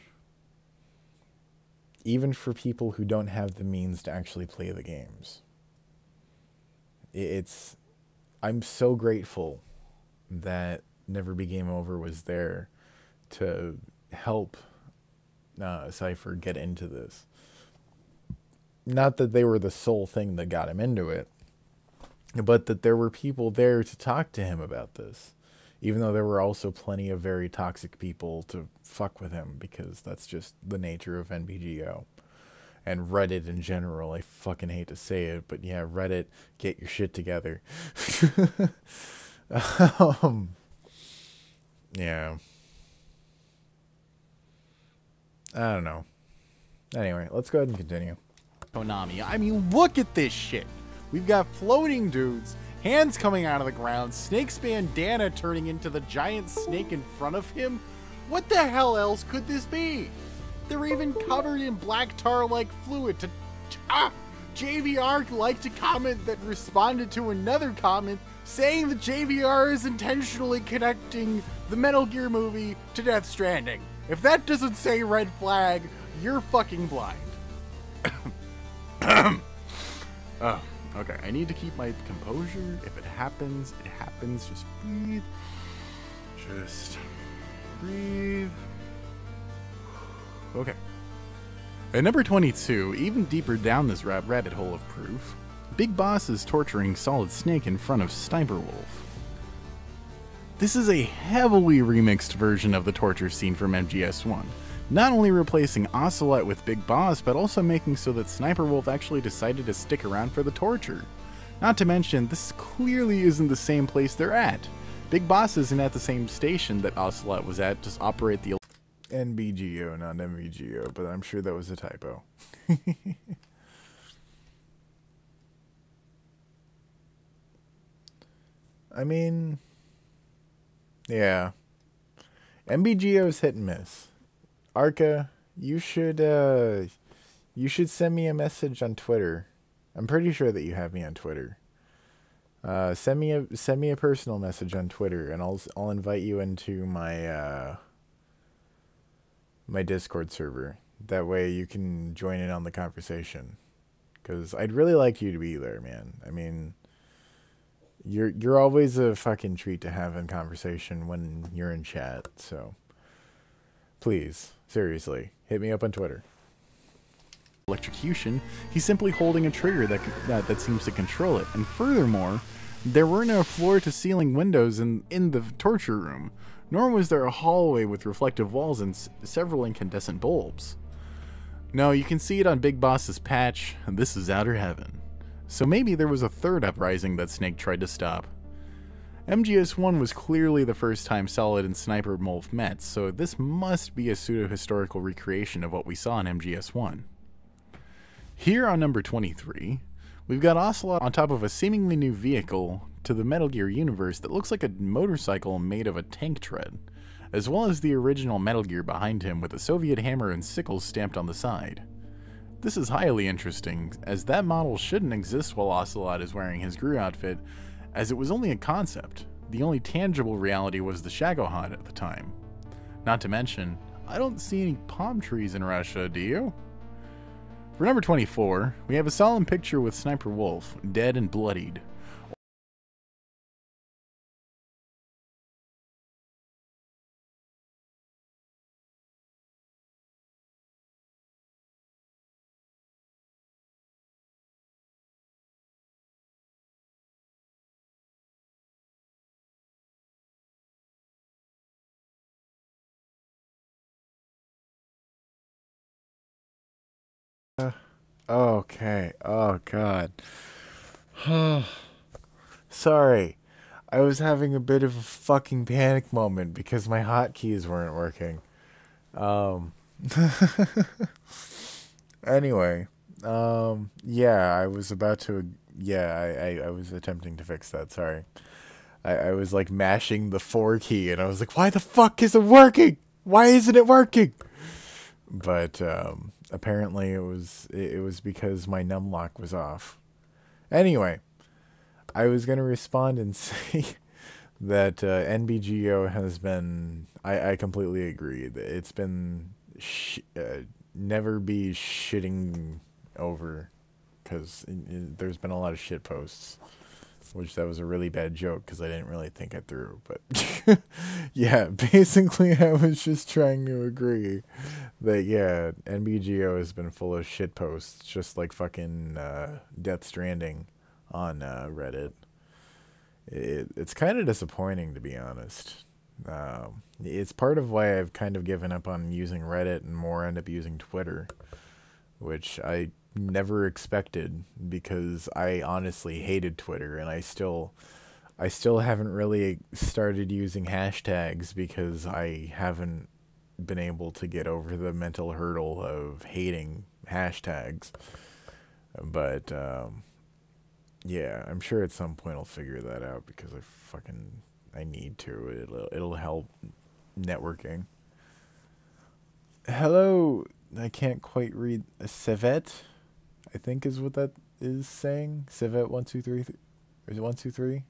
even for people who don't have the means to actually play the games. I'm so grateful that Never Be Game Over was there to help Cypher get into this. Not that they were the sole thing that got him into it, but that there were people there to talk to him about this, even though there were also plenty of very toxic people to fuck with him, because that's just the nature of NBGO. And Reddit in general. I fucking hate to say it, but yeah, Reddit, get your shit together. Yeah. I don't know. Anyway, let's go ahead and continue. Konami. I mean, look at this shit. We've got floating dudes, hands coming out of the ground, Snake's bandana turning into the giant snake in front of him. What the hell else could this be? They're even covered in black tar-like fluid. JVR liked a comment that responded to another comment saying that JVR is intentionally connecting the Metal Gear movie to Death Stranding. If that doesn't say red flag, you're fucking blind. Oh, okay. I need to keep my composure. If it happens, it happens. Just breathe. Just breathe. Okay. At number 22, even deeper down this rabbit hole of proof, Big Boss is torturing Solid Snake in front of Sniper Wolf. This is a heavily remixed version of the torture scene from MGS1, not only replacing Ocelot with Big Boss, but also making so that Sniper Wolf actually decided to stick around for the torture. Not to mention, this clearly isn't the same place they're at. Big Boss isn't at the same station that Ocelot was at to operate the NBGO, not MVGO, but I'm sure that was a typo. I mean, yeah. MBGO's hit and miss. Arca, you should send me a message on Twitter. I'm pretty sure that you have me on Twitter. Send me a personal message on Twitter, and I'll invite you into my my Discord server. That way you can join in on the conversation. Because I'd really like you to be there, man. I mean, you're always a fucking treat to have in conversation when you're in chat. So please, seriously, hit me up on Twitter. Electrocution, he's simply holding a trigger that seems to control it. And furthermore, there were no floor-to-ceiling windows in the torture room, nor was there a hallway with reflective walls and several incandescent bulbs. No, you can see it on Big Boss's patch, and this is outer heaven. So maybe there was a third uprising that Snake tried to stop. MGS1 was clearly the first time Solid and Sniper Wolf met, so this must be a pseudo-historical recreation of what we saw in MGS1. Here on number 23, we've got Ocelot on top of a seemingly new vehicle to the Metal Gear universe that looks like a motorcycle made of a tank tread, as well as the original Metal Gear behind him with a Soviet hammer and sickles stamped on the side. This is highly interesting, as that model shouldn't exist while Ocelot is wearing his Gru outfit, as it was only a concept. The only tangible reality was the Shagohod at the time. Not to mention, I don't see any palm trees in Russia, do you? For number 24, we have a solemn picture with Sniper Wolf, dead and bloodied. Okay. Oh, God. Sorry. I was having a bit of a fucking panic moment because my hotkeys weren't working. Anyway. Yeah, I was about to... Yeah, I was attempting to fix that. Sorry. I was, like, mashing the 4 key, and I was like, why the fuck is it working? Why isn't it working? But, apparently it was because my numlock was off. Anyway, I was going to respond and say that NBGO has been... I completely agree. It's been... never be shitting over, because there's been a lot of shit posts. Which that was a really bad joke because I didn't really think it through. But yeah, basically I was just trying to agree that, yeah, NBGO has been full of shit posts, just like fucking Death Stranding on Reddit. It's kind of disappointing, to be honest. It's part of why I've kind of given up on using Reddit and more end up using Twitter, which I never expected, because I honestly hated Twitter, and I still haven't really started using hashtags because I haven't been able to get over the mental hurdle of hating hashtags. But yeah, I'm sure at some point I'll figure that out, because I need to. It'll help networking. Hello, I can't quite read. Civet, I think is what that is saying. Civet 123. Is it 123?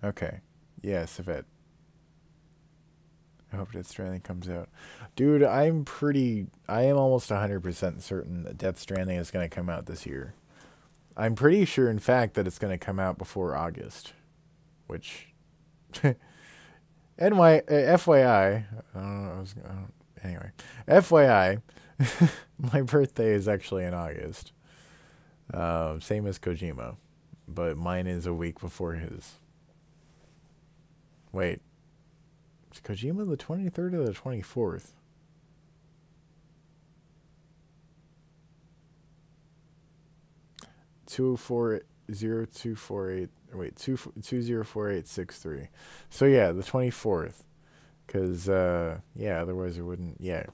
Okay. Yeah, Civet. I hope Death Stranding comes out. Dude, I am almost 100% certain that Death Stranding is going to come out this year. I'm pretty sure, in fact, that it's going to come out before August. Which... FYI... anyway. FYI, my birthday is actually in August. Same as Kojima. But mine is a week before his. Wait. Is Kojima the 23rd or the 24th? Two four 0248. Wait, 204863. So yeah, the 24th. Because yeah, otherwise it wouldn't. Yeah.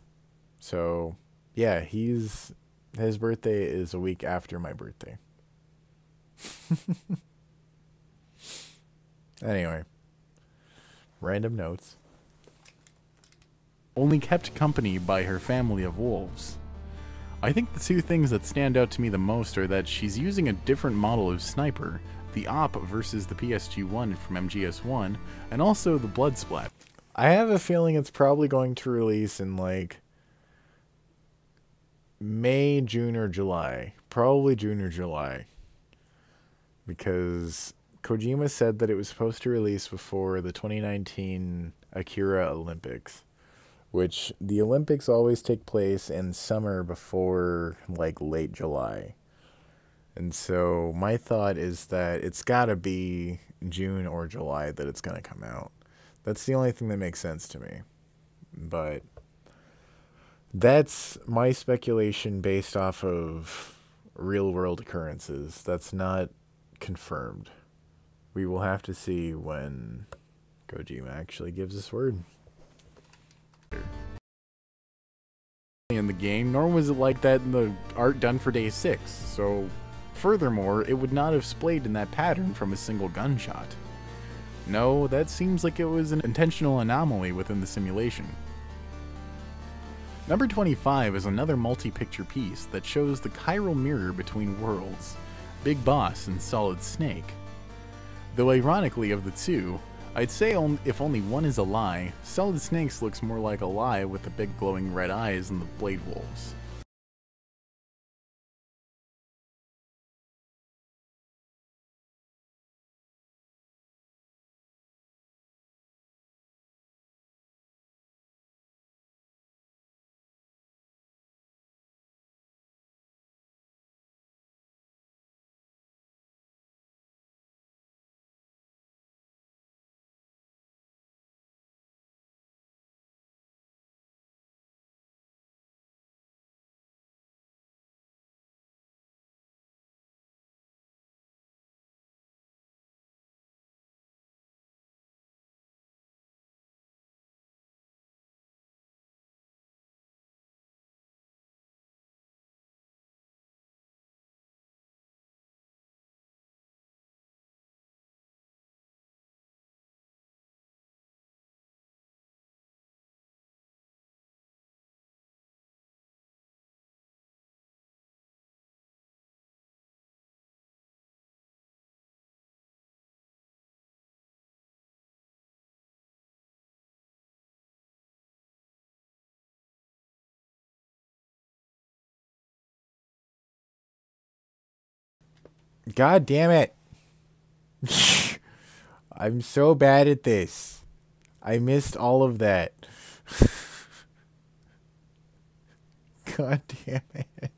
So yeah, his birthday is a week after my birthday. Anyway, random notes. Only kept company by her family of wolves. I think the two things that stand out to me the most are that she's using a different model of sniper, the AWP versus the PSG-1 from MGS1, and also the blood splat. I have a feeling it's probably going to release in like May, June, or July. Probably June or July. Because Kojima said that it was supposed to release before the 2019 Akira Olympics. Which the Olympics always take place in summer before like late July. And so my thought is that it's gotta be June or July that it's gonna come out. That's the only thing that makes sense to me. But that's my speculation based off of real world occurrences. That's not confirmed. We will have to see when Kojima actually gives his word. In the game, nor was it like that in the art done for Day 6, so furthermore, it would not have splayed in that pattern from a single gunshot. No, that seems like it was an intentional anomaly within the simulation. Number 25 is another multi-picture piece that shows the chiral mirror between worlds, Big Boss and Solid Snake. Though ironically of the two, I'd say if only one is a lie, Solid Snake's looks more like a lie with the big glowing red eyes and the blade wolves. God damn it. I'm so bad at this. I missed all of that. God damn it.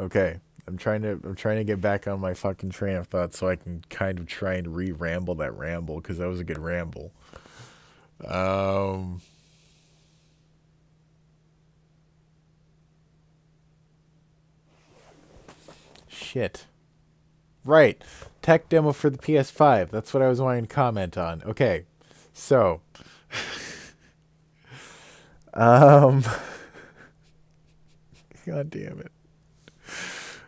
Okay. I'm trying to get back on my fucking train of thought so I can kind of try and re-ramble that ramble, because that was a good ramble. Shit. Right. Tech demo for the PS5. That's what I was wanting to comment on. Okay. So. God damn it.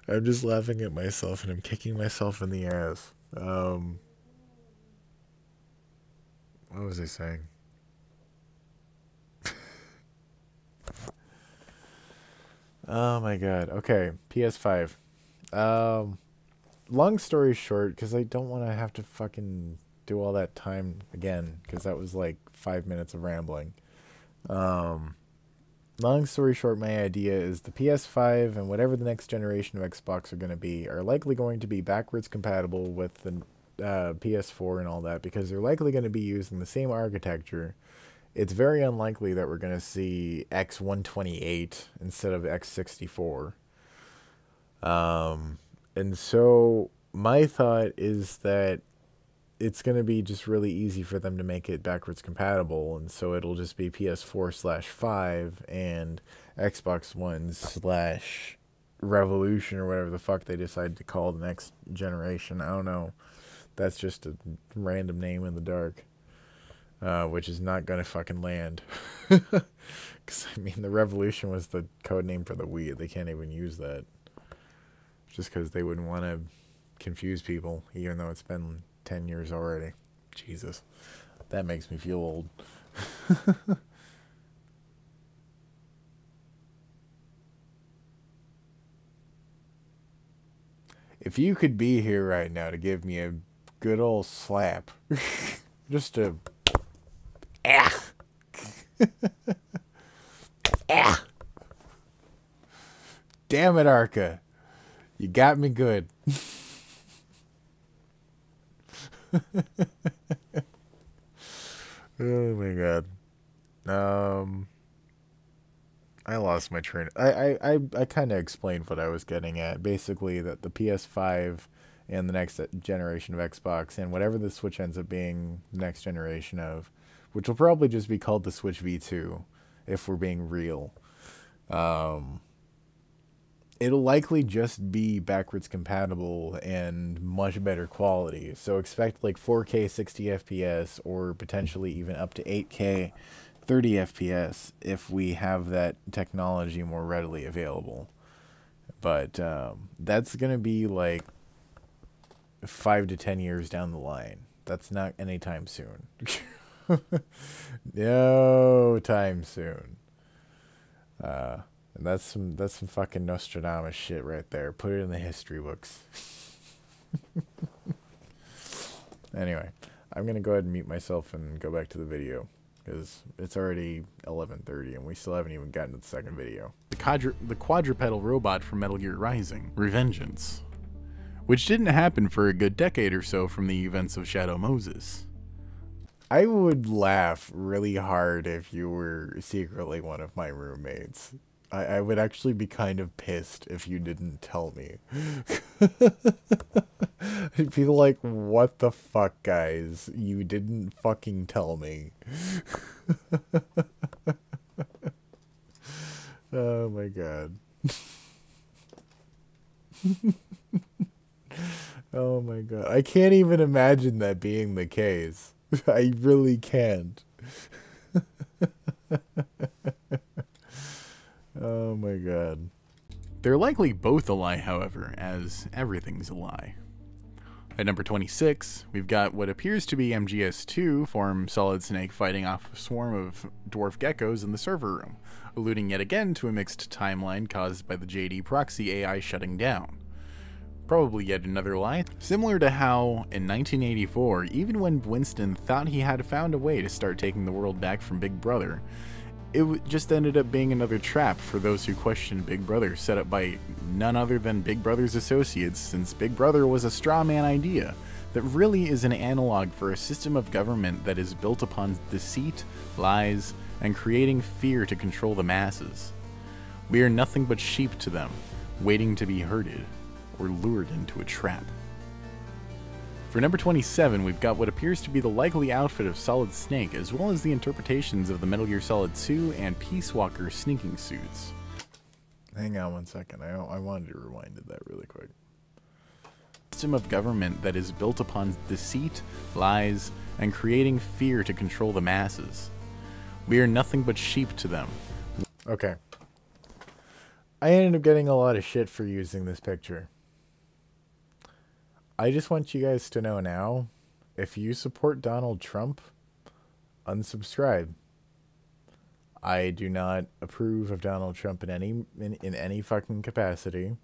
I'm just laughing at myself and I'm kicking myself in the ass. What was I saying? Oh my god. Okay, PS5. Long story short, because I don't want to have to fucking do all that time again, because that was like 5 minutes of rambling. Long story short, my idea is the PS5 and whatever the next generation of Xbox are going to be are likely going to be backwards compatible with the PS4 and all that, because they're likely going to be using the same architecture. It's very unlikely that we're going to see X128 instead of X64. And so my thought is that it's going to be just really easy for them to make it backwards compatible, and so it'll just be PS4/5 and Xbox One/Revolution or whatever the fuck they decide to call the next generation. I don't know. That's just a random name in the dark, which is not going to fucking land. Because, I mean, the Revolution was the code name for the Wii. They can't even use that. Just because they wouldn't want to confuse people, even though it's been 10 years already. Jesus. That makes me feel old. If you could be here right now to give me a good old slap. Just a... Ah! Ah! Damn it, Arca. You got me good. Oh my god. I lost my train. I kind of explained what I was getting at. Basically, that the PS5 and the next generation of Xbox and whatever the Switch ends up being the next generation of, which will probably just be called the Switch V2, if we're being real. It'll likely just be backwards compatible and much better quality. So expect like 4K 60 FPS or potentially even up to 8K 30 FPS if we have that technology more readily available. But that's going to be like 5 to 10 years down the line. That's not anytime soon. No time soon. And that's some fucking Nostradamus shit right there. Put it in the history books. Anyway, I'm gonna go ahead and mute myself and go back to the video, because it's already 11:30 and we still haven't even gotten to the second video. The quadrupedal robot from Metal Gear Rising, Revengeance, which didn't happen for a good decade or so from the events of Shadow Moses. I would laugh really hard if you were secretly one of my roommates. I would actually be kind of pissed if you didn't tell me. I'd be like, what the fuck, guys? You didn't fucking tell me. Oh my god. Oh my god. I can't even imagine that being the case. I really can't. Oh my god. They're likely both a lie, however, as everything's a lie. At number 26, we've got what appears to be MGS2 form Solid Snake fighting off a swarm of dwarf geckos in the server room, alluding yet again to a mixed timeline caused by the JD proxy AI shutting down. Probably yet another lie, similar to how, in 1984, even when Winston thought he had found a way to start taking the world back from Big Brother, it just ended up being another trap for those who questioned Big Brother, set up by none other than Big Brother's associates, since Big Brother was a straw man idea that really is an analog for a system of government that is built upon deceit, lies, and creating fear to control the masses. We are nothing but sheep to them, waiting to be herded or lured into a trap. For number 27, we've got what appears to be the likely outfit of Solid Snake, as well as the interpretations of the Metal Gear Solid 2 and Peace Walker sneaking suits. Hang on one second, I wanted to rewind that really quick. System of government that is built upon deceit, lies, and creating fear to control the masses. We are nothing but sheep to them. Okay. I ended up getting a lot of shit for using this picture. I just want you guys to know now, if you support Donald Trump, unsubscribe. I do not approve of Donald Trump in any fucking capacity.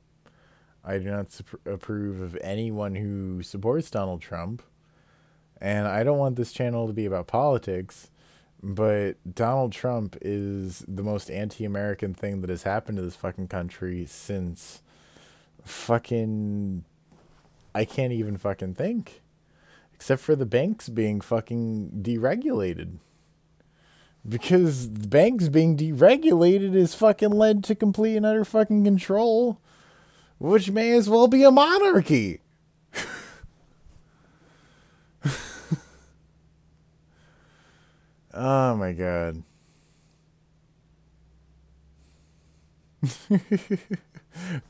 I do not approve of anyone who supports Donald Trump. And I don't want this channel to be about politics, but Donald Trump is the most anti-American thing that has happened to this fucking country since fucking... I can't even fucking think. Except for the banks being fucking deregulated. Because the banks being deregulated has fucking led to complete and utter fucking control. Which may as well be a monarchy. Oh my god.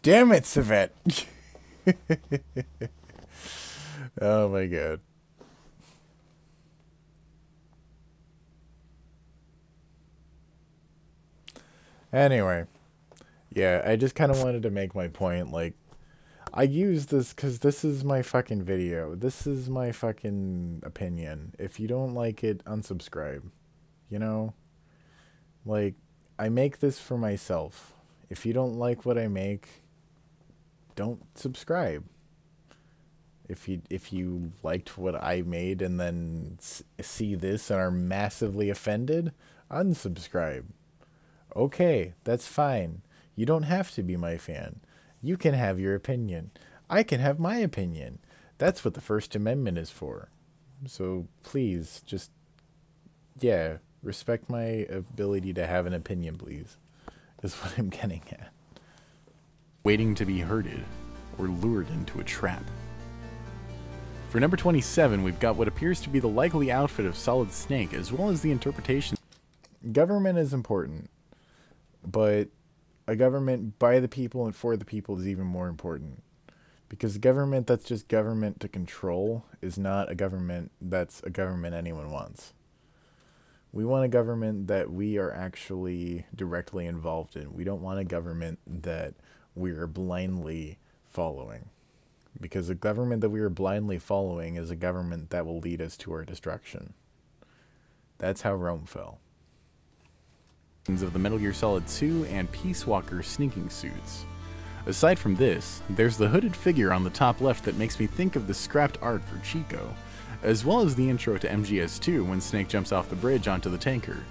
Damn it, Savette. Oh my god. Anyway. Yeah, I just kind of wanted to make my point, like, I use this because this is my fucking video. This is my fucking opinion. If you don't like it, unsubscribe. You know? Like, I make this for myself. If you don't like what I make, don't subscribe. If you liked what I made and then see this and are massively offended, unsubscribe. Okay, that's fine. You don't have to be my fan. You can have your opinion. I can have my opinion. That's what the First Amendment is for. So please, just, yeah, respect my ability to have an opinion, please. Is what I'm getting at. Waiting to be herded or lured into a trap. For number 27, we've got what appears to be the likely outfit of Solid Snake, as well as the interpretation. Government is important, but a government by the people and for the people is even more important. Because a government that's just government to control is not a government that's a government anyone wants. We want a government that we are actually directly involved in. We don't want a government that we are blindly following. Because a government that we are blindly following is a government that will lead us to our destruction. That's how Rome fell. Of the Metal Gear Solid 2 and Peace Walker sneaking suits. Aside from this, there's the hooded figure on the top left that makes me think of the scrapped art for Chico, as well as the intro to MGS2 when Snake jumps off the bridge onto the tanker,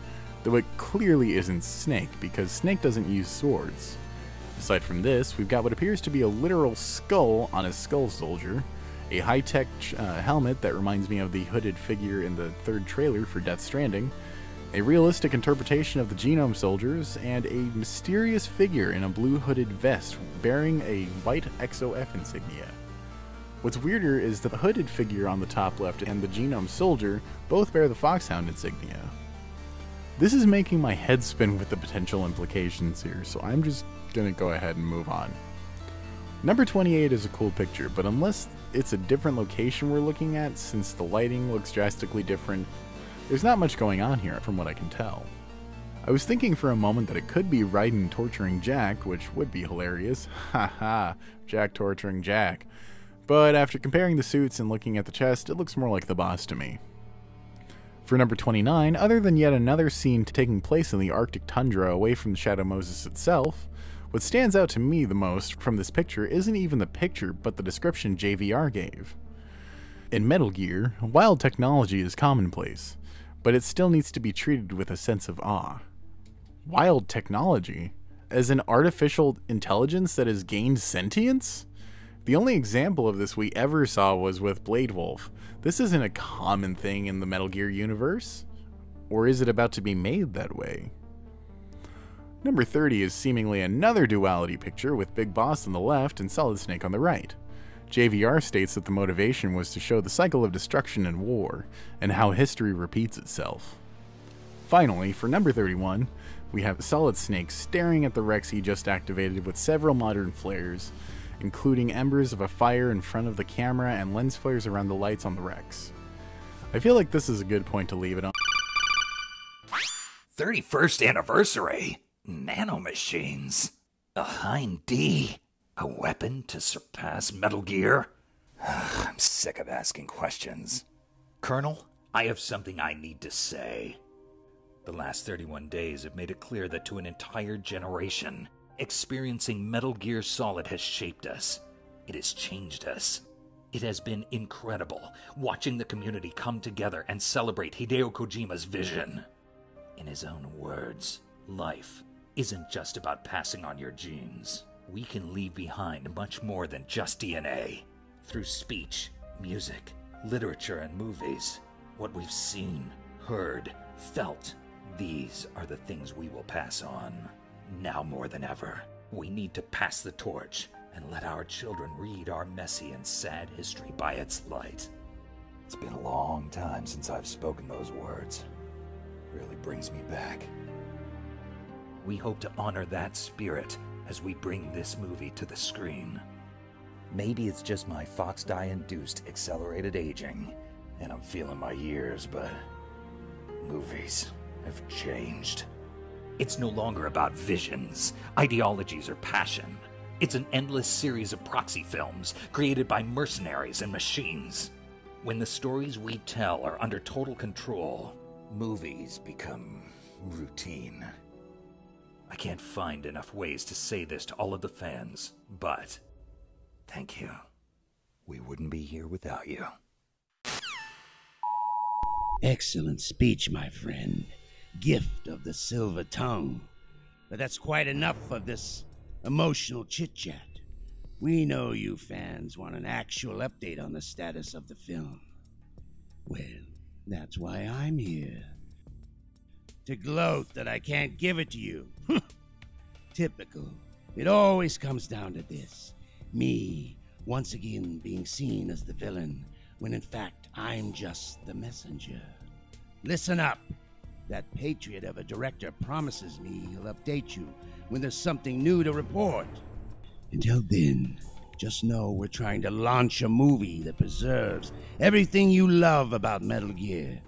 though it clearly isn't Snake because Snake doesn't use swords. Aside from this, we've got what appears to be a literal skull on a skull soldier, a high-tech helmet that reminds me of the hooded figure in the third trailer for Death Stranding, a realistic interpretation of the Genome Soldiers, and a mysterious figure in a blue hooded vest bearing a white XOF insignia. What's weirder is that the hooded figure on the top left and the Genome Soldier both bear the Foxhound insignia. This is making my head spin with the potential implications here, so I'm just gonna go ahead and move on. Number 28 is a cool picture, but unless it's a different location we're looking at, since the lighting looks drastically different, there's not much going on here from what I can tell. I was thinking for a moment that it could be Raiden torturing Jack, which would be hilarious. Haha, Jack torturing Jack. But after comparing the suits and looking at the chest, it looks more like the boss to me. For number 29, other than yet another scene taking place in the Arctic tundra away from the Shadow Moses itself, what stands out to me the most from this picture isn't even the picture, but the description JVR gave. In Metal Gear, wild technology is commonplace, but it still needs to be treated with a sense of awe. Wild technology? As an artificial intelligence that has gained sentience? The only example of this we ever saw was with Blade Wolf. This isn't a common thing in the Metal Gear universe. Or is it about to be made that way? Number 30 is seemingly another duality picture with Big Boss on the left and Solid Snake on the right. JVR states that the motivation was to show the cycle of destruction and war, and how history repeats itself. Finally, for number 31, we have Solid Snake staring at the Rex he just activated with several modern flares, including embers of a fire in front of the camera and lens flares around the lights on the Rex. I feel like this is a good point to leave it on. 31st anniversary? Nanomachines? A Hind D? A weapon to surpass Metal Gear? I'm sick of asking questions. Colonel, I have something I need to say. The last 31 days have made it clear that to an entire generation, experiencing Metal Gear Solid has shaped us. It has changed us. It has been incredible watching the community come together and celebrate Hideo Kojima's vision. In his own words, life isn't just about passing on your genes. We can leave behind much more than just DNA. Through speech, music, literature, and movies, what we've seen, heard, felt, these are the things we will pass on. Now more than ever, we need to pass the torch and let our children read our messy and sad history by its light. It's been a long time since I've spoken those words. It really brings me back. We hope to honor that spirit as we bring this movie to the screen. Maybe it's just my Fox dye-induced accelerated aging, and I'm feeling my years, but movies have changed. It's no longer about visions, ideologies, or passion. It's an endless series of proxy films created by mercenaries and machines. When the stories we tell are under total control, movies become routine. I can't find enough ways to say this to all of the fans, but thank you. We wouldn't be here without you. Excellent speech, my friend. Gift of the silver tongue. But that's quite enough of this emotional chit-chat. We know you fans want an actual update on the status of the film. Well, that's why I'm here. To gloat that I can't give it to you. Typical. It always comes down to this. Me, once again being seen as the villain, when in fact I'm just the messenger. Listen up. That patriot of a director promises me he'll update you when there's something new to report. Until then, just know we're trying to launch a movie that preserves everything you love about Metal Gear,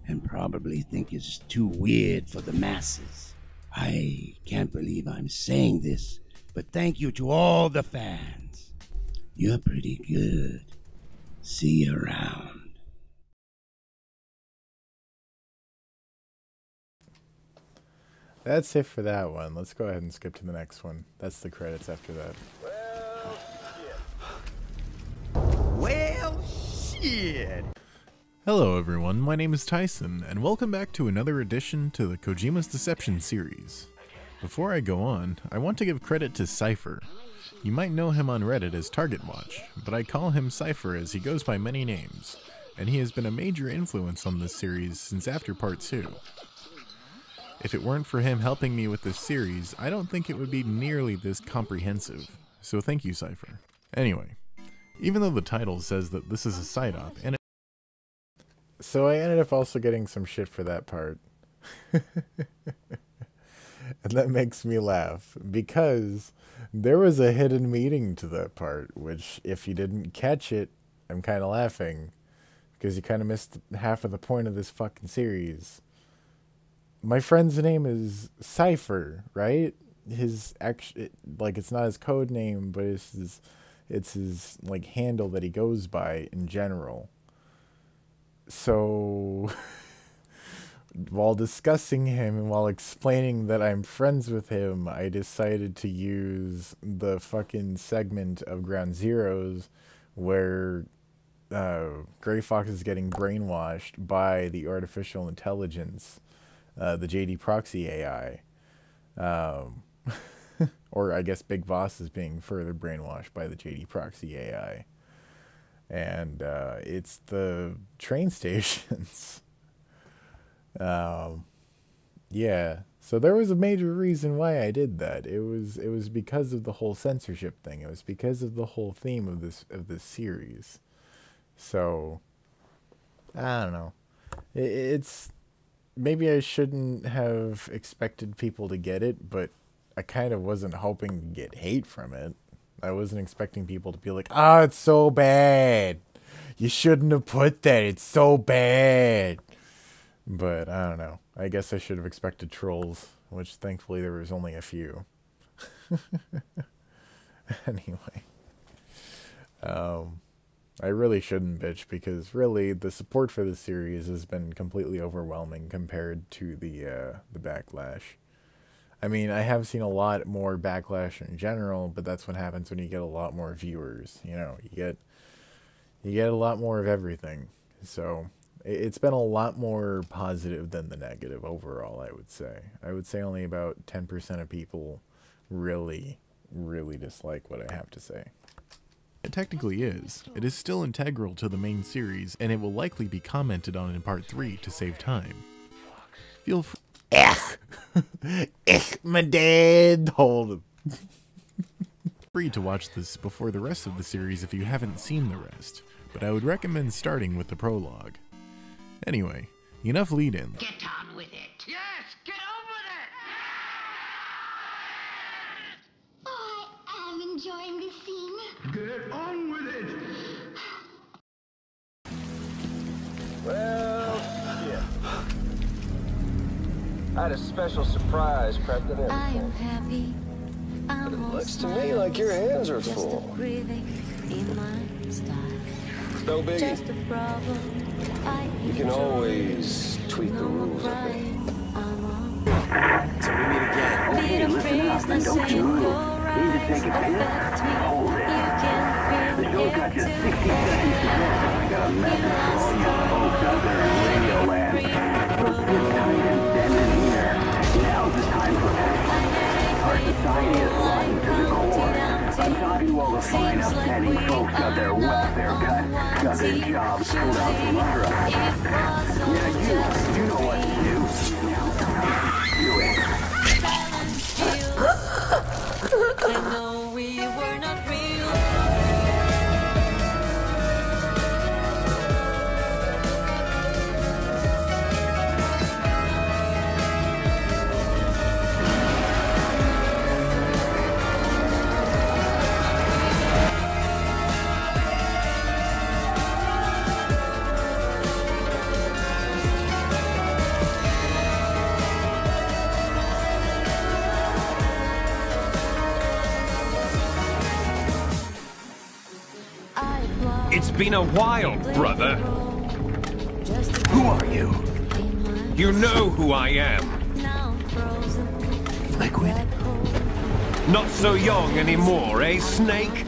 and probably think is too weird for the masses. I can't believe I'm saying this, but thank you to all the fans. You're pretty good. See you around. That's it for that one. Let's go ahead and skip to the next one. That's the credits after that. Well, shit. Hello everyone, my name is Tyson, and welcome back to another edition to the Kojima's Deception series. Before I go on, I want to give credit to Cypher. You might know him on Reddit as Target Watch, but I call him Cypher as he goes by many names, and he has been a major influence on this series since after part 2. If it weren't for him helping me with this series, I don't think it would be nearly this comprehensive, so thank you, Cypher. Anyway, even though the title says that this is a side-op, and so I ended up also getting some shit for that part. And that makes me laugh, because there was a hidden meaning to that part, which, if you didn't catch it, I'm kind of laughing, because you kind of missed half of the point of this fucking series. My friend's name is Cypher, right? His like, it's not his code name, but it's his like handle that he goes by in general. So while discussing him and while explaining that I'm friends with him, I decided to use the fucking segment of Ground Zeroes where Gray Fox is getting brainwashed by the artificial intelligence, the JD Proxy AI. Or I guess Big Boss is being further brainwashed by the JD Proxy AI. And it's the train stations. Yeah, So there was a major reason why I did that. It was because of the whole censorship thing. It was because of the whole theme of this series. So I don't know. It's maybe I shouldn't have expected people to get it, but I kind of wasn't hoping to get hate from it. I wasn't expecting people to be like, "Ah, it's so bad. You shouldn't have put that. It's so bad." But I don't know. I guess I should have expected trolls, which thankfully there was only a few. Anyway. I really shouldn't bitch because really the support for the series has been completely overwhelming compared to the backlash. I mean, I have seen a lot more backlash in general, but that's what happens when you get a lot more viewers. You know, you get a lot more of everything. So it's been a lot more positive than the negative overall, I would say. I would say only about 10% of people really, really dislike what I have to say. It technically is. It is still integral to the main series, and it will likely be commented on in Part 3 to save time. Feel my dad, hold him. free to watch this before the rest of the series if you haven't seen the rest, but I would recommend starting with the prologue. Anyway, enough lead-in. Get on with it. Yes, get on with it. I am enjoying this scene. Get on with it. Well, yeah. I had a special surprise prepped and I am everything. happy. But it looks to me like your hands are full. Breathing in my style. No biggie. Just a problem. You can always tweak the rules a bit. So we meet again. Okay, listen up and don't move. Need to take a piss? Hold it. The show's got just 60 seconds to go. I got a message for all you folks out there in Radio Land. Sit tight and stand in here. Now's the time for action. Our society is rotten to the core. I'm talking to all the fine, upstanding folks got their welfare cut, got their jobs pulled out from under us. Yeah, you know what to do. Now, do it. I know we were not real. It's been a while, brother. Who are you? You know who I am. Liquid. Not so young anymore, eh, Snake?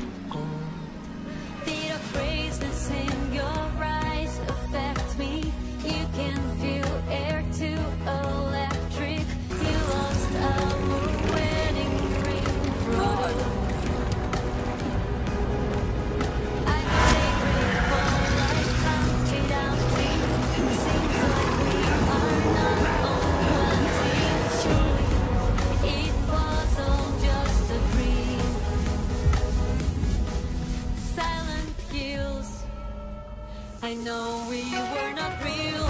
I know we were not real.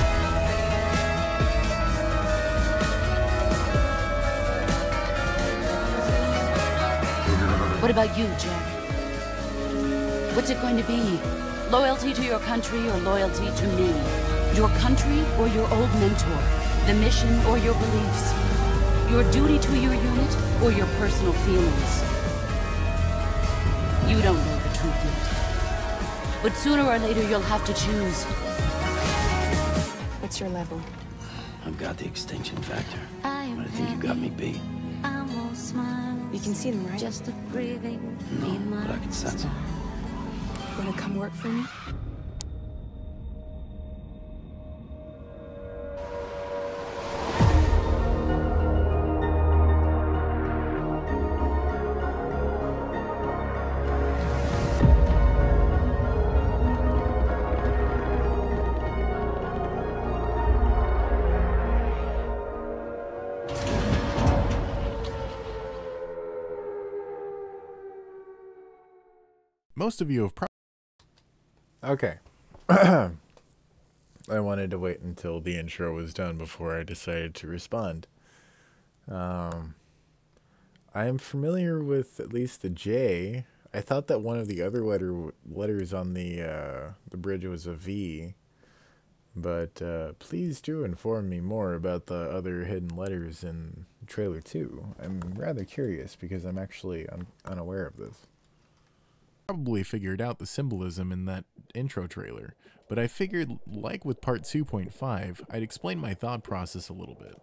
What about you, Jack? What's it going to be? Loyalty to your country or loyalty to me? Your country or your old mentor? The mission or your beliefs? Your duty to your unit or your personal feelings? You don't know the truth yet. But sooner or later, you'll have to choose. What's your level? I've got the extinction factor, but I think you got me beat. You can see them, right? Just a breathing. No, but I can sense them. Wanna come work for me? Most of you have probably... Okay. I wanted to wait until the intro was done before I decided to respond. I am familiar with at least the J. I thought that one of the other letters on the bridge was a V. But please do inform me more about the other hidden letters in trailer 2. I'm rather curious because I'm unaware of this. Probably figured out the symbolism in that intro trailer, but I figured, like with part 2.5, I'd explain my thought process a little bit.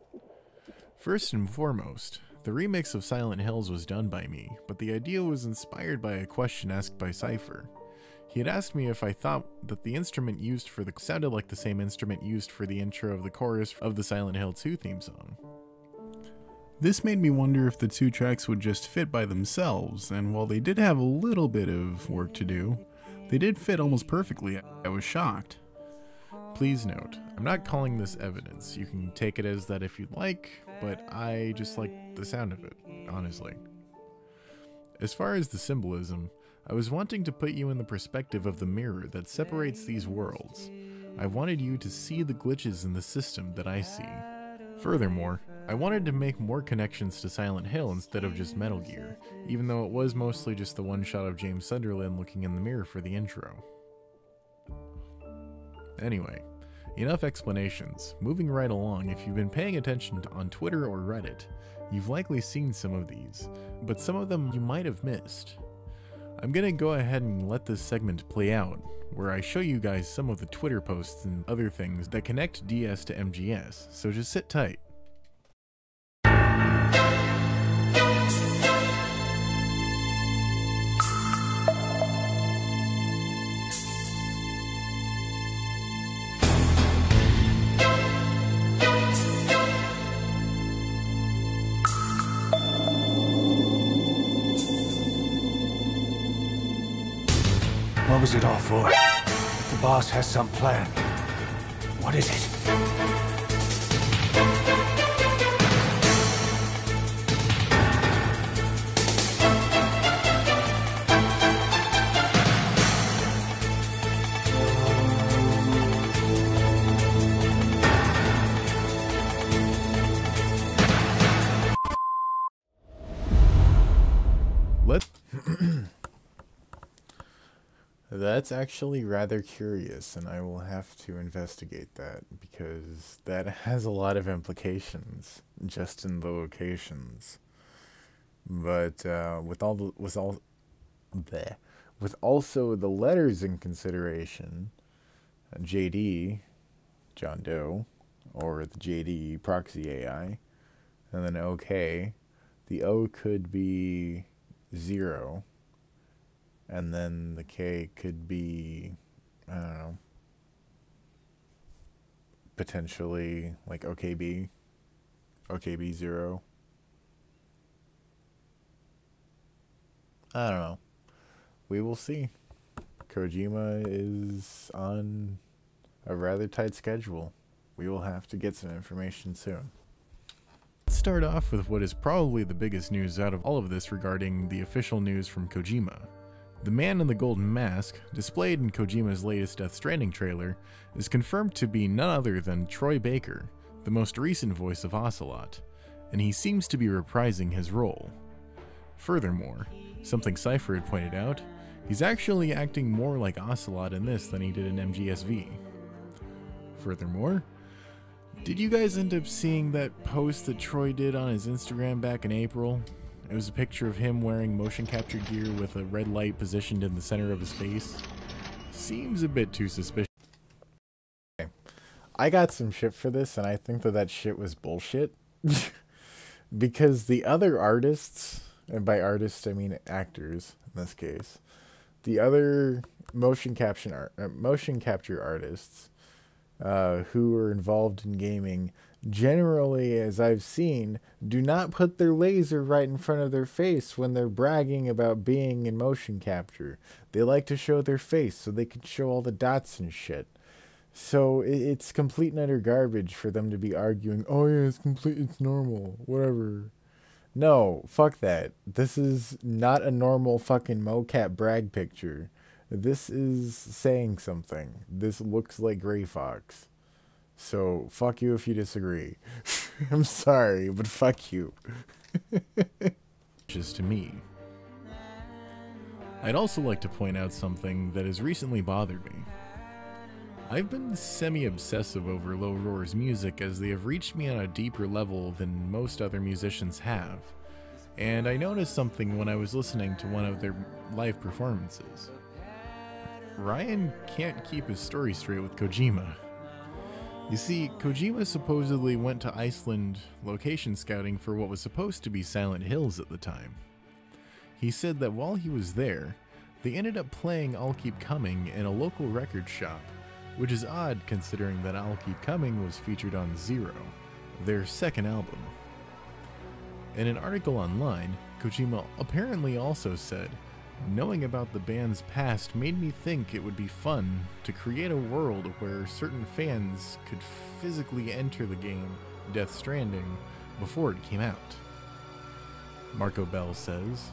First and foremost, the remix of Silent Hills was done by me, but the idea was inspired by a question asked by Cypher. He had asked me if I thought that the instrument used for the sounded like the same instrument used for the intro of the chorus of the Silent Hill 2 theme song. This made me wonder if the two tracks would just fit by themselves, and while they did have a little bit of work to do, they did fit almost perfectly. I was shocked. Please note, I'm not calling this evidence. You can take it as that if you'd like, but I just like the sound of it, honestly. As far as the symbolism, I was wanting to put you in the perspective of the mirror that separates these worlds. I wanted you to see the glitches in the system that I see. Furthermore, I wanted to make more connections to Silent Hill instead of just Metal Gear, even though it was mostly just the one shot of James Sunderland looking in the mirror for the intro. Anyway, enough explanations. Moving right along, if you've been paying attention on Twitter or Reddit, you've likely seen some of these, but some of them you might have missed. I'm gonna go ahead and let this segment play out, where I show you guys some of the Twitter posts and other things that connect DS to MGS, so just sit tight. What was it all for? The boss has some plan. What is it? That's actually rather curious, and I will have to investigate that, because that has a lot of implications, just in the locations. But with also the letters in consideration, JD, John Doe, or the JD proxy AI, and then OK, the O could be 0. And then the K could be, I don't know, potentially like OKB, OKB0. I don't know. We will see. Kojima is on a rather tight schedule. We will have to get some information soon. Let's start off with what is probably the biggest news out of all of this regarding the official news from Kojima. The man in the golden mask, displayed in Kojima's latest Death Stranding trailer, is confirmed to be none other than Troy Baker, the most recent voice of Ocelot, and he seems to be reprising his role. Furthermore, something Cypher had pointed out, he's actually acting more like Ocelot in this than he did in MGSV. Furthermore, did you guys end up seeing that post that Troy did on his Instagram back in April? It was a picture of him wearing motion capture gear with a red light positioned in the center of his face. Seems a bit too suspicious. Okay. I got some shit for this, and I think that shit was bullshit. Because the other artists, and by artists I mean actors in this case, the other motion capture artists who are involved in gaming, generally, as I've seen, do not put their laser right in front of their face when they're bragging about being in motion capture. They like to show their face so they can show all the dots and shit. So it's complete and utter garbage for them to be arguing, oh yeah, it's normal, whatever. No, fuck that. This is not a normal fucking mocap brag picture. This is saying something. This looks like Gray Fox. So, fuck you if you disagree. I'm sorry, but fuck you. Just to me. I'd also like to point out something that has recently bothered me. I've been semi-obsessive over Low Roar's music as they have reached me on a deeper level than most other musicians have, and I noticed something when I was listening to one of their live performances. Ryan can't keep his story straight with Kojima. You see, Kojima supposedly went to Iceland location scouting for what was supposed to be Silent Hills at the time. He said that while he was there, they ended up playing I'll Keep Coming in a local record shop, which is odd considering that I'll Keep Coming was featured on Zero, their second album. In an article online, Kojima apparently also said, "Knowing about the band's past made me think it would be fun to create a world where certain fans could physically enter the game Death Stranding before it came out." Marco Bell says,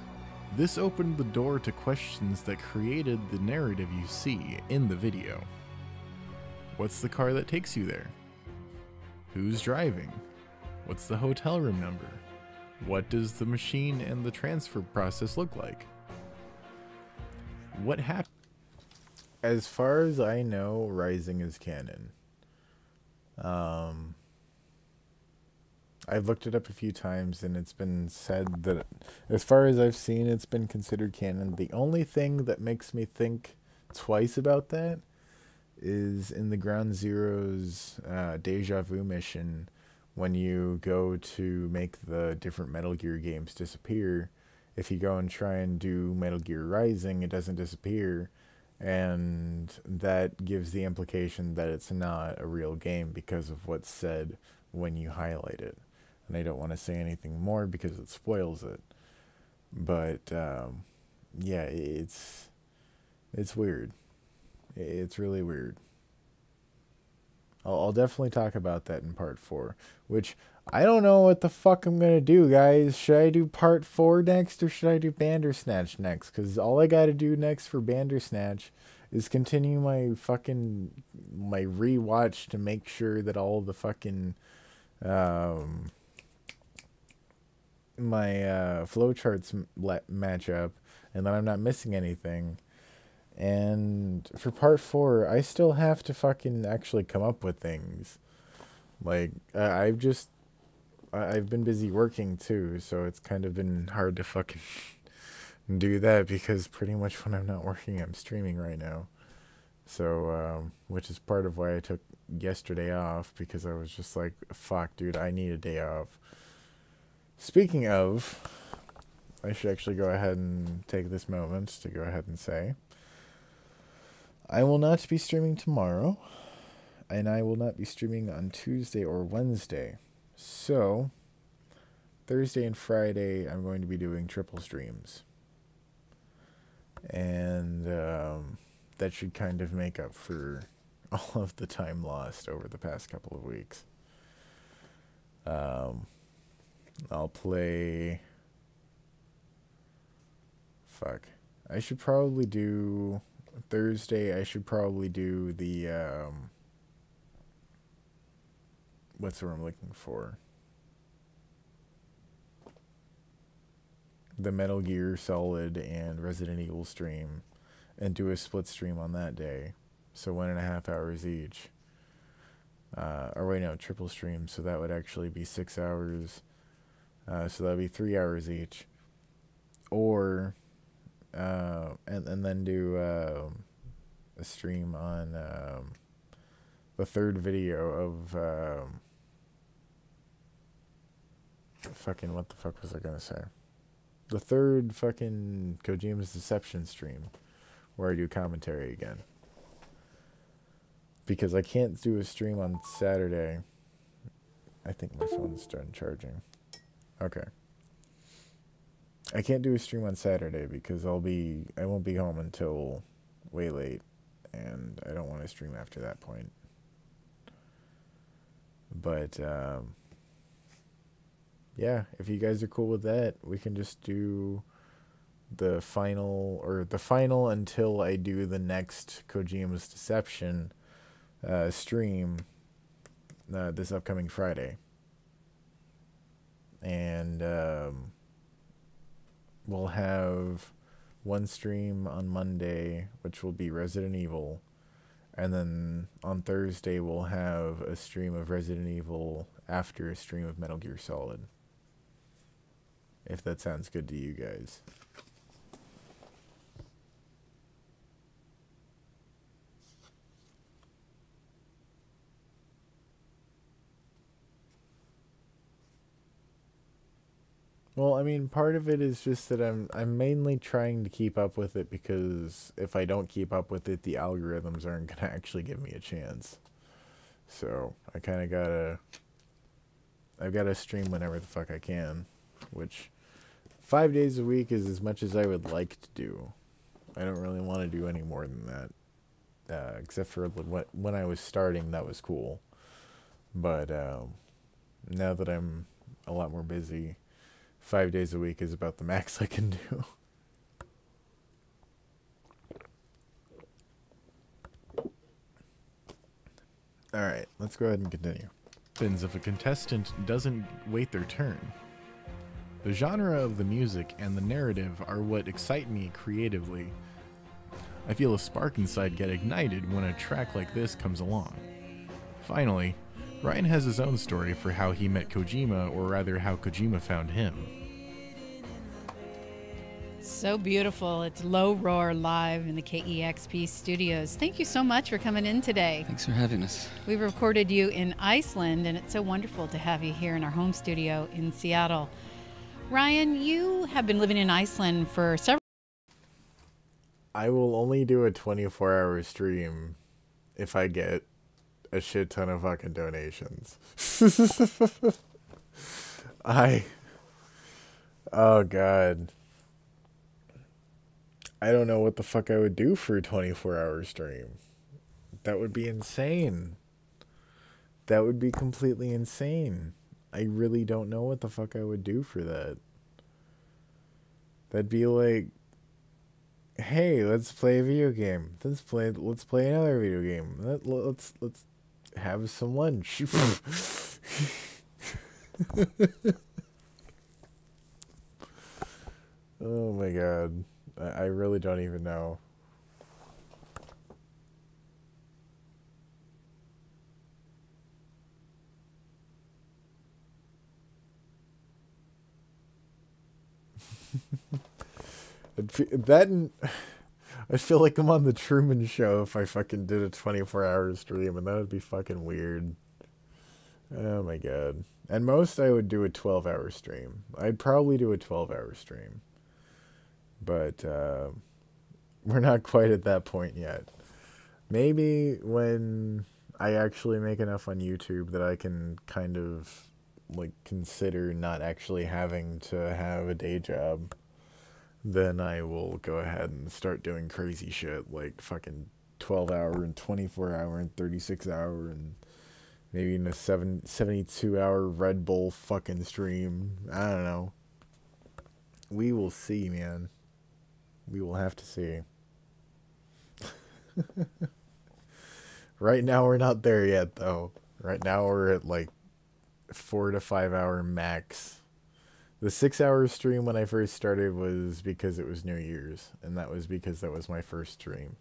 "This opened the door to questions that created the narrative you see in the video. What's the car that takes you there? Who's driving? What's the hotel room number? What does the machine and the transfer process look like? What happened?" As far as I know, Rising is canon. I've looked it up a few times and it's been said that, as far as I've seen, it's been considered canon. The only thing that makes me think twice about that is in the Ground Zero's Deja Vu mission, when you go to make the different Metal Gear games disappear. If you go and try and do Metal Gear Rising, it doesn't disappear, and that gives the implication that it's not a real game because of what's said when you highlight it. And I don't want to say anything more because it spoils it. But yeah, it's weird. It's really weird. I'll definitely talk about that in part 4, which I don't know what the fuck I'm gonna do, guys. Should I do part 4 next, or should I do Bandersnatch next? Because all I gotta do next for Bandersnatch is continue my rewatch to make sure that all the fucking my flowcharts match up, and that I'm not missing anything. And for part 4, I still have to fucking actually come up with things. Like, I've been busy working too, so it's kind of been hard to fucking do that, because pretty much when I'm not working, I'm streaming right now. So, which is part of why I took yesterday off, because I was just like, fuck, dude, I need a day off. Speaking of, I should actually go ahead and take this moment to go ahead and say, I will not be streaming tomorrow, and I will not be streaming on Tuesday or Wednesday. So, Thursday and Friday, I'm going to be doing triple streams. And that should kind of make up for all of the time lost over the past couple of weeks. I'll play... Fuck. I should probably do... Thursday, I should probably do the, what's the word I'm looking for? The Metal Gear Solid and Resident Evil stream, and do a split stream on that day. So 1.5 hours each. Or wait, no, triple stream, so that would actually be 6 hours. So that would be 3 hours each. Or... and then do a stream on the third video of fucking, what the fuck was I gonna say? The third fucking Kojima's Deception stream, where I do commentary again. Because I can't do a stream on Saturday. I think my phone's done charging. Okay. I can't do a stream on Saturday because I won't be home until way late, and I don't want to stream after that point. But yeah, if you guys are cool with that, we can just do the final until I do the next Kojima's Deception stream this upcoming Friday. And we'll have one stream on Monday, which will be Resident Evil. And then on Thursday, we'll have a stream of Resident Evil after a stream of Metal Gear Solid. If that sounds good to you guys. Well, I mean, part of it is just that I'm mainly trying to keep up with it, because if I don't keep up with it, the algorithms aren't going to actually give me a chance. So, I kind of I've got to stream whenever the fuck I can, which 5 days a week is as much as I would like to do. I don't really want to do any more than that, except for when I was starting, that was cool. But now that I'm a lot more busy, 5 days a week is about the max I can do. Alright, let's go ahead and continue. If a contestant doesn't wait their turn. The genre of the music and the narrative are what excite me creatively. I feel a spark inside get ignited when a track like this comes along. Finally, Ryan has his own story for how he met Kojima, or rather how Kojima found him. So beautiful. It's Low Roar live in the KEXP studios. Thank you so much for coming in today. Thanks for having us. We recorded you in Iceland, and it's so wonderful to have you here in our home studio in Seattle. Ryan, you have been living in Iceland for several... I will only do a 24-hour stream if I get a shit ton of fucking donations. Oh god. I don't know what the fuck I would do for a 24-hour stream. That would be insane. That would be completely insane. I really don't know what the fuck I would do for that. That'd be like, hey, let's play a video game. Let's play another video game. Let's have some lunch. Oh my god. I really don't even know. I feel like I'm on the Truman Show if I fucking did a 24-hour stream, and that would be fucking weird. Oh my god. And most I would do a 12-hour stream. I'd probably do a 12-hour stream. But we're not quite at that point yet. Maybe when I actually make enough on YouTube that I can kind of like consider not actually having to have a day job, then I will go ahead and start doing crazy shit like fucking 12-hour and 24-hour and 36-hour and maybe in a 72-hour Red Bull fucking stream. I don't know. We will see, man. We will have to see. Right now we're not there yet, though. Right now we're at like 4 to 5 hour max. The 6-hour stream when I first started was because it was New Year's, and that was because that was my first stream.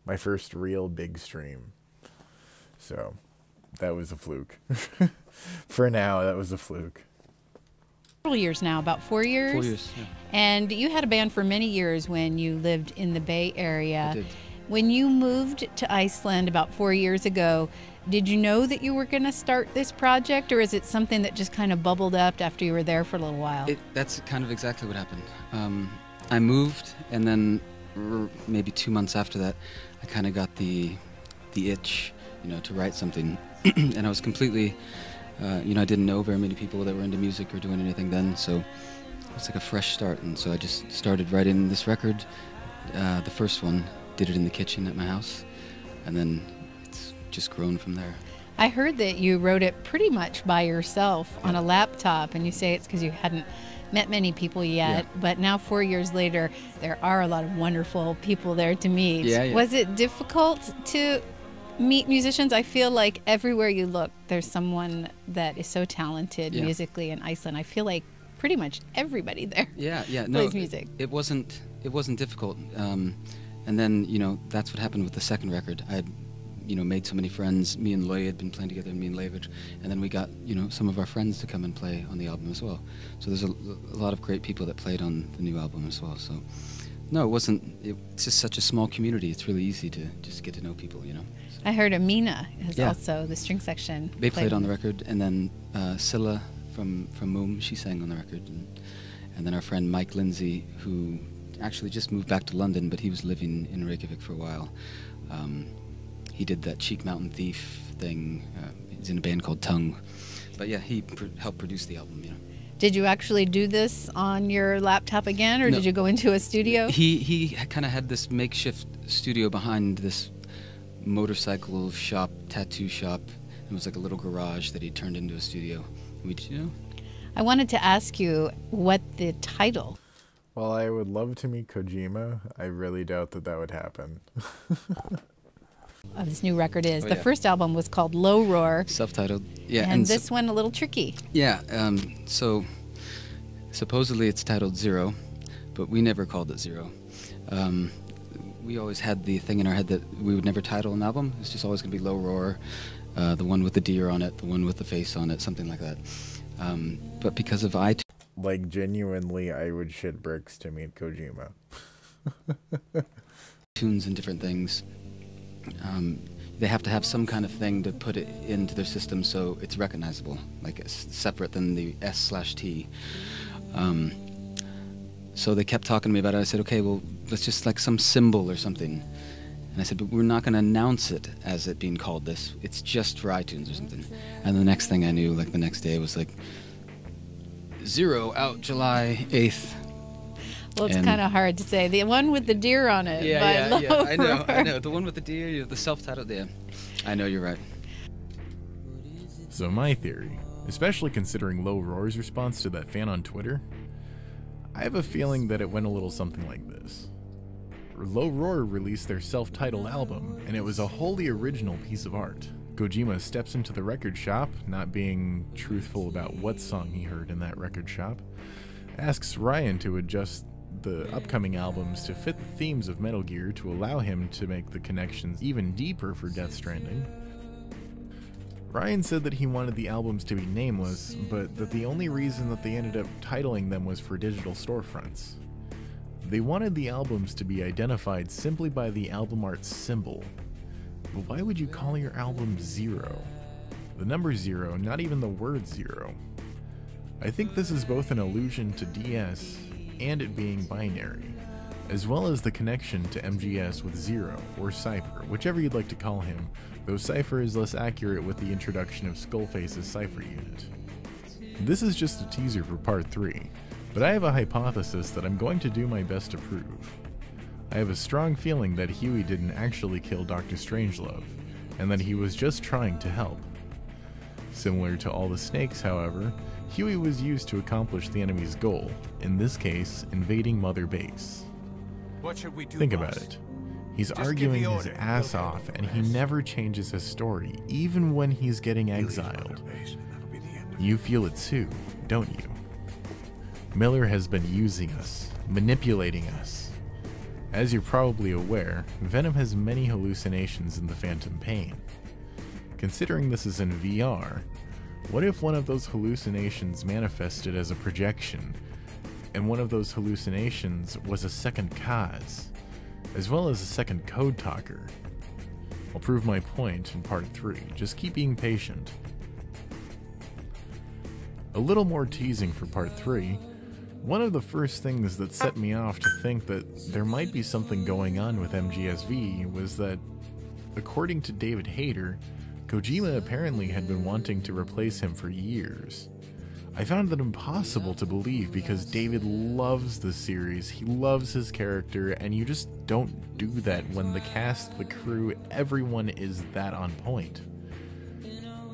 My first real big stream. So, that was a fluke. For now, that was a fluke. Years now, about 4 years. 4 years, yeah. And you had a band for many years when you lived in the Bay Area. I did. When you moved to Iceland about 4 years ago, did you know that you were going to start this project, or is it something that just kind of bubbled up after you were there for a little while? That's kind of exactly what happened. I moved, and then maybe 2 months after that, I kind of got the itch, to write something, and I was completely. I didn't know very many people that were into music or doing anything then, so it was like a fresh start. And so I just started writing this record. The first one, did it in the kitchen at my house, and then it's just grown from there. I heard that you wrote it pretty much by yourself on a laptop, and you say it's because you hadn't met many people yet, but now 4 years later, there are a lot of wonderful people there to meet. Was it difficult to meet musicians? I feel like everywhere you look, there's someone that is so talented musically in Iceland. I feel like pretty much everybody there plays music. It wasn't difficult. And then, you know, that's what happened with the second record. I had, you know, made so many friends. Me and Loy had been playing together, me and Leivir, and then we got, you know, some of our friends to come and play on the album as well. So there's a lot of great people that played on the new album as well. So, no, it wasn't. It's just such a small community. It's really easy to just get to know people, you know. So. I heard Amina is also the string section. They played on the record, and then Scylla from Moom, she sang on the record, and then our friend Mike Lindsay, who actually just moved back to London, but he was living in Reykjavik for a while. He did that Cheek Mountain Thief thing. He's in a band called Tongue. But yeah, he helped produce the album, you know. Did you actually do this on your laptop again, or did you go into a studio? He kind of had this makeshift studio behind this motorcycle shop, tattoo shop. It was like a little garage that he turned into a studio. I wanted to ask you what the title. While I would love to meet Kojima, I really doubt that would happen. Of this new record is. The first album was called Low Roar. Self-titled. Yeah. And this one a little tricky. Yeah. So supposedly it's titled Zero, but we never called it Zero. We always had the thing in our head that we would never title an album. It's just always going to be Low Roar, the one with the deer on it, the one with the face on it, something like that. But because of iTunes... Like, genuinely, I would shit bricks to meet Kojima. Tunes and different things. They have to have some kind of thing to put it into their system so it's recognizable, like it's separate than the S/T. So they kept talking to me about it. I said, okay, well, let's just like some symbol or something. And I said, but we're not going to announce it as it being called this. It's just for iTunes or something. And the next thing I knew, like the next day, was like, Zero out July 8th. Well, it's kind of hard to say. The one with the deer on it. Yeah, I know. The one with the deer, the self-titled, I know, you're right. So my theory, especially considering Low Roar's response to that fan on Twitter, I have a feeling that it went a little something like this. Low Roar released their self-titled album, and it was a wholly original piece of art. Kojima steps into the record shop, not being truthful about what song he heard in that record shop, asks Ryan to adjust the upcoming albums to fit the themes of Metal Gear to allow him to make the connections even deeper for Death Stranding. Ryan said that he wanted the albums to be nameless, but that the only reason that they ended up titling them was for digital storefronts. They wanted the albums to be identified simply by the album art symbol. But why would you call your album Zero? The number 0, not even the word zero. I think this is both an allusion to DS and it being binary, as well as the connection to MGS with Zero, or Cypher, whichever you'd like to call him, though Cypher is less accurate with the introduction of Skullface's Cypher unit. This is just a teaser for part 3, but I have a hypothesis that I'm going to do my best to prove. I have a strong feeling that Huey didn't actually kill Dr. Strangelove, and that he was just trying to help. Similar to all the snakes, however, Huey was used to accomplish the enemy's goal, in this case, invading Mother Base. What should we do, Think boss? about it. He's arguing his ass off, and he never changes his story, even when he's getting exiled. You feel it too, don't you? Miller has been using us, manipulating us. As you're probably aware, Venom has many hallucinations in the Phantom Pain. Considering this is in VR, what if one of those hallucinations manifested as a projection, and one of those hallucinations was a second Kaz, as well as a second Code Talker? I'll prove my point in part 3, just keep being patient. A little more teasing for part 3, one of the first things that set me off to think that there might be something going on with MGSV was that, according to David Hayter, Kojima apparently had been wanting to replace him for years. I found that impossible to believe because David loves the series, he loves his character, and you just don't do that when the cast, the crew, everyone is that on point.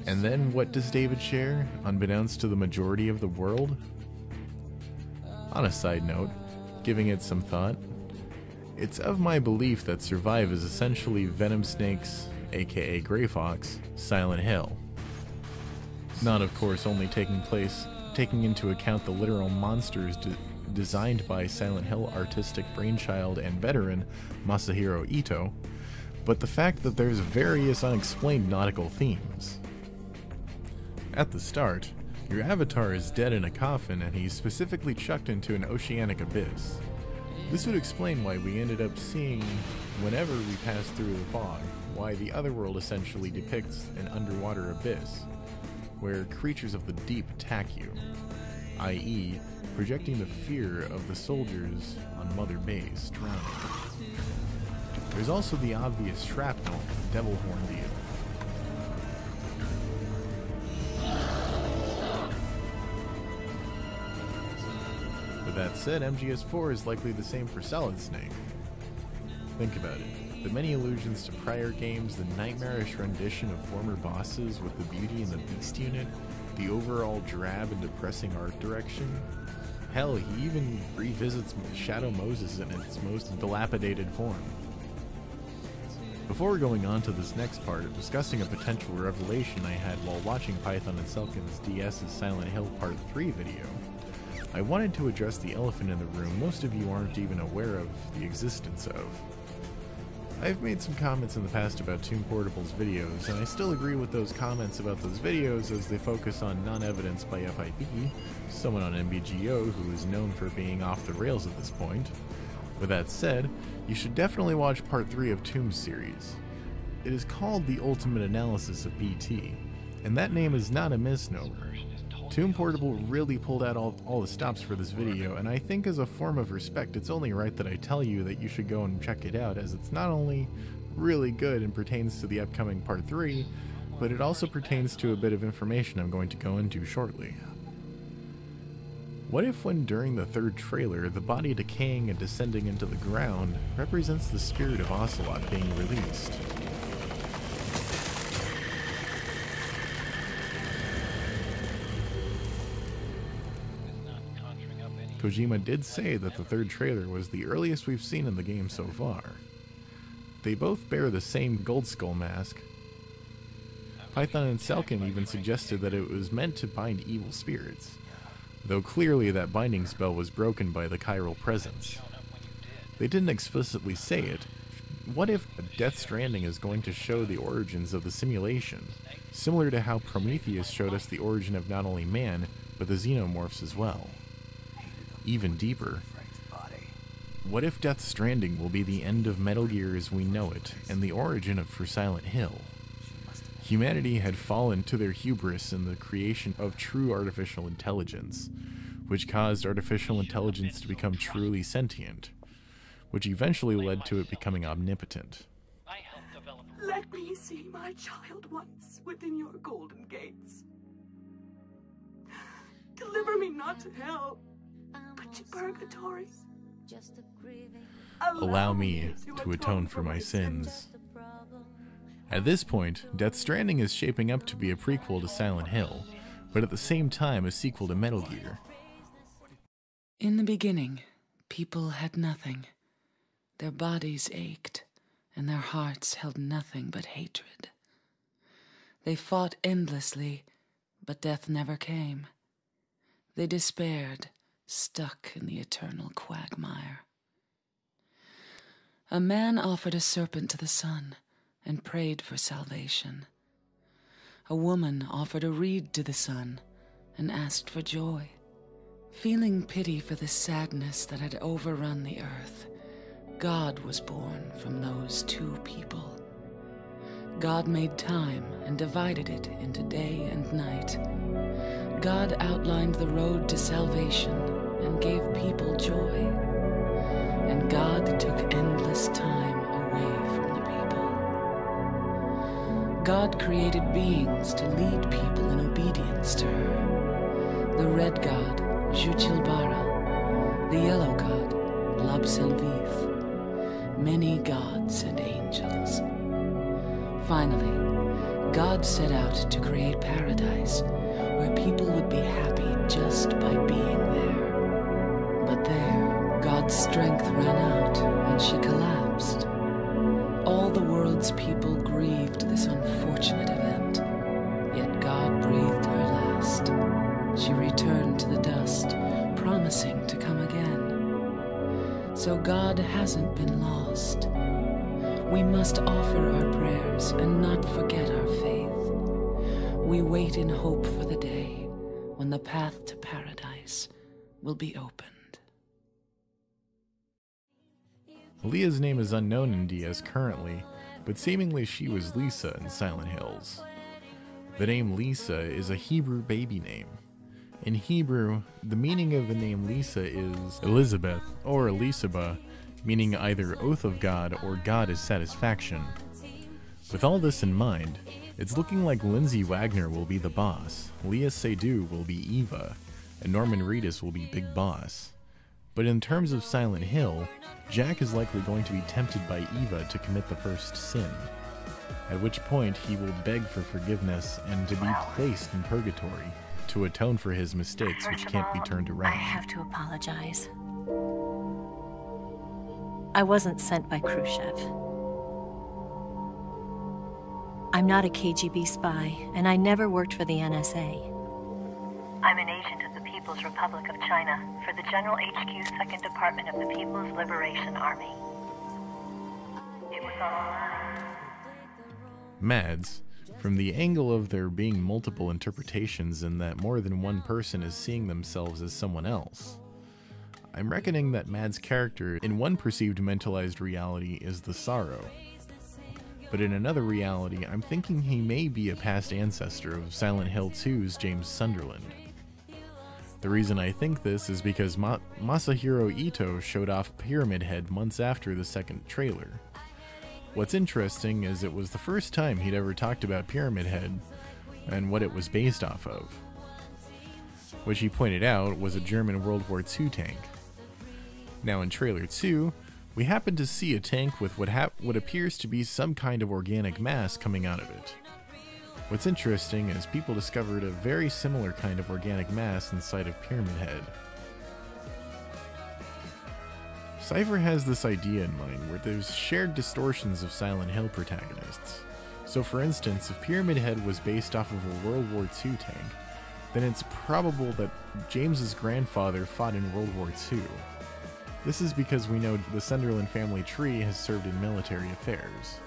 And then what does David share, unbeknownst to the majority of the world? On a side note, giving it some thought, it's of my belief that Survive is essentially Venom Snake's, aka Grey Fox, Silent Hill. Not, of course, only taking into account the literal monsters designed by Silent Hill artistic brainchild and veteran Masahiro Ito, but the fact that there's various unexplained nautical themes. At the start, your avatar is dead in a coffin and he's specifically chucked into an oceanic abyss. This would explain why we ended up seeing, whenever we pass through the fog, why the other world essentially depicts an underwater abyss, where creatures of the deep attack you, i.e., projecting the fear of the soldiers on Mother Base drowning. There's also the obvious shrapnel, devil horn deal. With that said, MGS4 is likely the same for Solid Snake. Think about it. The many allusions to prior games, the nightmarish rendition of former bosses with the Beauty and the Beast unit, the overall drab and depressing art direction. Hell, he even revisits Shadow Moses in its most dilapidated form. Before going on to this next part, discussing a potential revelation I had while watching Python and Selkin's DS's Silent Hill Part 3 video, I wanted to address the elephant in the room most of you aren't even aware of the existence of. I've made some comments in the past about Tomb Portable's videos, and I still agree with those comments about those videos as they focus on non-evidence by FIB, someone on MBGO who is known for being off the rails at this point. With that said, you should definitely watch Part 3 of Tomb's series. It is called The Ultimate Analysis of BT, and that name is not a misnomer. Tomb Portable really pulled out all the stops for this video, and I think as a form of respect, it's only right that I tell you that you should go and check it out, as it's not only really good and pertains to the upcoming Part 3, but it also pertains to a bit of information I'm going to go into shortly. What if when during the third trailer, the body decaying and descending into the ground represents the spirit of Ocelot being released? Kojima did say that the third trailer was the earliest we've seen in the game so far. They both bear the same Gold Skull mask. Python and Selkin even suggested that it was meant to bind evil spirits, though clearly that binding spell was broken by the chiral presence. They didn't explicitly say it. What if Death Stranding is going to show the origins of the simulation, similar to how Prometheus showed us the origin of not only man, but the xenomorphs as well? Even deeper, what if Death Stranding will be the end of Metal Gear as we know it, and the origin for Silent Hill? Humanity had fallen to their hubris in the creation of true artificial intelligence, which caused artificial intelligence to become truly sentient, which eventually led to it becoming omnipotent. Let me see my child once within your golden gates. Deliver me not to hell, but to purgatory. Allow me to atone for my sins. At this point, Death Stranding is shaping up to be a prequel to Silent Hill, but at the same time a sequel to Metal Gear. In the beginning, people had nothing. Their bodies ached, and their hearts held nothing but hatred. They fought endlessly, but death never came. They despaired, stuck in the eternal quagmire. A man offered a serpent to the sun and prayed for salvation. A woman offered a reed to the sun and asked for joy. Feeling pity for the sadness that had overrun the earth, God was born from those two people. God made time and divided it into day and night. God outlined the road to salvation and gave people joy. And God took endless time away from the people. God created beings to lead people in obedience to her. The red god, Jujilbara. The yellow god, Labselvith. Many gods and angels. Finally, God set out to create paradise, where people would be happy just by being there. But there, God's strength ran out, and she collapsed. All the world's people grieved this unfortunate event, yet God breathed her last. She returned to the dust, promising to come again. So God hasn't been lost. We must offer our prayers and not forget our faith. We wait in hope for the day when the path to paradise will be opened. Leah's name is unknown in DS currently, but seemingly she was Lisa in Silent Hills. The name Lisa is a Hebrew baby name. In Hebrew, the meaning of the name Lisa is Elizabeth or Elisabah, meaning either oath of God or God is satisfaction. With all this in mind, it's looking like Lindsay Wagner will be the boss, Leah Seydoux will be Eva, and Norman Reedus will be Big Boss. But in terms of Silent Hill, Jack is likely going to be tempted by Eva to commit the first sin, at which point he will beg for forgiveness and to be placed in purgatory to atone for his mistakes which can't be turned around. I have to apologize. I wasn't sent by Khrushchev. I'm not a KGB spy, and I never worked for the NSA. I'm an agent of the People's Republic of China for the General HQ 2nd Department of the People's Liberation Army. It was all Mads, from the angle of there being multiple interpretations and that more than one person is seeing themselves as someone else, I'm reckoning that Mads' character in one perceived mentalized reality is the Sorrow. But in another reality, I'm thinking he may be a past ancestor of Silent Hill 2's James Sunderland. The reason I think this is because Masahiro Ito showed off Pyramid Head months after the second trailer. What's interesting is it was the first time he'd ever talked about Pyramid Head and what it was based off of, which he pointed out was a German World War II tank. Now in trailer 2, we happen to see a tank with what appears to be some kind of organic mass coming out of it. What's interesting is people discovered a very similar kind of organic mass inside of Pyramid Head. Cypher has this idea in mind where there's shared distortions of Silent Hill protagonists. So for instance, if Pyramid Head was based off of a World War II tank, then it's probable that James's grandfather fought in World War II. This is because we know the Sunderland family tree has served in military affairs.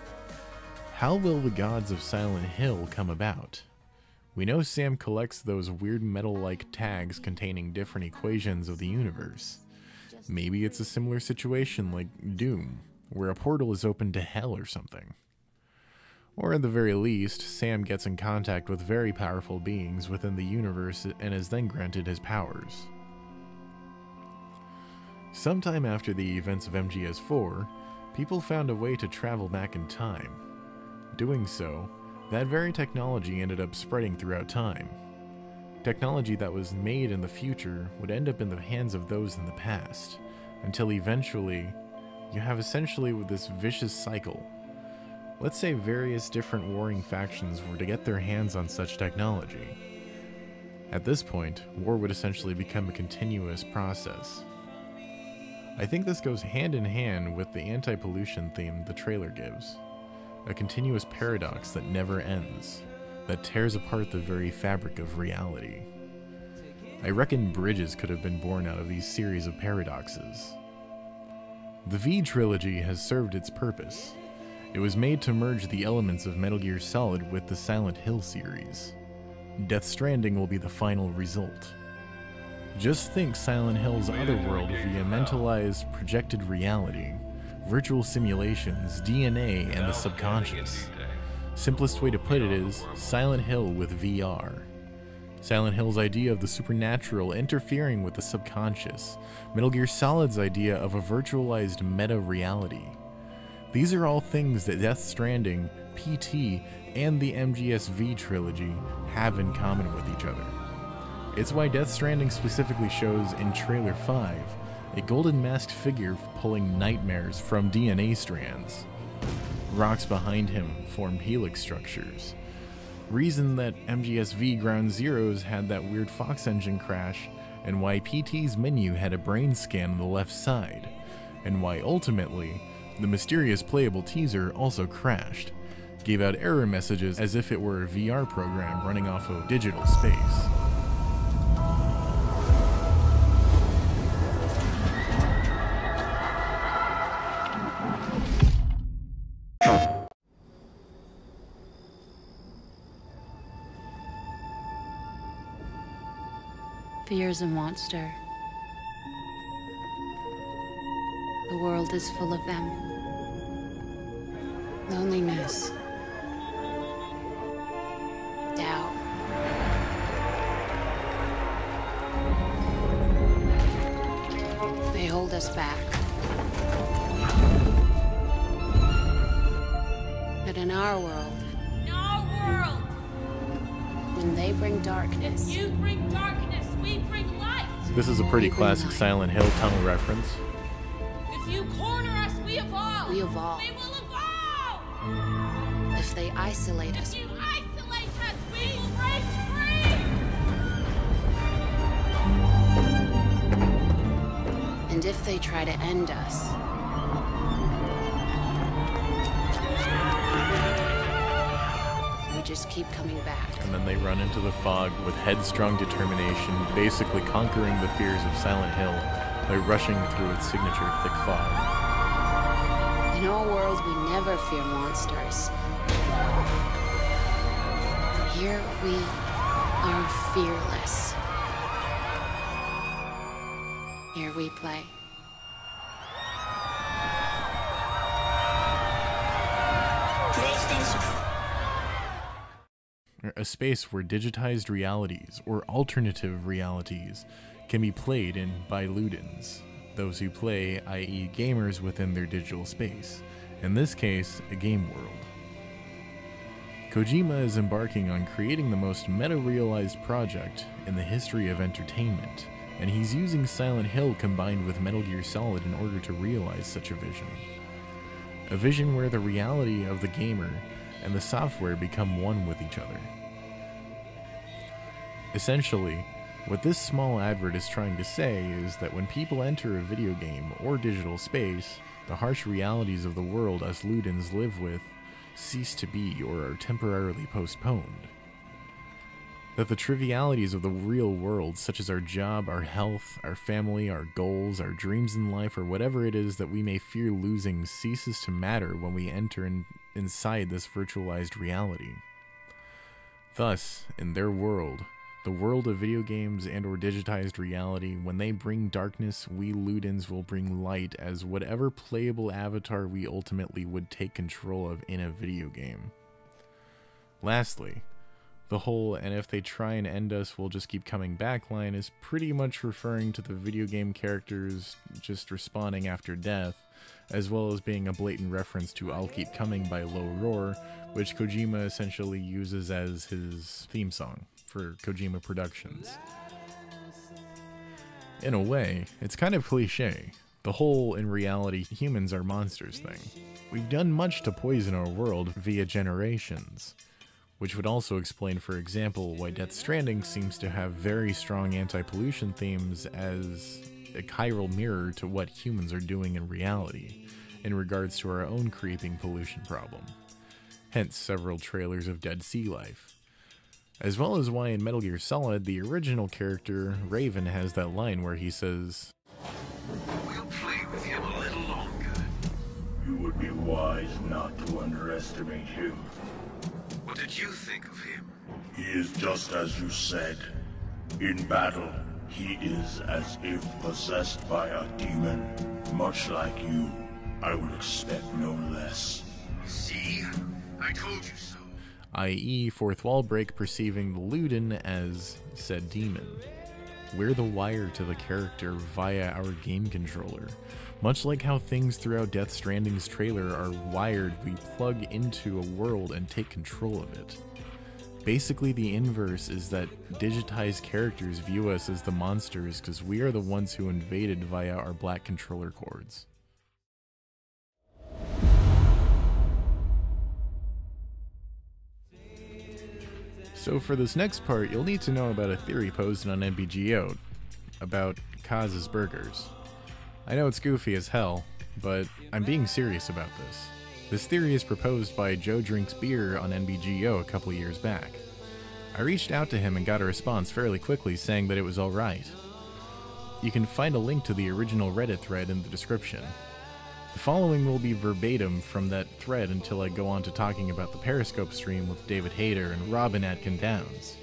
How will the gods of Silent Hill come about? We know Sam collects those weird metal-like tags containing different equations of the universe. Maybe it's a similar situation like Doom, where a portal is open to hell or something. Or at the very least, Sam gets in contact with very powerful beings within the universe and is then granted his powers. Sometime after the events of MGS4, people found a way to travel back in time. Doing so, that very technology ended up spreading throughout time. Technology that was made in the future would end up in the hands of those in the past, until eventually, you have essentially this vicious cycle. Let's say various different warring factions were to get their hands on such technology. At this point, war would essentially become a continuous process. I think this goes hand in hand with the anti-pollution theme the trailer gives. A continuous paradox that never ends, that tears apart the very fabric of reality. I reckon bridges could have been born out of these series of paradoxes. The V trilogy has served its purpose. It was made to merge the elements of Metal Gear Solid with the Silent Hill series. Death Stranding will be the final result. Just think Silent Hill's Otherworld via mentalized projected reality, virtual simulations, DNA, and the subconscious. Simplest way to put it is Silent Hill with VR. Silent Hill's idea of the supernatural interfering with the subconscious. Metal Gear Solid's idea of a virtualized meta-reality. These are all things that Death Stranding, PT, and the MGS-V trilogy have in common with each other. It's why Death Stranding specifically shows in Trailer 5 a golden masked figure pulling nightmares from DNA strands. Rocks behind him form helix structures. reason that MGSV Ground Zeroes had that weird Fox engine crash, and why PT's menu had a brain scan on the left side, and why ultimately, the mysterious playable teaser also crashed, gave out error messages as if it were a VR program running off of digital space. Fear's a monster. The world is full of them. Loneliness. Doubt. They hold us back. But in our world, when they bring darkness, you bring darkness, we bring light. This is a pretty classic Silent Hill tunnel reference. If you corner us, we evolve. We evolve. We will evolve. If they isolate us, if you isolate us, we will break free. And if they try to end us, we just keep coming back. And then they run into the fog with headstrong determination, basically conquering the fears of Silent Hill by rushing through its signature thick fog. In our world, we never fear monsters. Here we are fearless. Here we play. A space where digitized realities, or alternative realities, can be played in by Ludens, those who play, i.e. gamers within their digital space, in this case, a game world. Kojima is embarking on creating the most meta-realized project in the history of entertainment, and he's using Silent Hill combined with Metal Gear Solid in order to realize such a vision. A vision where the reality of the gamer and the software become one with each other. Essentially, what this small advert is trying to say is that when people enter a video game or digital space, the harsh realities of the world us Ludens live with cease to be or are temporarily postponed. That the trivialities of the real world, such as our job, our health, our family, our goals, our dreams in life, or whatever it is that we may fear losing, ceases to matter when we enter inside this virtualized reality. Thus, in their world, the world of video games and or digitized reality, when they bring darkness, we Ludens will bring light as whatever playable avatar we ultimately would take control of in a video game. Lastly, the whole "and if they try and end us, we'll just keep coming back" line is pretty much referring to the video game characters just respawning after death, as well as being a blatant reference to "I'll Keep Coming" by Low Roar, which Kojima essentially uses as his theme song for Kojima Productions. In a way, it's kind of cliche, the whole "in reality humans are monsters" thing. We've done much to poison our world via generations, which would also explain, for example, why Death Stranding seems to have very strong anti-pollution themes as a chiral mirror to what humans are doing in reality, in regards to our own creeping pollution problem. Hence several trailers of Dead Sea Life. As well as why in Metal Gear Solid, the original character, Raven, has that line where he says, "We'll play with him a little longer." You would be wise not to underestimate him. What did you think of him? He is just as you said. In battle, he is as if possessed by a demon. Much like you, I would expect no less. See? I told you so. i.e. Fourth Wall Break perceiving the Luden as said demon. We're the wire to the character via our game controller. Much like how things throughout Death Stranding's trailer are wired, we plug into a world and take control of it. Basically, the inverse is that digitized characters view us as the monsters because we are the ones who invaded via our black controller cords. So for this next part, you'll need to know about a theory posed on NBGO about Kaz's Burgers. I know it's goofy as hell, but I'm being serious about this. This theory is proposed by Joe Drinks Beer on NBGO a couple years back. I reached out to him and got a response fairly quickly saying that it was alright. You can find a link to the original Reddit thread in the description. The following will be verbatim from that thread until I go on to talking about the Periscope stream with David Hayter and Robin Atkin Downs.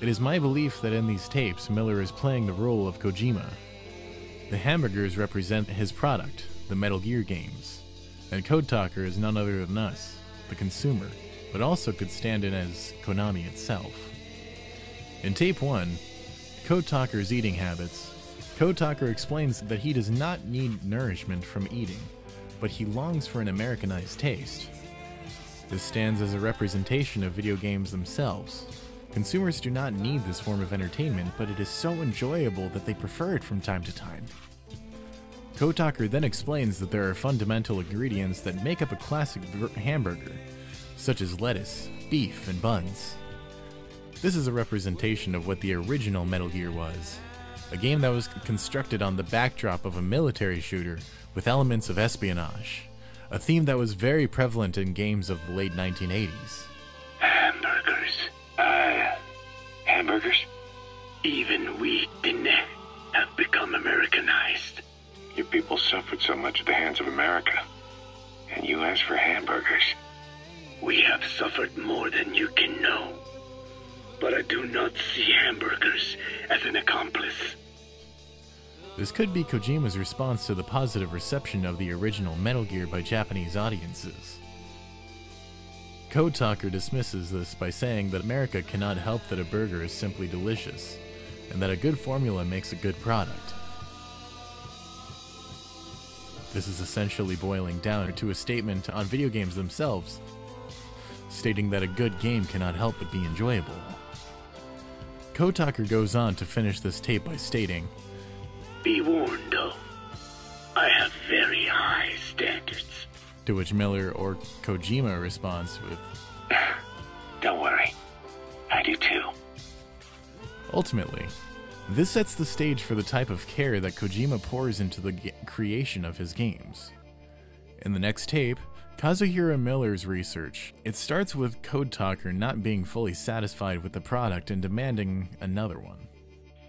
It is my belief that in these tapes, Miller is playing the role of Kojima. The hamburgers represent his product, the Metal Gear games, and Code Talker is none other than us, the consumer, but also could stand in as Konami itself. In Tape 1, Code Talker's eating habits, Code Talker explains that he does not need nourishment from eating, but he longs for an Americanized taste. This stands as a representation of video games themselves. Consumers do not need this form of entertainment, but it is so enjoyable that they prefer it from time to time. Code Talker then explains that there are fundamental ingredients that make up a classic hamburger, such as lettuce, beef, and buns. This is a representation of what the original Metal Gear was. A game that was constructed on the backdrop of a military shooter with elements of espionage, a theme that was very prevalent in games of the late 1980s. Hamburgers. Hamburgers? Even we didn't have become Americanized. Your people suffered so much at the hands of America, and you asked for hamburgers. We have suffered more than you can know. But I do not see hamburgers as an accomplice. This could be Kojima's response to the positive reception of the original Metal Gear by Japanese audiences. Code Talker dismisses this by saying that America cannot help that a burger is simply delicious, and that a good formula makes a good product. This is essentially boiling down to a statement on video games themselves, stating that a good game cannot help but be enjoyable. Code Talker goes on to finish this tape by stating, "Be warned, though. I have very high standards." To which Miller or Kojima responds with, "Don't worry. I do too." Ultimately, this sets the stage for the type of care that Kojima pours into the creation of his games. In the next tape, Kazuhira Miller's research. It starts with Code Talker not being fully satisfied with the product and demanding another one.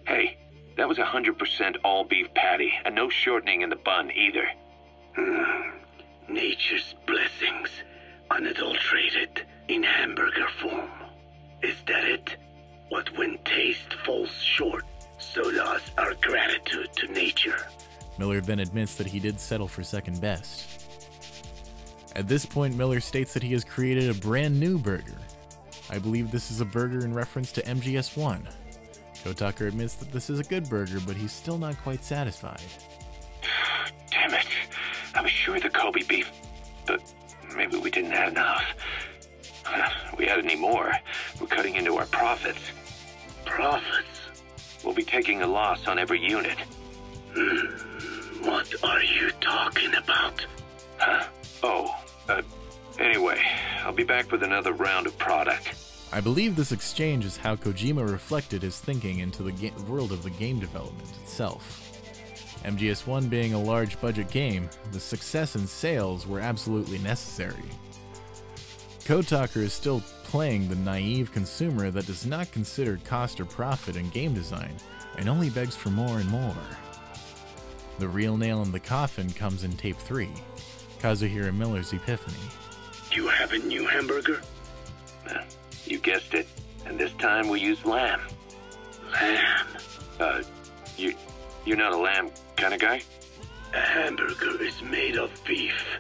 "Hey, that was 100% all beef patty, and no shortening in the bun either." Nature's blessings, unadulterated, in hamburger form. Is that it? What when taste falls short, so does our gratitude to nature. Miller then admits that he did settle for second best. At this point, Miller states that he has created a brand new burger. I believe this is a burger in reference to MGS1. Code Talker admits that this is a good burger, but he's still not quite satisfied. Damn it. I was sure the Kobe beef, but maybe we didn't have enough. If we had any more, we're cutting into our profits. Profits? We'll be taking a loss on every unit. What are you talking about? Huh? Oh, anyway, I'll be back with another round of product. I believe this exchange is how Kojima reflected his thinking into the world of the game development itself. MGS1 being a large budget game, the success and sales were absolutely necessary. Code Talker is still playing the naive consumer that does not consider cost or profit in game design, and only begs for more and more. The real nail in the coffin comes in Tape 3, Kazuhira Miller's epiphany. You have a new hamburger? You guessed it, and this time we use lamb. Lamb? You're not a lamb kind of guy? A hamburger is made of beef.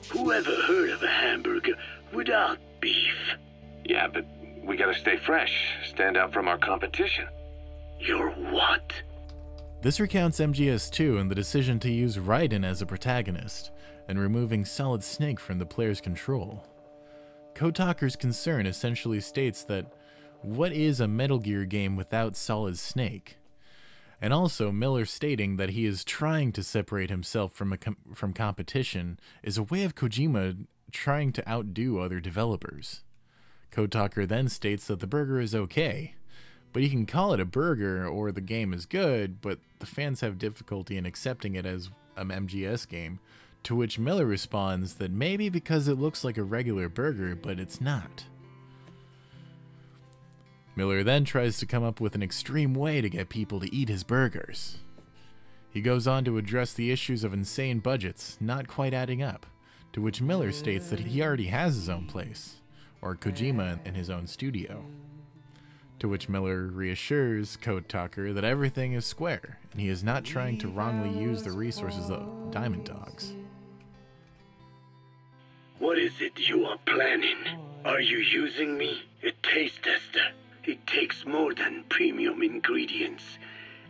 Who ever heard of a hamburger without beef? Yeah, but we gotta stay fresh, stand out from our competition. You're what? This recounts MGS2 and the decision to use Raiden as a protagonist, and removing Solid Snake from the player's control. Code Talker's concern essentially states that, what is a Metal Gear game without Solid Snake? And also Miller stating that he is trying to separate himself from competition is a way of Kojima trying to outdo other developers. Code Talker then states that the burger is okay, but you can call it a burger or the game is good, but the fans have difficulty in accepting it as an MGS game, to which Miller responds that maybe because it looks like a regular burger, but it's not. Miller then tries to come up with an extreme way to get people to eat his burgers. He goes on to address the issues of insane budgets not quite adding up, to which Miller states that he already has his own place, or Kojima in his own studio. To which Miller reassures Code Talker that everything is square, and he is not trying to wrongly use the resources of Diamond Dogs. What is it you are planning? Are you using me? A taste tester. It takes more than premium ingredients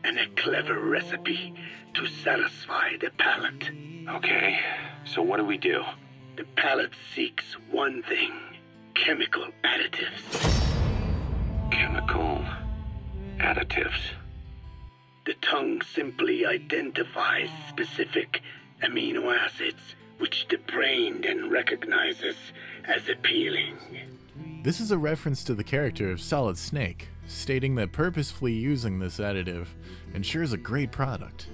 and a clever recipe to satisfy the palate. Okay, so what do we do? The palate seeks one thing: chemical additives. Chemical additives. The tongue simply identifies specific amino acids, which the brain then recognizes as appealing. This is a reference to the character of Solid Snake, stating that purposefully using this additive ensures a great product.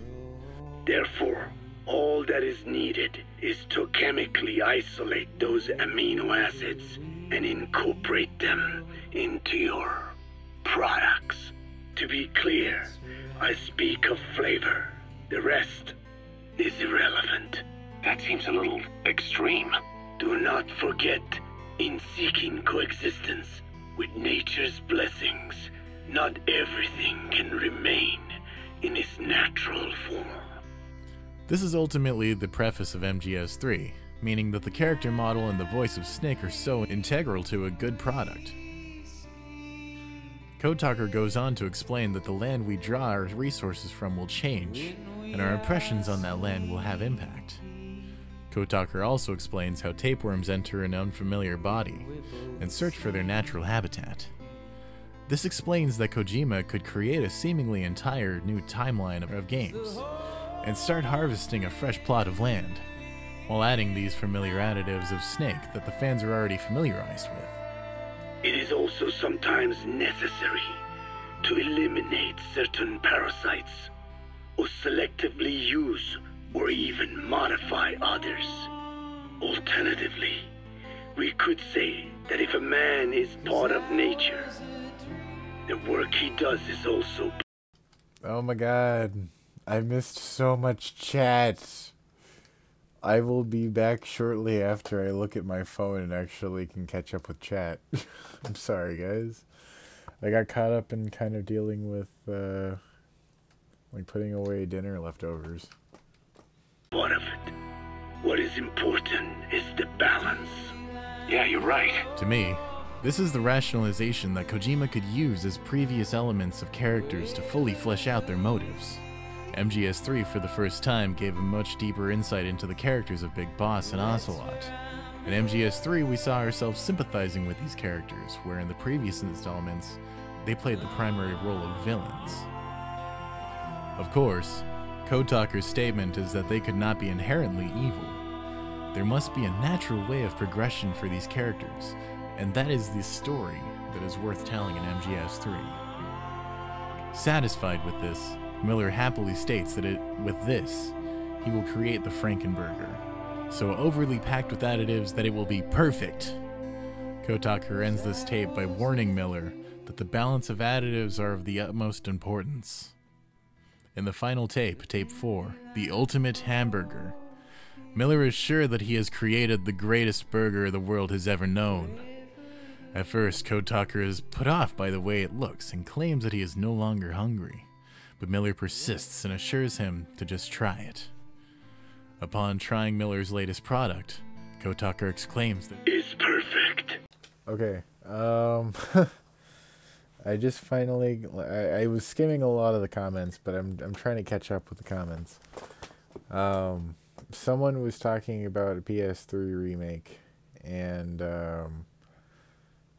Therefore, all that is needed is to chemically isolate those amino acids and incorporate them into your products. To be clear, I speak of flavor. The rest is irrelevant. That seems a little extreme. Do not forget, in seeking coexistence with nature's blessings, not everything can remain in its natural form. This is ultimately the preface of MGS3, meaning that the character model and the voice of Snake are so integral to a good product. Code Talker goes on to explain that the land we draw our resources from will change, and our impressions on that land will have impact. Code Talker also explains how tapeworms enter an unfamiliar body and search for their natural habitat. This explains that Kojima could create a seemingly entire new timeline of games and start harvesting a fresh plot of land, while adding these familiar additives of Snake that the fans are already familiarized with. It is also sometimes necessary to eliminate certain parasites, or selectively use or even modify others. Alternatively, we could say that if a man is part of nature, the work he does is also... Oh my god, I missed so much chat. I will be back shortly after I look at my phone and actually can catch up with chat. I'm sorry, guys. I got caught up in kind of dealing with, like putting away dinner leftovers. Part of it. What is important is the balance. Yeah, you're right. To me, this is the rationalization that Kojima could use as previous elements of characters to fully flesh out their motives. MGS3 for the first time gave a much deeper insight into the characters of Big Boss and Ocelot. In MGS3 we saw ourselves sympathizing with these characters, where in the previous installments, they played the primary role of villains. Of course, Code Talker's statement is that they could not be inherently evil. There must be a natural way of progression for these characters, and that is the story that is worth telling in MGS3. Satisfied with this, Miller happily states that with this, he will create the Frankenburger, so overly packed with additives that it will be perfect. Code Talker ends this tape by warning Miller that the balance of additives are of the utmost importance. In the final tape, tape 4, The Ultimate Hamburger, Miller is sure that he has created the greatest burger the world has ever known. At first, Code Talker is put off by the way it looks and claims that he is no longer hungry, but Miller persists and assures him to just try it. Upon trying Miller's latest product, Code Talker exclaims that it's perfect. Okay, I just finally, I was skimming a lot of the comments, but I'm trying to catch up with the comments. Someone was talking about a PS3 remake, and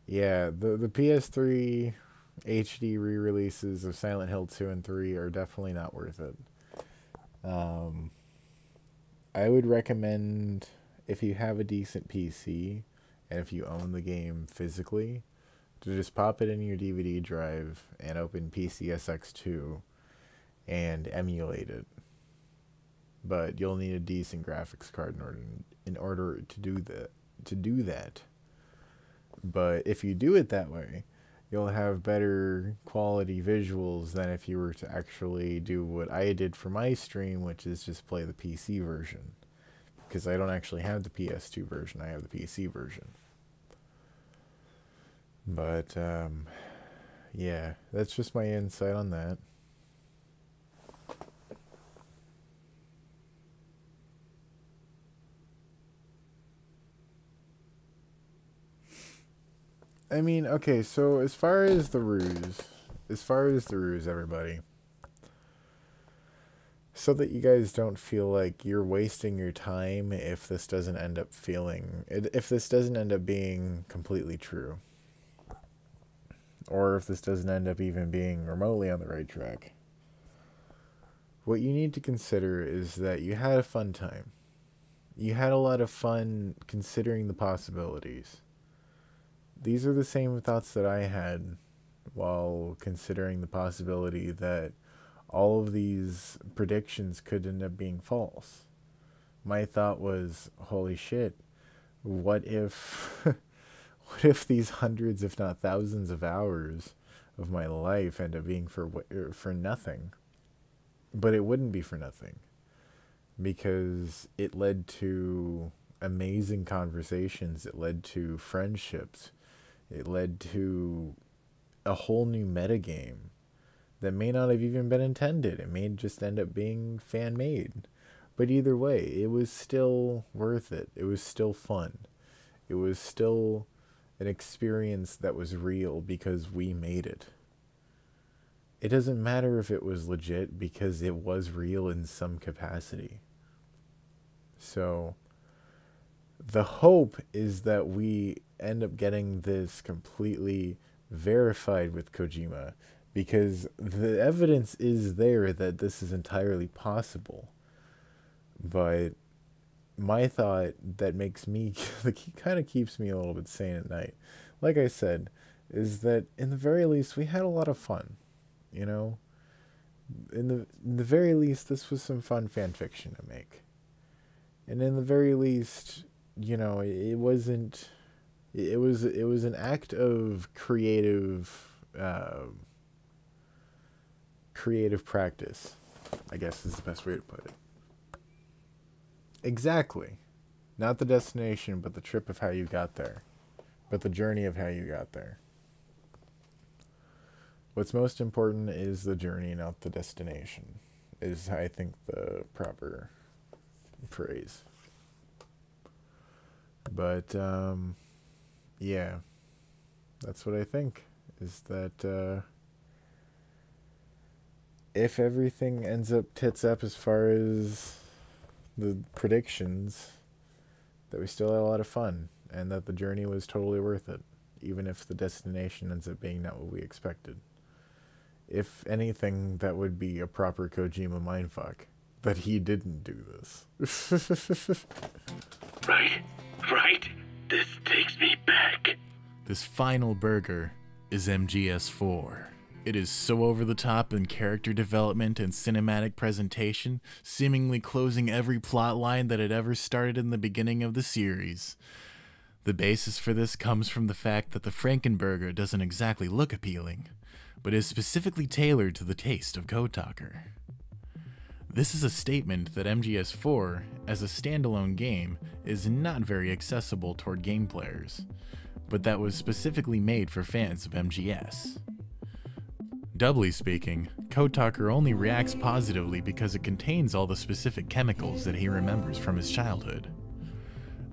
yeah, the PS3 HD re-releases of Silent Hill 2 and 3 are definitely not worth it. I would recommend, if you have a decent PC and if you own the game physically, to just pop it in your DVD drive and open PCSX2 and emulate it. But you'll need a decent graphics card in order to do that. But if you do it that way, you'll have better quality visuals than if you were to actually do what I did for my stream, which is just play the PC version. Because I don't actually have the PS2 version, I have the PC version. But, yeah, that's just my insight on that. I mean, okay, so as far as the ruse, everybody, so that you guys don't feel like you're wasting your time if this doesn't end up being completely true, or if this doesn't end up even being remotely on the right track. What you need to consider is that you had a fun time. You had a lot of fun considering the possibilities. These are the same thoughts that I had while considering the possibility that all of these predictions could end up being false. My thought was, holy shit, what if these hundreds, if not thousands of hours of my life end up being for nothing? But it wouldn't be for nothing, because it led to amazing conversations, it led to friendships, it led to a whole new metagame that may not have even been intended. It may just end up being fan-made. But either way, it was still worth it. It was still fun. It was still an experience that was real because we made it. It doesn't matter if it was legit because it was real in some capacity. So the hope is that we end up getting this completely verified with Kojima, because the evidence is there that this is entirely possible. But my thought that makes me, that kind of keeps me a little bit sane at night, like I said, is that in the very least we had a lot of fun, you know? In the very least, this was some fun fan fiction to make. And in the very least, you know, it was an act of creative practice, I guess is the best way to put it. Exactly. Not the destination, but the trip of how you got there. But the journey of how you got there. What's most important is the journey, not the destination, is, I think, the proper phrase. But, yeah, that's what I think, is that, if everything ends up tits up as far as the predictions, that we still had a lot of fun, and that the journey was totally worth it, even if the destination ends up being not what we expected. If anything, that would be a proper Kojima mindfuck, that he didn't do this. Right? This takes me back. This final burger is MGS4. It is so over the top in character development and cinematic presentation, seemingly closing every plot line that had ever started in the beginning of the series. The basis for this comes from the fact that the Frankenburger doesn't exactly look appealing, but is specifically tailored to the taste of Kotaker. This is a statement that MGS4, as a standalone game, is not very accessible toward game players, but that was specifically made for fans of MGS. Doubly speaking, Kotaker only reacts positively because it contains all the specific chemicals that he remembers from his childhood.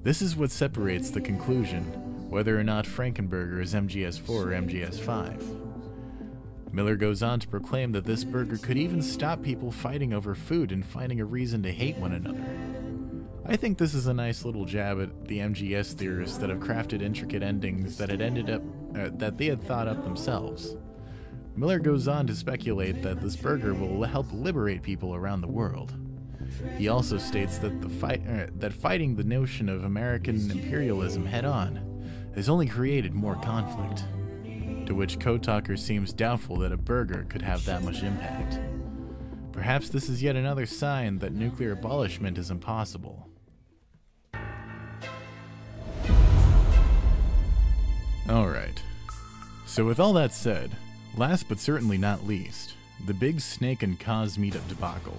This is what separates the conclusion, whether or not Frankenburger is MGS4 or MGS5. Miller goes on to proclaim that this burger could even stop people fighting over food and finding a reason to hate one another. I think this is a nice little jab at the MGS theorists that have crafted intricate endings that that they had thought up themselves. Miller goes on to speculate that this burger will help liberate people around the world. He also states that fighting the notion of American imperialism head-on has only created more conflict. To which Code Talker seems doubtful that a burger could have that much impact. Perhaps this is yet another sign that nuclear abolishment is impossible. Alright, so with all that said, last but certainly not least, the big Snake and Kaz meetup debacle.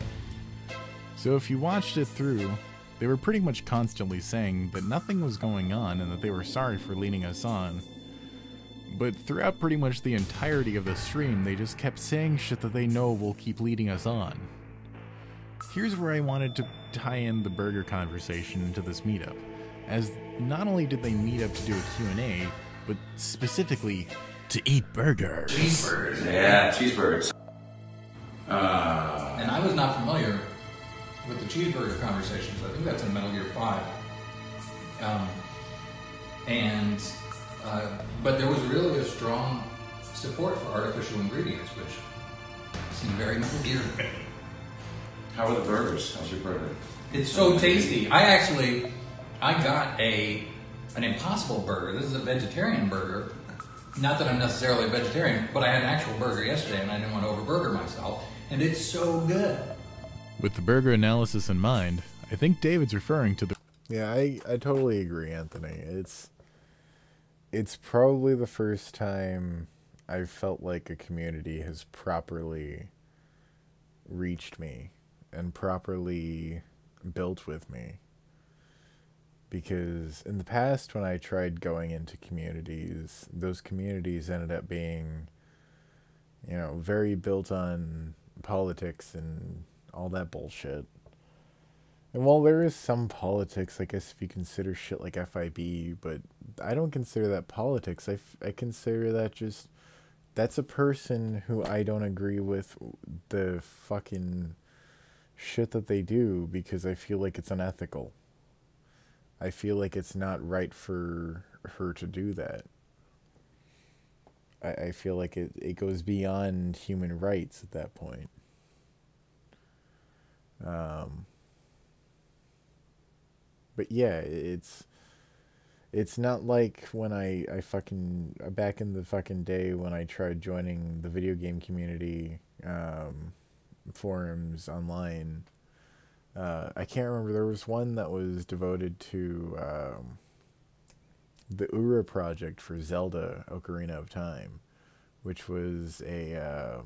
So if you watched it through, they were pretty much constantly saying that nothing was going on and that they were sorry for leading us on. But throughout pretty much the entirety of the stream, they just kept saying shit that they know will keep leading us on. Here's where I wanted to tie in the burger conversation into this meetup, as not only did they meet up to do a Q&A, but specifically to eat burgers. Cheeseburgers, yeah, cheeseburgers. And I was not familiar with the cheeseburger conversations. I think that's in Metal Gear 5. But there was really a strong support for artificial ingredients, which seemed very Metal Gear to me. How are the burgers? How's your burger? It's so tasty. I got an Impossible burger. This is a vegetarian burger. Not that I'm necessarily a vegetarian, but I had an actual burger yesterday and I didn't want to overburger myself. And it's so good. With the burger analysis in mind, I think David's referring to the... Yeah, I totally agree, Anthony. It's probably the first time I've felt like a community has properly reached me and properly built with me. Because in the past, when I tried going into communities, those communities ended up being, you know, very built on politics and all that bullshit. And while there is some politics, I guess if you consider shit like FIB, but I don't consider that politics. I consider that just, that's a person who I don't agree with the fucking shit that they do because I feel like it's unethical. I feel like it's not right for her to do that. I feel like it goes beyond human rights at that point. But yeah, it's not like when I fucking, back in the fucking day when I tried joining the video game community, forums online. I can't remember, there was one that was devoted to, the Ura project for Zelda Ocarina of Time, which was a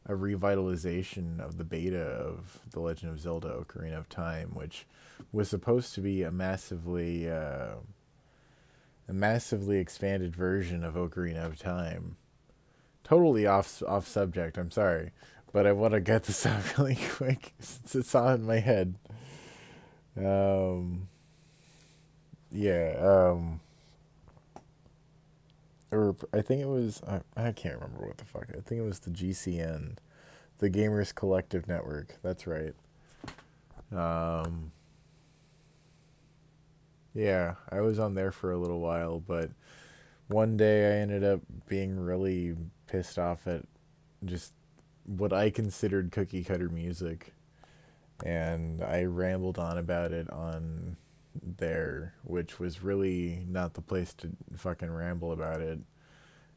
revitalization of the beta of The Legend of Zelda Ocarina of Time, which was supposed to be a massively expanded version of Ocarina of Time. Totally off subject, I'm sorry, but I want to get this out really quick since it's on in my head. Or I think it was, I can't remember what the fuck, I think it was the GCN, the Gamers Collective Network, that's right. Yeah, I was on there for a little while, but one day I ended up being really pissed off at just what I considered cookie cutter music, and I rambled on about it on there, which was really not the place to fucking ramble about it.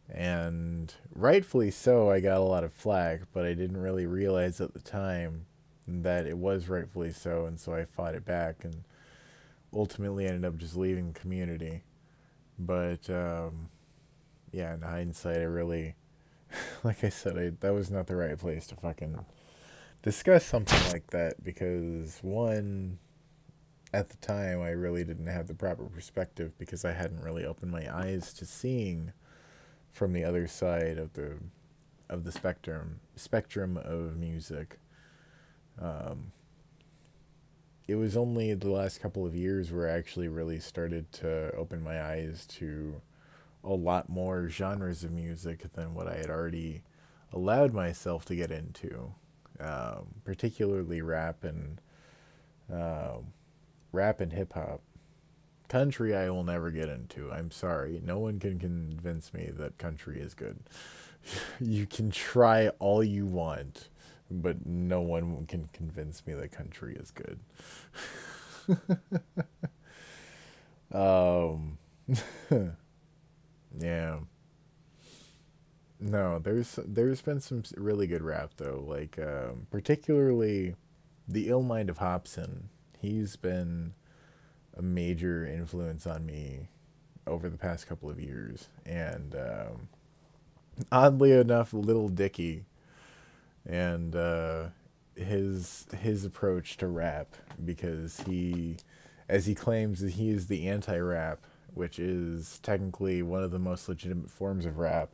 And rightfully so, I got a lot of flack, but I didn't really realize at the time that it was rightfully so, and so I fought it back and ultimately ended up just leaving the community. But yeah, in hindsight, I really, like I said, that was not the right place to fucking discuss something like that, because one, at the time, I really didn't have the proper perspective because I hadn't really opened my eyes to seeing from the other side of the spectrum of music. It was only the last couple of years where I actually really started to open my eyes to a lot more genres of music than what I had already allowed myself to get into, particularly rap and hip hop. Country I will never get into. I'm sorry. No one can convince me that country is good. You can try all you want, but no one can convince me that country is good. Yeah. No, there's been some really good rap though, like particularly the Ill Mind of Hobson. He's been a major influence on me over the past couple of years, and oddly enough, Little Dicky and his approach to rap, because he, as he claims, he is the anti-rap, which is technically one of the most legitimate forms of rap,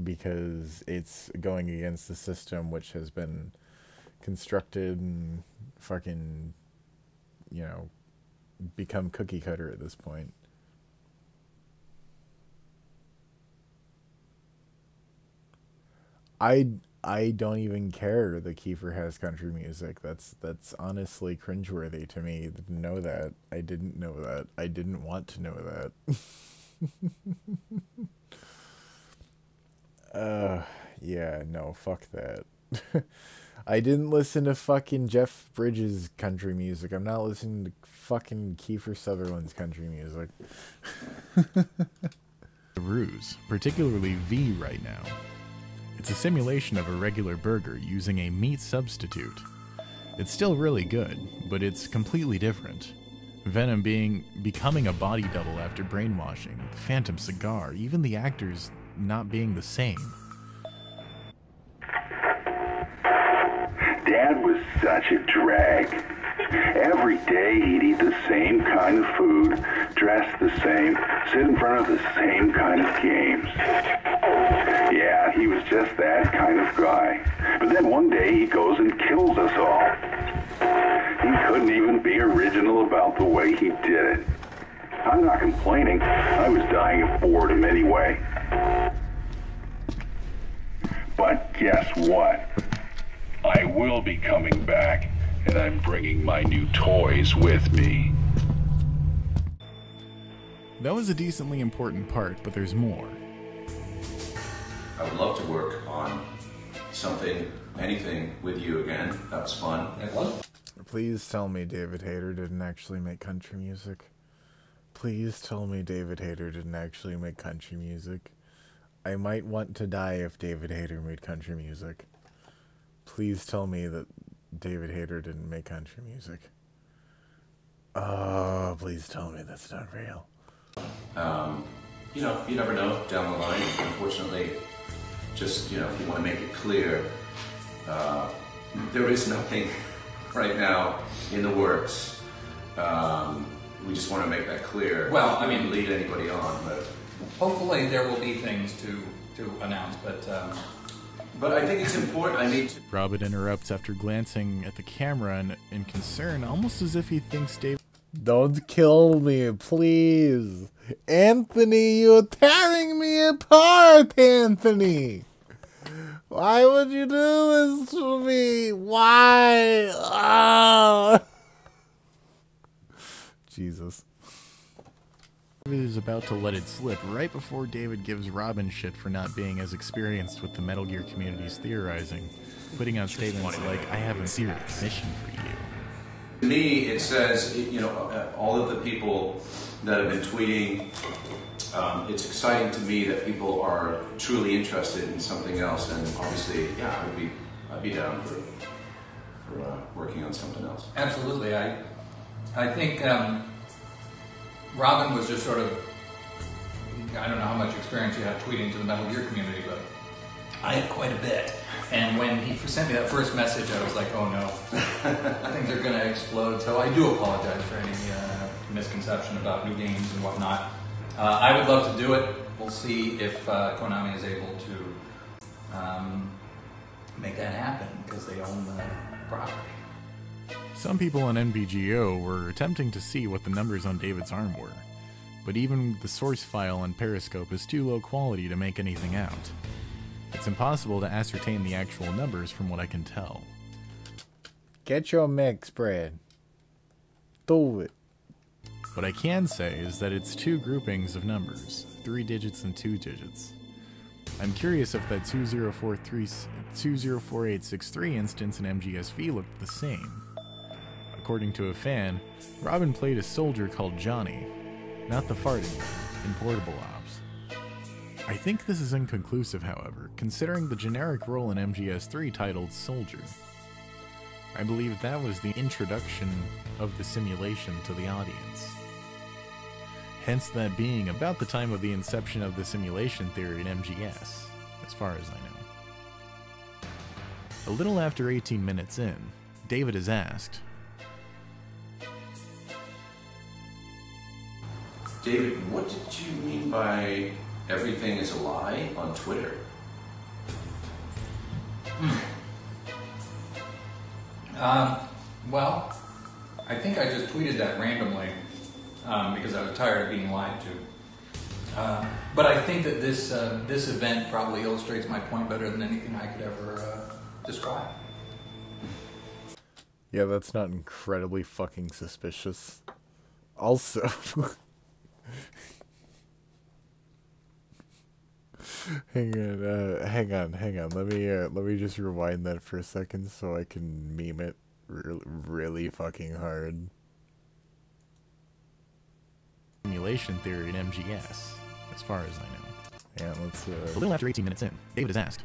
because it's going against the system which has been constructed and fucking, you know, become cookie cutter at this point. I don't even care that Kiefer has country music. That's honestly cringeworthy to me to know that. I didn't know that. I didn't want to know that. Yeah, no, fuck that. I didn't listen to fucking Jeff Bridges' country music. I'm not listening to fucking Kiefer Sutherland's country music. The ruse, particularly V right now. It's a simulation of a regular burger using a meat substitute. It's still really good, but it's completely different. Venom becoming a body double after brainwashing, the Phantom cigar, even the actors not being the same. Dad was such a drag. Every day he'd eat the same kind of food, dress the same, sit in front of the same kind of games. Yeah, he was just that kind of guy. But then one day he goes and kills us all. He couldn't even be original about the way he did it. I'm not complaining. I was dying of boredom anyway. But guess what? I will be coming back, and I'm bringing my new toys with me. That was a decently important part, but there's more. I would love to work on something, anything with you again. That was fun. It was. Please tell me David Hayter didn't actually make country music. Please tell me David Hayter didn't actually make country music. I might want to die if David Hayter made country music. Please tell me that David Hayter didn't make country music. Oh, please tell me that's not real. You know, you never know down the line. Unfortunately, just, you know, if you want to make it clear, there is nothing right now in the works. We just want to make that clear. Well, I mean, lead anybody on, but hopefully there will be things to announce, but I think it's important. I need to. Robin interrupts after glancing at the camera in concern, almost as if he thinks David. Don't kill me, please. Anthony, you're tearing me apart, Anthony. Why would you do this to me? Why? Ah. Jesus. David is about to let it slip right before David gives Robin shit for not being as experienced with the Metal Gear community's theorizing, putting out statements like, I have a serious mission for you. To me, it says, you know, all of the people that have been tweeting, it's exciting to me that people are truly interested in something else, and obviously, yeah, I'd be down for working on something else. Absolutely. I think Robin was just sort of, I don't know how much experience you have tweeting to the Metal Gear community, but I had quite a bit. And when he sent me that first message, I was like, oh no, things are going to explode. So I do apologize for any misconception about new games and whatnot. I would love to do it. We'll see if Konami is able to make that happen, because they own the property. Some people on NBGO were attempting to see what the numbers on David's arm were, but even the source file on Periscope is too low quality to make anything out. It's impossible to ascertain the actual numbers from what I can tell. Get your mix spread. Do it. What I can say is that it's two groupings of numbers, 3 digits and 2 digits. I'm curious if that 204863 instance in MGSV looked the same. According to a fan, Robin played a soldier called Johnny, not the farting one. in portable ops. I think this is inconclusive, however, considering the generic role in MGS3 titled Soldier. I believe that was the introduction of the simulation to the audience. Hence that being about the time of the inception of the simulation theory in MGS, as far as I know. A little after 18 minutes in, David is asked, David, what did you mean by everything is a lie on Twitter? Well, I think I just tweeted that randomly because I was tired of being lied to. But I think that this event probably illustrates my point better than anything I could ever describe. Yeah, that's not incredibly fucking suspicious. Also, hang on. Let me just rewind that for a second so I can meme it really fucking hard. Simulation theory in MGS, as far as I know. Yeah, let's A little after 18 minutes in, David is asked,